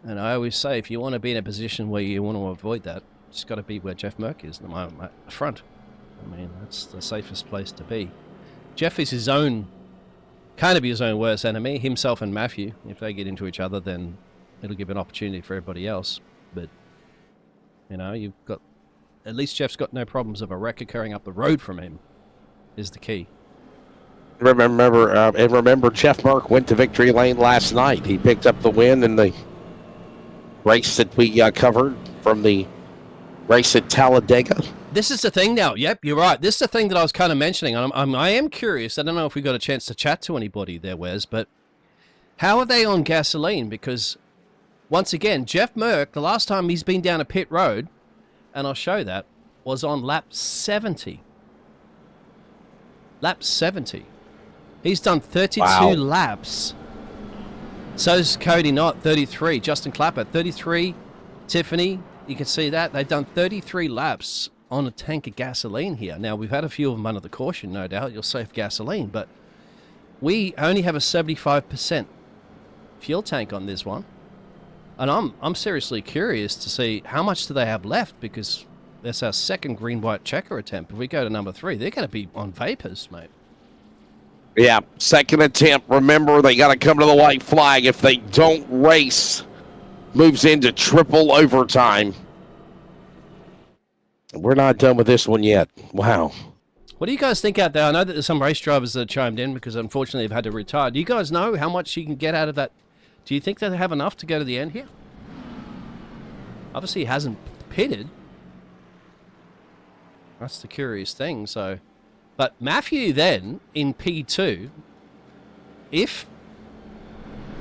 And I always say, if you want to be in a position where you want to avoid that, it's got to be where Jeff Merck is at the moment, at the front. I mean, that's the safest place to be. Jeff is his own, kind of his own worst enemy, himself and Matthew. If they get into each other, then it'll give an opportunity for everybody else. But, you know, you've got, at least Jeff's got no problems of a wreck occurring up the road from him, is the key. Remember, Jeff Merck went to victory lane last night. He picked up the win in the race that we covered from the race at Talladega. This is the thing now. Yep, you're right. This is the thing that I was kind of mentioning. I am curious. I don't know if we got a chance to chat to anybody there, Wes, but how are they on gasoline? Because, once again, Jeff Merck, the last time he's been down a pit road, and I'll show that, was on lap 70. Lap 70. He's done 32 laps. So's Cody Knott, 33. Justin Clapper, 33. Tiffany, you can see that. They've done 33 laps on a tank of gasoline here. Now, we've had a few of them under the caution, no doubt. You'll save gasoline, but we only have a 75% fuel tank on this one. And I'm seriously curious to see how much do they have left, because that's our second green-white checker attempt. If we go to number 3, they're going to be on vapors, mate. Yeah, second attempt. Remember, they got to come to the white flag. If they don't race, moves into triple overtime. We're not done with this one yet. Wow. What do you guys think out there? I know that there's some race drivers that have chimed in because unfortunately they've had to retire. Do you guys know how much you can get out of that? Do you think they have enough to go to the end here? Obviously he hasn't pitted. That's the curious thing. So, but Matthew then in P2, if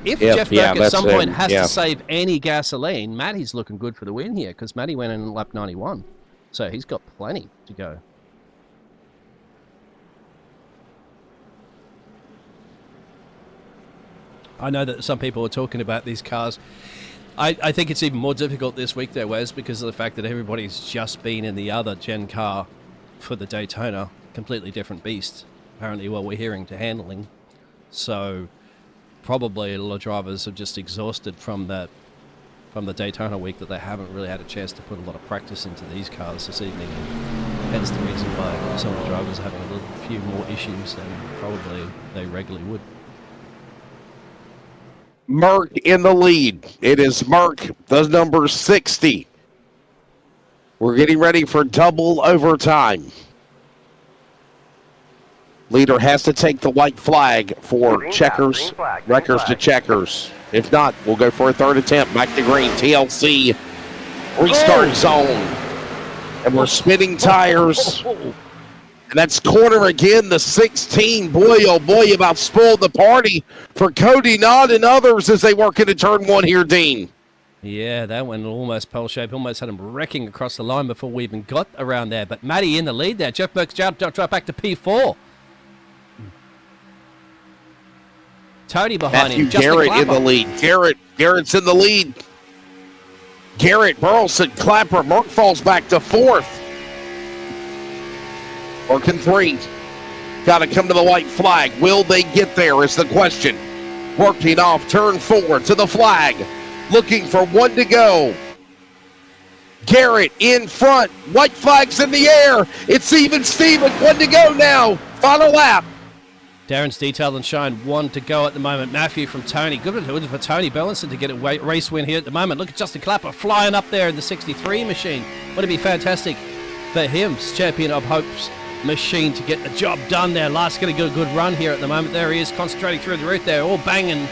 Jeff Burke at some point has to save any gasoline, Matty's looking good for the win here, because Matty went in lap 91. So he's got plenty to go. I know that some people are talking about these cars. I think it's even more difficult this week there, Wes, because of the fact that everybody's just been in the other gen car for the Daytona. Completely different beast, apparently, what we're hearing to handling. So probably a lot of drivers are just exhausted from the Daytona week, that they haven't really had a chance to put a lot of practice into these cars this evening. And hence the reason why some of the drivers are having a few more issues than probably they regularly would. Merck in the lead. It is Merck, the number 60. We're getting ready for double overtime. Leader has to take the white flag for green checkers, flag, wreckers to checkers. If not, we'll go for a third attempt. Back to green. TLC restart zone. And we're spinning tires. And that's corner again, the 16. Boy, oh boy, you about spoiled the party for Cody Knott and others as they work into turn 1 here, Dean. Yeah, that one almost pole shape. Almost had him wrecking across the line before we even got around there. But Matty in the lead there. Jeff Burke's dropped back to P4. Tony behind him. Garrett in the lead. Garrett's in the lead. Garrett, Burleson, Clapper. Merck falls back to 4th. Working 3. Got to come to the white flag. Will they get there is the question. Working off turn 4 to the flag. Looking for 1 to go. Garrett in front. White flag's in the air. It's even Steven. 1 to go now. Final lap. Darren's detailed and shown 1 to go at the moment. Matthew from Tony. Good for Tony Burleson to get a race win here at the moment. Look at Justin Clapper flying up there in the 63 machine. Would it be fantastic for him, champion of Hope's machine, to get the job done there. Last going to get a good run here at the moment. There he is, concentrating through the roof there, all banging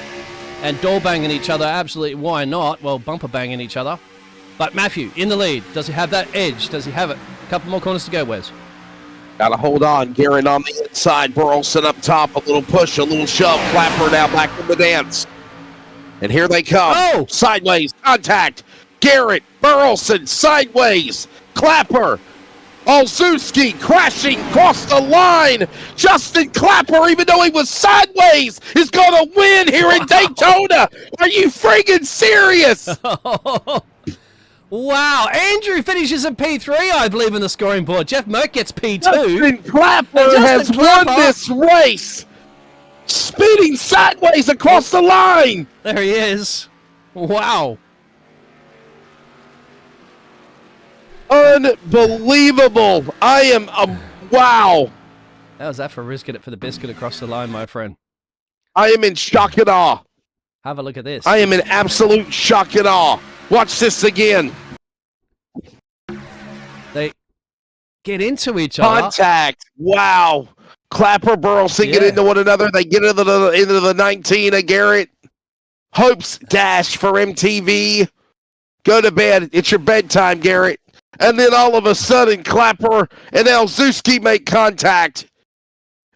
and door banging each other. Absolutely, why not? Well, bumper banging each other. But Matthew in the lead. Does he have that edge? Does he have it? A couple more corners to go, Wes. Got to hold on. Garrett on the inside. Burleson up top. A little push, a little shove. Clapper now back in the dance. And here they come. Oh! Sideways contact. Garrett, Burleson, sideways. Clapper. Olszewski crashing across the line. Justin Clapper, even though he was sideways, is going to win here in Daytona. Are you friggin' serious? Wow, Andrew finishes in P3, I believe, in the scoring board. Jeff Merck gets P2. Justin Clapper has won this race, speeding sideways across the line. There he is. Wow. Unbelievable. I am, wow. How's that for risking it for the biscuit across the line, my friend? I am in shock and awe. Have a look at this. I am in absolute shock and awe. Watch this again. They get into each other. Contact. Wow. Clapper, Burleson get into one another. They get into the 19 of Garrett. Hope's dash for MTV. Go to bed. It's your bedtime, Garrett. And then all of a sudden, Clapper and Alzewski make contact.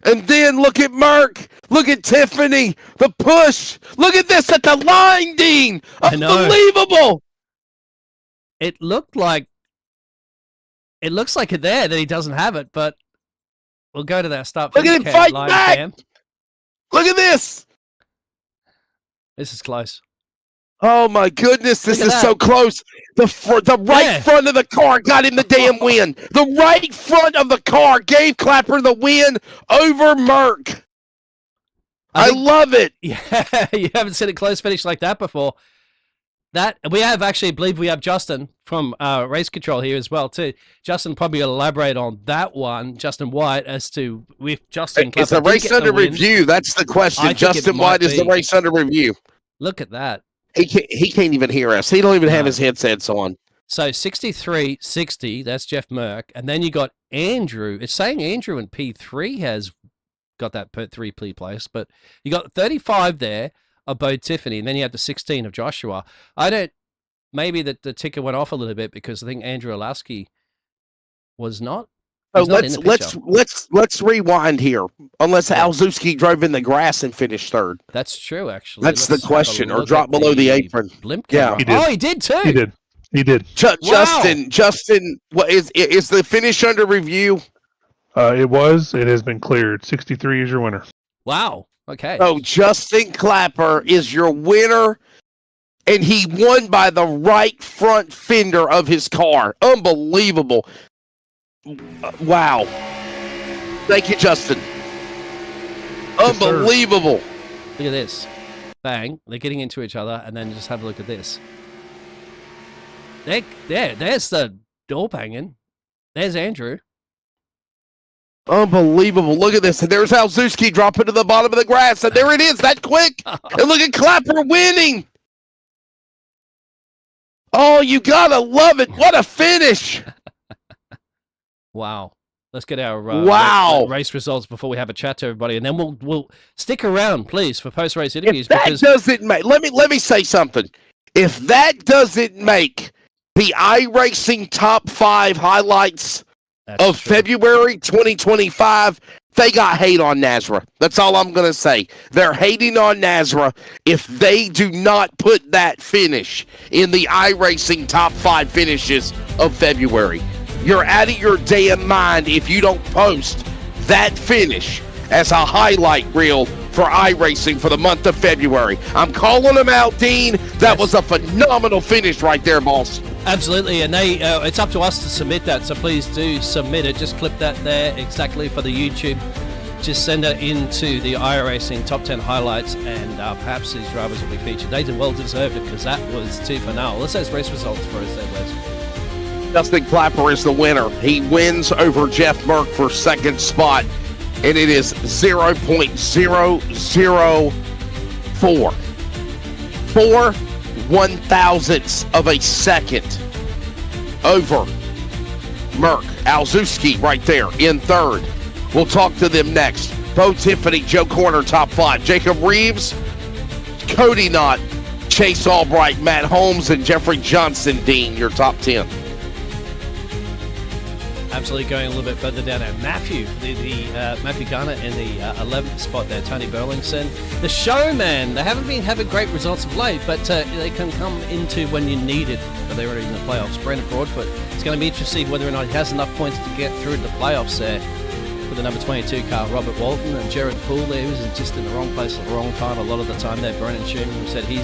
And then look at Merck. Look at Tiffany. The push. Look at this at the line, Dean. Unbelievable. It looks like it there that he doesn't have it, but we'll go to that start. Look at him fight back. Cam. Look at this. This is close. Oh my goodness, this is so close. The right front of the car got him the damn win. The right front of the car gave Clapper the win over Merck. I love it. Yeah, you haven't seen a close finish like that before. That we have actually, believe we have Justin from Race Control here as well too. Justin probably will elaborate on that one, Justin White, as to if Justin. Is the race under review? That's the question. Justin White, is the race under review? Look at that. He can't even hear us. He don't even have his headsets on. So 63-60, that's Jeff Merck. And then you got Andrew. It's saying Andrew in P3 has got that P3 place, but you got 35 there of Bo Tiffany, and then you have the 16 of Joshua. Maybe that the ticker went off a little bit because I think Andrew Olowski was not. So let's rewind here. Unless Alzewski drove in the grass and finished third. That's true, actually. That's the question, or dropped below the apron. Yeah, he did. Oh, he did too. He did. Justin, what is the finish under review? It was. It has been cleared. 63 is your winner. Wow. Okay. So Justin Clapper is your winner, and he won by the right front fender of his car. Unbelievable. Wow. Thank you, Justin. Unbelievable. Look at this. Bang. They're getting into each other, and then just have a look at this. There's the door banging. There's Andrew. Unbelievable. Look at this. And there's Alzewski dropping to the bottom of the grass. And there it is, that quick. And look at Clapper winning. Oh, you got to love it. What a finish. Wow. Let's get our race results before we have a chat to everybody, and then we'll stick around, please, for post-race interviews. Doesn't make, let me say something. If that doesn't make the iRacing top 5 highlights of February 2025, they got hate on NASRA. That's all I'm going to say. They're hating on NASRA if they do not put that finish in the iRacing top 5 finishes of February. You're out of your damn mind if you don't post that finish as a highlight reel for iRacing for the month of February. I'm calling them out, Dean. That was a phenomenal finish right there, boss. Absolutely, and it's up to us to submit that, so please do submit it. Just clip that there exactly for the YouTube. Just send it into the iRacing Top 10 highlights, and perhaps these drivers will be featured. They well deserved it because that was too phenomenal. Let's have race results for us there, Wes. Justin Clapper is the winner. He wins over Jeff Merck for second spot, and it is 0.004. 4 1/1000ths of a second over Merck. Alzewski right there in third. We'll talk to them next. Bo Tiffany, Joe Corner, top 5. Jacob Reeves, Cody Knott, Chase Albright, Matt Holmes, and Jeffrey Johnson, Dean, your top 10. Absolutely, going a little bit further down there. Matthew Garner in the 11th spot there. Tony Burlington, the showman. They haven't been having great results of late, but they can come into when you need it. But they're already in the playoffs. Brandon Broadfoot. It's going to be interesting whether or not he has enough points to get through the playoffs there. With the number 22 car, Robert Walton, and Jared Poole there, who was just in the wrong place at the wrong time a lot of the time there. Brennan Schumann said he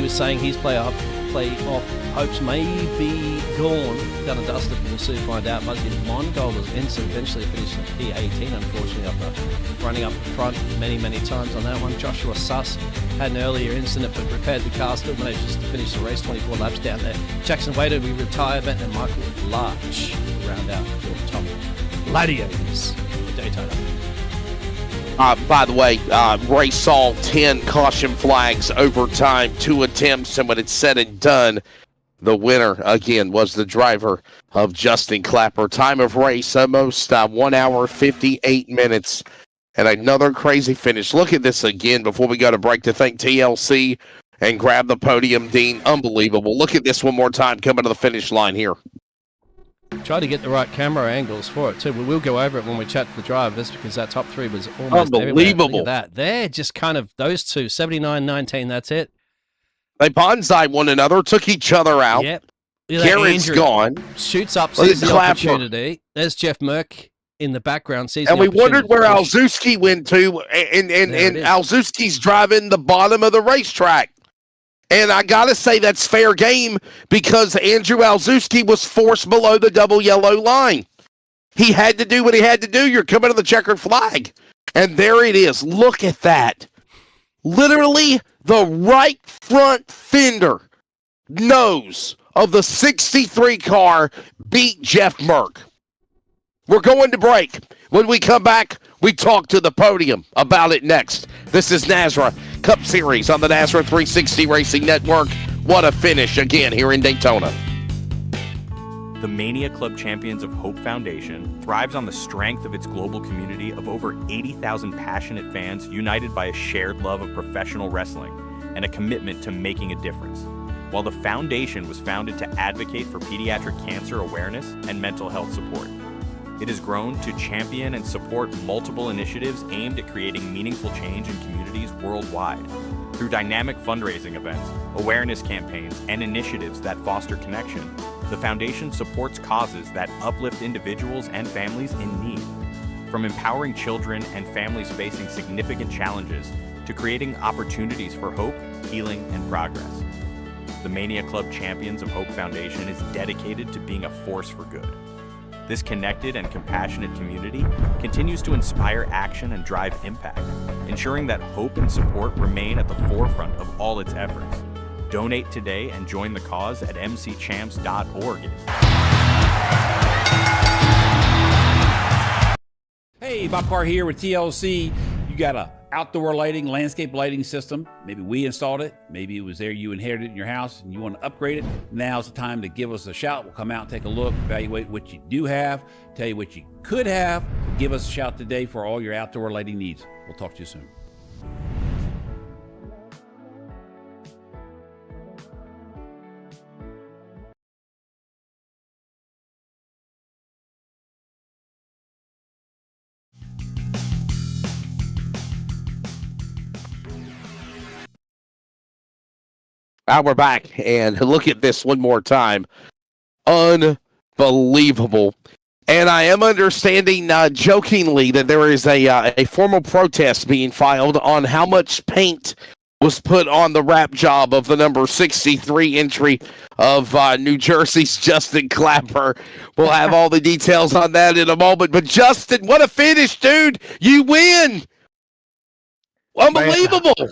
was saying his playoff playoff hopes may be gone, done and dusted. We'll soon find out. But Mongold's Ensign eventually finished in P18, unfortunately, after running up front many, many times on that one. Joshua Suss had an earlier incident, but repaired the car, still manages to finish the race, 24 laps down there. Jackson Wader, we retirement, and Michael Larch round out your top gladiators for Daytona. By the way, race saw 10 caution flags over time, 2 attempts, and when it's said and done, the winner, again, was the driver of Justin Clapper. Time of race, almost 1 hour, 58 minutes, and another crazy finish. Look at this again before we go to break to thank TLC and grab the podium, Dean. Unbelievable. Look at this one more time coming to the finish line here. Try to get the right camera angles for it too. We will go over it when we chat to the drivers because that top three was almost unbelievable. Look at that. They're just kind of those two, 79-19, that's it. They bonsai one another, took each other out. Yep. Garrett's gone. Shoots up, sees the opportunity. There's Jeff Merck in the background. Sees and the we wondered where opportunity. Alzewski went to, and Alzewski's driving the bottom of the racetrack. And I got to say that's fair game because Andrew Alzewski was forced below the double yellow line. He had to do what he had to do. You're coming to the checkered flag. And there it is. Look at that. Literally the right front fender nose of the 63 car beat Jeff Merck. We're going to break. When we come back, we talk to the podium about it next. This is NASRA Cup Series on the NASRA 360 Racing Network. What a finish again here in Daytona. The Mania Club Champions of Hope Foundation thrives on the strength of its global community of over 80,000 passionate fans united by a shared love of professional wrestling and a commitment to making a difference. While the foundation was founded to advocate for pediatric cancer awareness and mental health support, it has grown to champion and support multiple initiatives aimed at creating meaningful change in communities worldwide. Through dynamic fundraising events, awareness campaigns, and initiatives that foster connection, the foundation supports causes that uplift individuals and families in need. From empowering children and families facing significant challenges to creating opportunities for hope, healing, and progress. The Mania Club Champions of Hope Foundation is dedicated to being a force for good. This connected and compassionate community continues to inspire action and drive impact, ensuring that hope and support remain at the forefront of all its efforts. Donate today and join the cause at mcchamps.org. Hey, Bob Carr here with TLC. You got a outdoor lighting, landscape lighting system. Maybe we installed it. Maybe it was there you inherited in your house and you want to upgrade it. Now's the time to give us a shout. We'll come out and take a look, evaluate what you do have, tell you what you could have. Give us a shout today for all your outdoor lighting needs. We'll talk to you soon. We're back, and look at this one more time. Unbelievable. And I am understanding jokingly that there is a formal protest being filed on how much paint was put on the wrap job of the number 63 entry of New Jersey's Justin Clapper. We'll have all the details on that in a moment. But Justin, what a finish, dude. You win. Unbelievable. Man.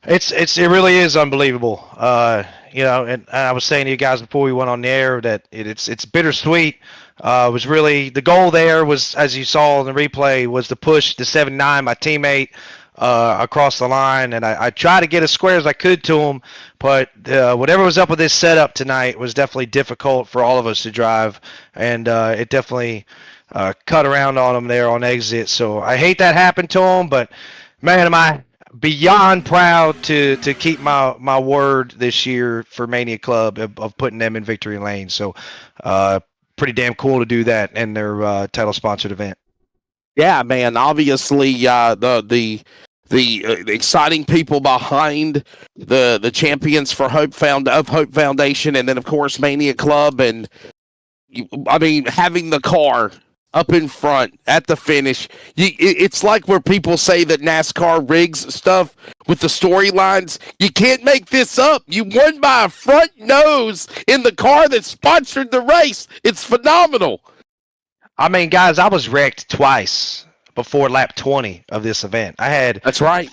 It really is unbelievable. And I was saying to you guys before we went on the air that it's bittersweet. Was really the goal there was, as you saw in the replay, was to push the 7-9, my teammate, across the line, and I tried to get as square as I could to him, but whatever was up with this setup tonight was definitely difficult for all of us to drive, and it definitely cut around on him there on exit. So I hate that happened to him, but man, am I beyond proud to keep my word this year for Mania Club of putting them in victory lane. So pretty damn cool to do that in their title sponsored event. Yeah, man. Obviously, the exciting people behind the champions for Hope Foundation, and then of course Mania Club, and having the car up in front at the finish. It's like where people say that NASCAR rigs stuff with the storylines. You can't make this up. You won by a front nose in the car that sponsored the race. It's phenomenal. I mean, guys, I was wrecked twice before lap 20 of this event. I had That's right.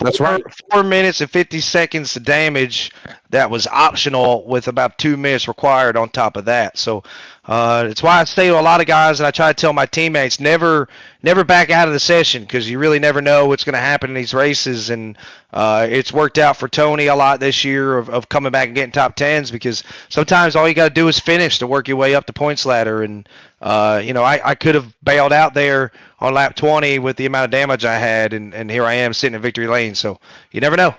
4 minutes and 50 seconds of damage that was optional with about 2 minutes required on top of that. So it's why I say to a lot of guys, and I try to tell my teammates, never back out of the session, because you really never know what's going to happen in these races. And it's worked out for Tony a lot this year of coming back and getting top 10s, because sometimes all you got to do is finish to work your way up the points ladder. And I could have bailed out there on lap 20 with the amount of damage I had, and here I am sitting in victory lane. So you never know.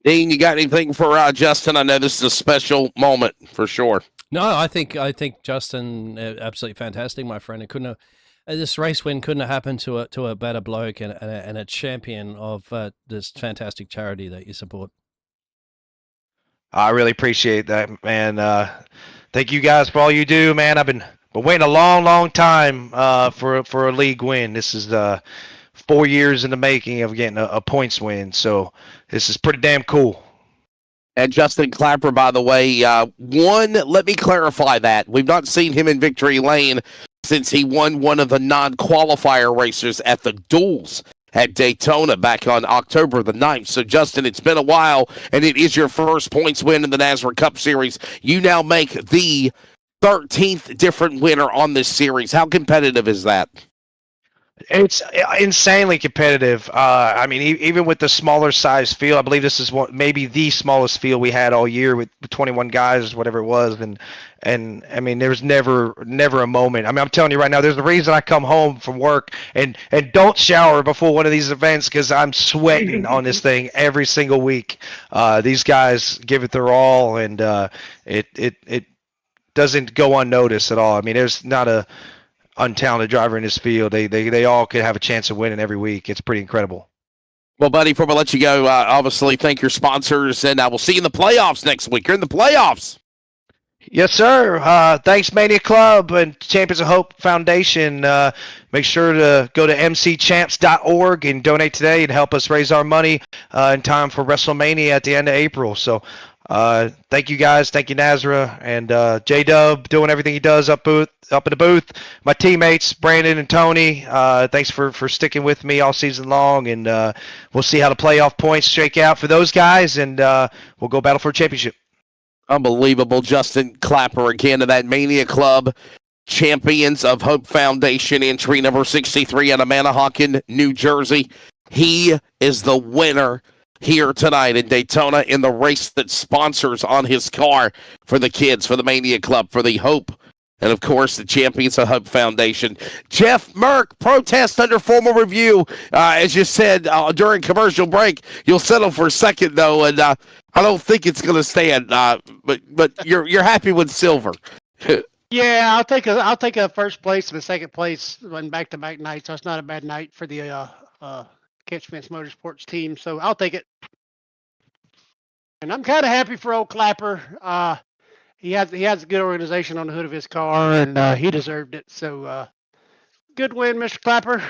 Dean, you got anything for Justin? I know this is a special moment for sure. No, I think Justin, absolutely fantastic, my friend. It couldn't have, this race win couldn't have happened to a better bloke and a champion of this fantastic charity that you support. I really appreciate that, man. Thank you guys for all you do, man. I've been waiting a long time for a league win. This is 4 years in the making of getting a points win, so this is pretty damn cool. And Justin Clapper, by the way, let me clarify that. We've not seen him in victory lane since he won one of the non-qualifier racers at the duels at Daytona back on October the 9th. So, Justin, it's been a while, and it is your first points win in the NASRA Cup Series. You now make the 13th different winner on this series. How competitive is that? It's insanely competitive. I mean, even with the smaller size field, I believe this is maybe the smallest field we had all year with 21 guys, whatever it was. And I mean, there's never a moment. I mean, I'm telling you right now, there's a reason I come home from work and don't shower before one of these events, because I'm sweating on this thing every single week. These guys give it their all, and it doesn't go unnoticed at all. I mean, there's not a untalented driver in this field. They all could have a chance of winning every week. It's pretty incredible. Well, buddy, before we let you go, obviously thank your sponsors, and I will see you in the playoffs next week. You're in the playoffs. Yes, sir. Thanks, Mania Club and Champions of Hope Foundation. Make sure to go to mcchamps.org and donate today and help us raise our money in time for WrestleMania at the end of April. So thank you, guys. Thank you, NASRA, and J-Dub doing everything he does up in the booth. My teammates, Brandon and Tony, thanks for sticking with me all season long, and we'll see how the playoff points shake out for those guys, and we'll go battle for a championship. Unbelievable. Justin Clapper again of that Mania Club Champions of Hope Foundation, entry number 63 out of Manahawkin, New Jersey. He is the winner here tonight in Daytona in the race that sponsors on his car for the kids, for the Mania Club, for the Hope, and of course the Champions of Hope Foundation. Jeff Merck, protest under formal review. As you said during commercial break, you'll settle for second though, and I don't think it's going to stand. But you're happy with silver. Yeah, I'll take a first place and a second place on back-to-back nights. So it's not a bad night for the C.O.P.S Motorsports team, so I'll take it. And I'm kind of happy for old Clapper. He has a good organization on the hood of his car, and he deserved it. So good win, Mr. Clapper.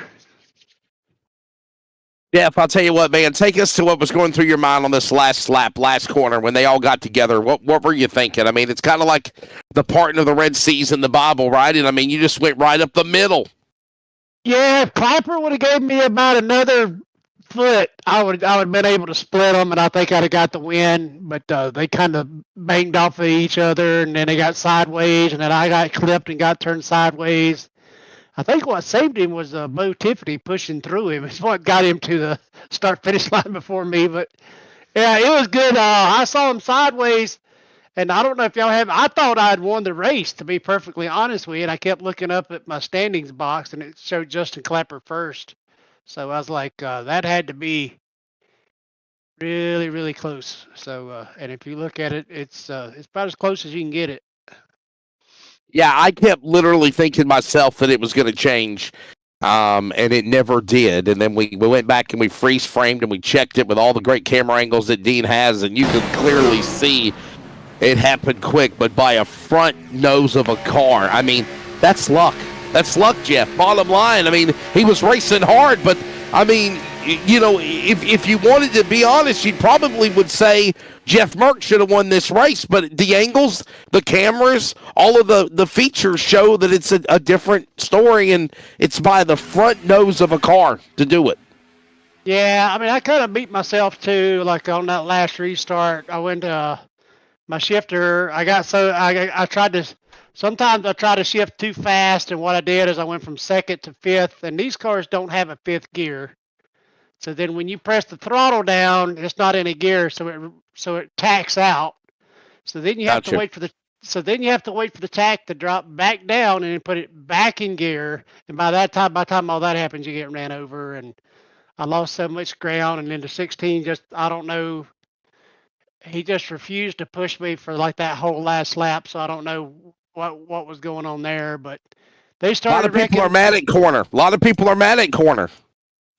Jeff, I'll tell you what, man. Take us to what was going through your mind on this last lap, last corner, when they all got together. What were you thinking? I mean, it's kind of like the parting of the Red Seas in the Bible, right? And I mean, you just went right up the middle. Yeah, if Clapper would have gave me about another foot, I would have been able to split them, and I think I'd have got the win. But they kind of banged off of each other, and then they got sideways, and then I got clipped and got turned sideways. I think what saved him was Bo Tiffany pushing through him. It's what got him to the start-finish line before me. But, yeah, it was good. I saw him sideways, and I don't know if y'all have. I thought I'd won the race, to be perfectly honest with you, and I kept looking up at my standings box, and it showed Justin Clapper first. So I was like, that had to be really, really close. So, and if you look at it, it's about as close as you can get it. Yeah, I kept literally thinking myself that it was going to change, and it never did. And then we went back and we freeze-framed and we checked it with all the great camera angles that Dean has, and you could clearly see it happened quick, but by a front nose of a car. I mean, that's luck. That's luck, Jeff. Bottom line, I mean, he was racing hard, but I mean, you know, if you wanted to be honest, you probably would say Jeff Merck should have won this race. But the angles, the cameras, all of the features show that it's a different story, and it's by the front nose of a car to do it. Yeah, I mean, I kind of beat myself too. Like on that last restart, I went my shifter. I tried to. Sometimes I try to shift too fast, and what I did is I went from second to fifth, and these cars don't have a fifth gear. So then when you press the throttle down, it's not in a gear, so it tacks out. So then you have to wait for the tack to drop back down and then put it back in gear. And by the time all that happens, you get ran over, and I lost so much ground. And then the 16 I don't know. He just refused to push me for like that whole last lap. So I don't know what was going on there, but they started. A lot of people are mad at corner.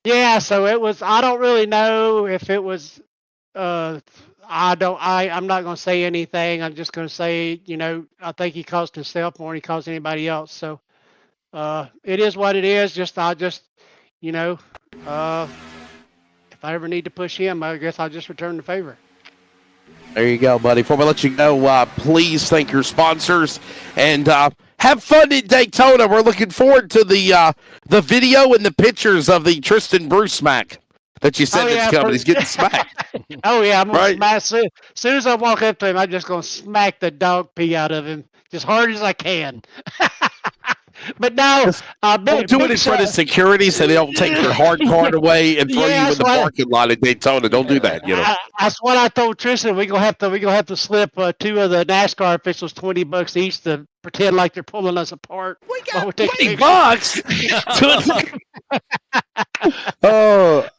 Yeah, so it was. I don't really know if it was. I'm not going to say anything. I'm just going to say, I think he caused himself more than he caused anybody else. So, it is what it is. If I ever need to push him, I guess I'll just return the favor. There you go, buddy. Before we let you go, please thank your sponsors and have fun in Daytona. We're looking forward to the video and the pictures of the Tristan Bruce smack that you said that's coming. He's getting smacked. Oh, yeah. I'm going to smack. As soon as I walk up to him, I'm just going to smack the dog pee out of him as hard as I can. But no, don't do it in front of security so they don't take your hard card away and throw you in the parking lot at Daytona. Don't do that. That's what I told Tristan. We're gonna have to slip two of the NASCAR officials $20 each to pretend like they're pulling us apart. We got $20. Oh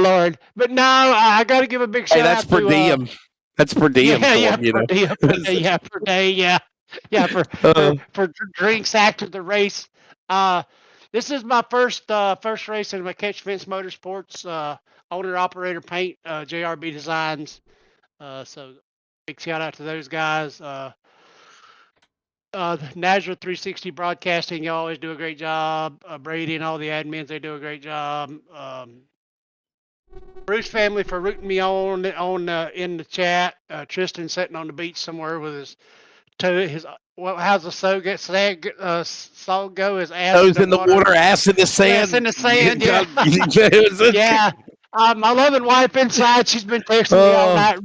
Lord! But no, I got to give a big shout out. That's per diem. That's per diem. Per day. Yeah, for drinks after the race. This is my first race in my Catch-Fence Motorsports owner operator paint, JRB Designs. So big shout out to those guys. NASRA 360 Broadcasting, you always do a great job. Brady and all the admins, they do a great job. Bruce family for rooting me on in the chat. Tristan sitting on the beach somewhere with his how's the soul go? Soul go? His ass toes in the water, ass in the sand. Ass in the sand. Yeah. Yeah. My loving wife inside. She's been texting me all night,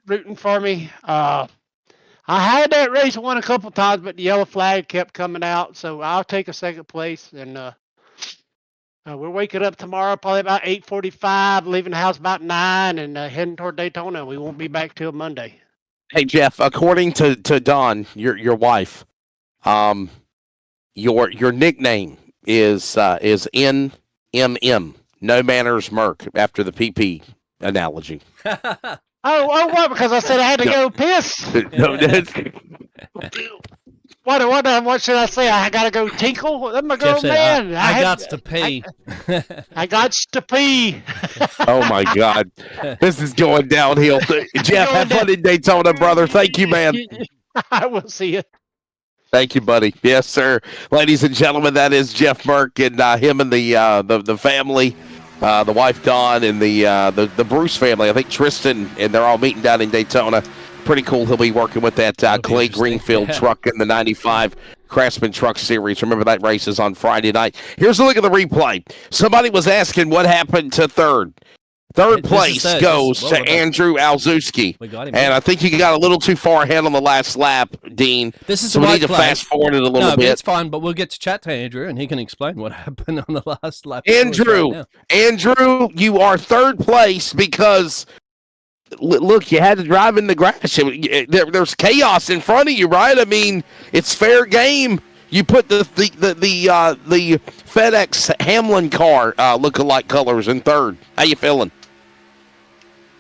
rooting for me. I had that race won a couple times, but the yellow flag kept coming out, so I'll take a second place. And we're waking up tomorrow probably about 8:45, leaving the house about 9, and heading toward Daytona. We won't be back till Monday. Hey Jeff, according to Dawn, your wife, your nickname is NMM, No Manners Merc, after the PP analogy. What? Because I said I had to go piss. What should I say? I gotta go tinkle. I'm a grown man. I got to pee. I got to pee. Oh my God, this is going downhill. Jeff, have fun in Daytona, brother. Thank you, man. I will see you. Thank you, buddy. Yes, sir. Ladies and gentlemen, that is Jeff Merck and him and the family, the wife Dawn and the Bruce family. I think Tristan and they're all meeting down in Daytona. Pretty cool. He'll be working with that Clay Greenfield truck in the 95 Craftsman Truck Series. Remember, that race is on Friday night. Here's a look at the replay. Somebody was asking what happened to third. Third place goes to Andrew Alzewski. And I think he got a little too far ahead on the last lap, Dean. So we need to fast forward it a little bit. It's fine, but we'll get to chat to Andrew, and he can explain what happened on the last lap. Andrew, you are third place because... Look, you had to drive in the grass. There's chaos in front of you, right? I mean, it's fair game. You put the FedEx Hamlin car lookalike colors in third. How you feeling?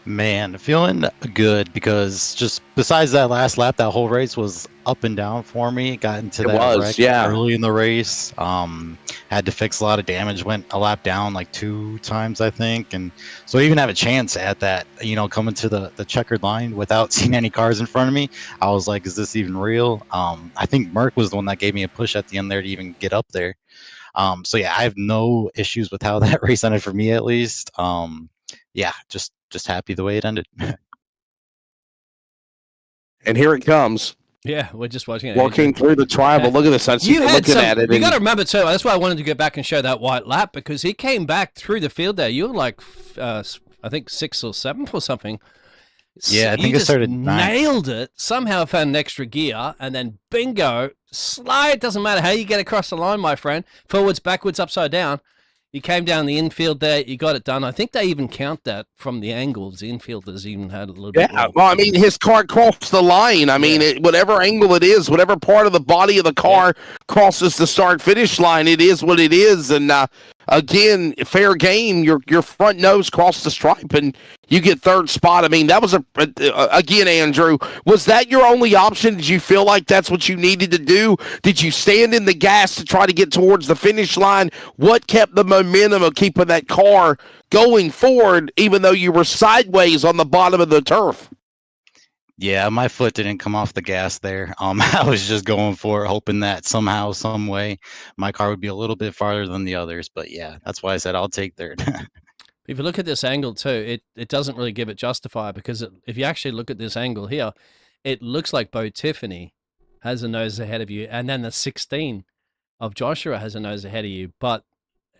Man, feeling good because just besides that last lap, that whole race was up and down for me. Got into It that was, wreck yeah. early in the race. Had to fix a lot of damage. Went a lap down like 2 times, I think, and so I even have a chance at that. Coming to the checkered line without seeing any cars in front of me. I was like, "Is this even real?" I think Merck was the one that gave me a push at the end there to even get up there. So yeah, I have no issues with how that race ended for me, at least. Yeah, just happy the way it ended. And here it comes. Yeah, we're just watching it. Working through the tribal. Look at this. I'm looking at it. You got to remember too. That's why I wanted to go back and show that white lap, because he came back through the field there. You were like, I think 6th or 7th or something. Yeah, I think you it started just 9th. nailed it. Somehow found an extra gear, and then bingo, slide. Doesn't matter how you get across the line, my friend. Forwards, backwards, upside down. You came down the infield there. You got it done. I think they even count that from the angles. The infielders even had a little bit. Yeah, well, I mean, his car crossed the line. I mean, whatever angle it is, whatever part of the body of the car crosses the start-finish line, it is what it is. And again, fair game. Your front nose crossed the stripe, and you get 3rd spot. I mean, that was again, Andrew. Was that your only option? Did you feel like that's what you needed to do? Did you stand in the gas to try to get towards the finish line? What kept the momentum of keeping that car going forward, even though you were sideways on the bottom of the turf? Yeah, my foot didn't come off the gas there. I was just going for it, hoping that somehow, some way, my car would be a little bit farther than the others. But yeah, that's why I said I'll take 3rd. If you look at this angle too, it doesn't really give it justifier, because if you actually look at this angle here, it looks like Bo Tiffany has a nose ahead of you, and then the 16 of Joshua has a nose ahead of you. But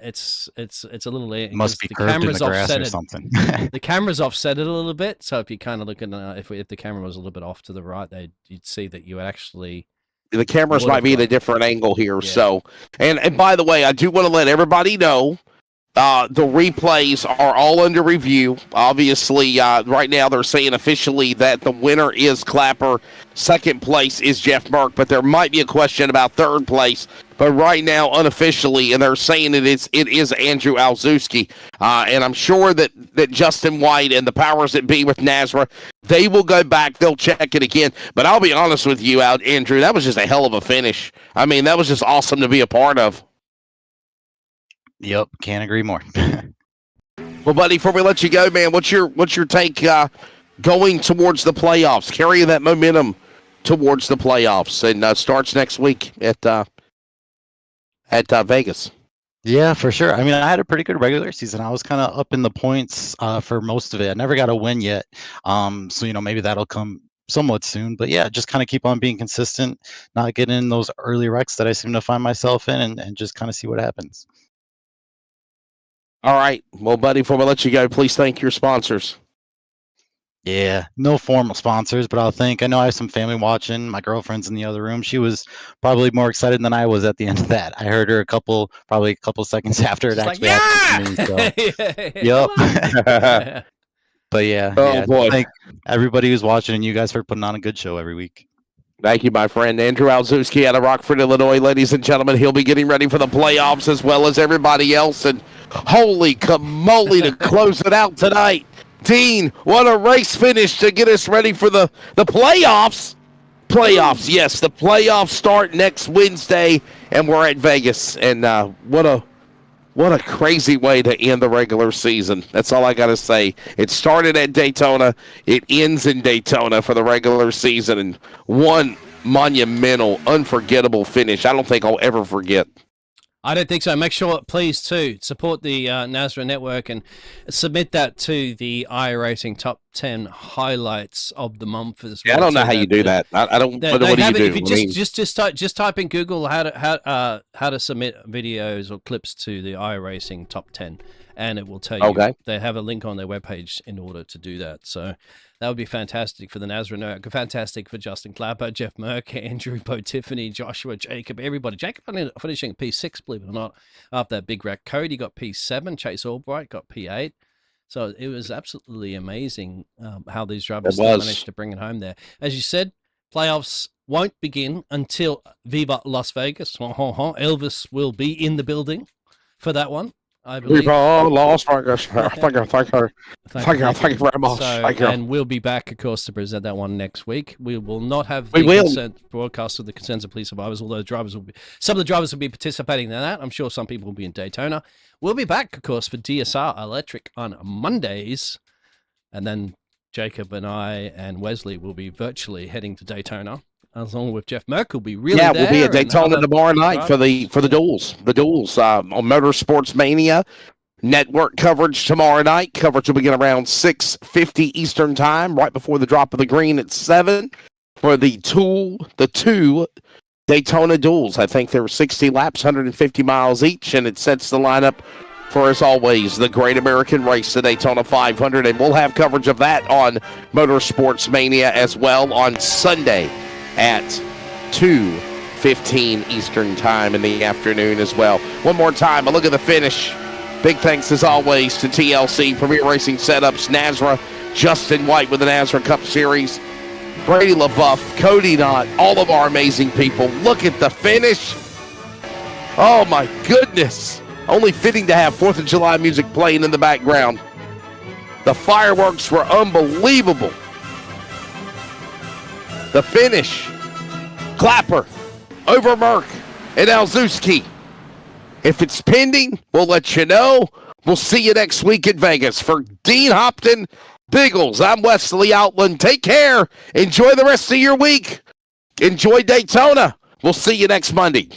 it's a little Must be curved in the grass or something. The camera's offset it a little bit, so if you kind of look at if the camera was a little bit off to the right, you'd see that you actually. The cameras might be at a different angle here. Yeah. So, and by the way, I do want to let everybody know. The replays are all under review. Obviously, right now they're saying officially that the winner is Clapper. 2nd place is Jeff Merck, but there might be a question about 3rd place. But right now, unofficially, and they're saying it is Andrew Alzewski. And I'm sure that Justin White and the powers that be with NASRA, they will go back. They'll check it again. But I'll be honest with you, Andrew, that was just a hell of a finish. I mean, that was just awesome to be a part of. Yep, can't agree more. Well, buddy, before we let you go, man, what's your take going towards the playoffs, carrying that momentum towards the playoffs, and starts next week at Vegas? Yeah, for sure. I mean, I had a pretty good regular season. I was kind of up in the points for most of it. I never got a win yet, so maybe that'll come somewhat soon. But yeah, just kind of keep on being consistent, not getting in those early wrecks that I seem to find myself in, and just kind of see what happens. All right. Well, buddy, before we let you go, please thank your sponsors. Yeah, no formal sponsors, but I know I have some family watching. My girlfriend's in the other room. She was probably more excited than I was at the end of that. I heard her probably a couple seconds after it actually happened to me. So. Yep. But yeah, boy. Thank everybody who's watching, and you guys for putting on a good show every week. Thank you, my friend. Andrew Alzewski out of Rockford, Illinois. Ladies and gentlemen, he'll be getting ready for the playoffs as well as everybody else. And holy camoly to close it out tonight. Dean, what a race finish to get us ready for the playoffs. Playoffs, yes. The playoffs start next Wednesday, and we're at Vegas. And what a crazy way to end the regular season. That's all I got to say. It started at Daytona. It ends in Daytona for the regular season. And one monumental, unforgettable finish I don't think I'll ever forget. I don't think so. Make sure, please, to support the NASRA network and submit that to the iRacing Top 10 highlights of the month as well. Yeah, I don't know how you do that. I don't. What do you do? If you just type in Google how to submit videos or clips to the iRacing Top 10, and it will tell you. Okay. They have a link on their webpage in order to do that. So that would be fantastic for the NASRA network. Fantastic for Justin Clapper, Jeff Merck, Andrew, Bo Tiffany, Joshua, Jacob, everybody. Jacob finishing P6, believe it or not, after that big wreck. Cody got P7. Chase Albright got P8. So it was absolutely amazing how these drivers managed to bring it home there. As you said, playoffs won't begin until Viva Las Vegas. Elvis will be in the building for that one. I believe. We've all lost focus. Thank you very much. So, Thank you. and we'll be back, of course, to present that one next week. We will not have We the will. broadcast of the concerns of police survivors, although some of the drivers will be participating in that. I'm sure some people will be in Daytona. We'll be back, of course, for DSR Electric on Mondays, and then Jacob and I and Wesley will be virtually heading to Daytona. Along with Jeff Merck, will be really there. We'll be at Daytona tomorrow night for drivers. the duels. The duels on Motorsports Mania. Network coverage tomorrow night. Coverage will begin around 6:50 Eastern Time, right before the drop of the green at 7 for the two Daytona duels. I think there were 60 laps, 150 miles each, and it sets the lineup for, as always, the Great American Race, the Daytona 500, and we'll have coverage of that on Motorsports Mania as well on Sunday at 2:15 Eastern Time in the afternoon as well. One more time, a look at the finish. Big thanks, as always, to TLC, Premier Racing Setups, NASRA, Justin White with the NASRA Cup Series, Brady LaBeouf, Cody Knott, all of our amazing people. Look at the finish. Oh, my goodness. Only fitting to have 4th of July music playing in the background. The fireworks were unbelievable. The finish. Clapper over Merck and Alzewski. If it's pending, we'll let you know. We'll see you next week in Vegas. For Dean Hopton, Biggles, I'm Wesley Outland. Take care. Enjoy the rest of your week. Enjoy Daytona. We'll see you next Monday.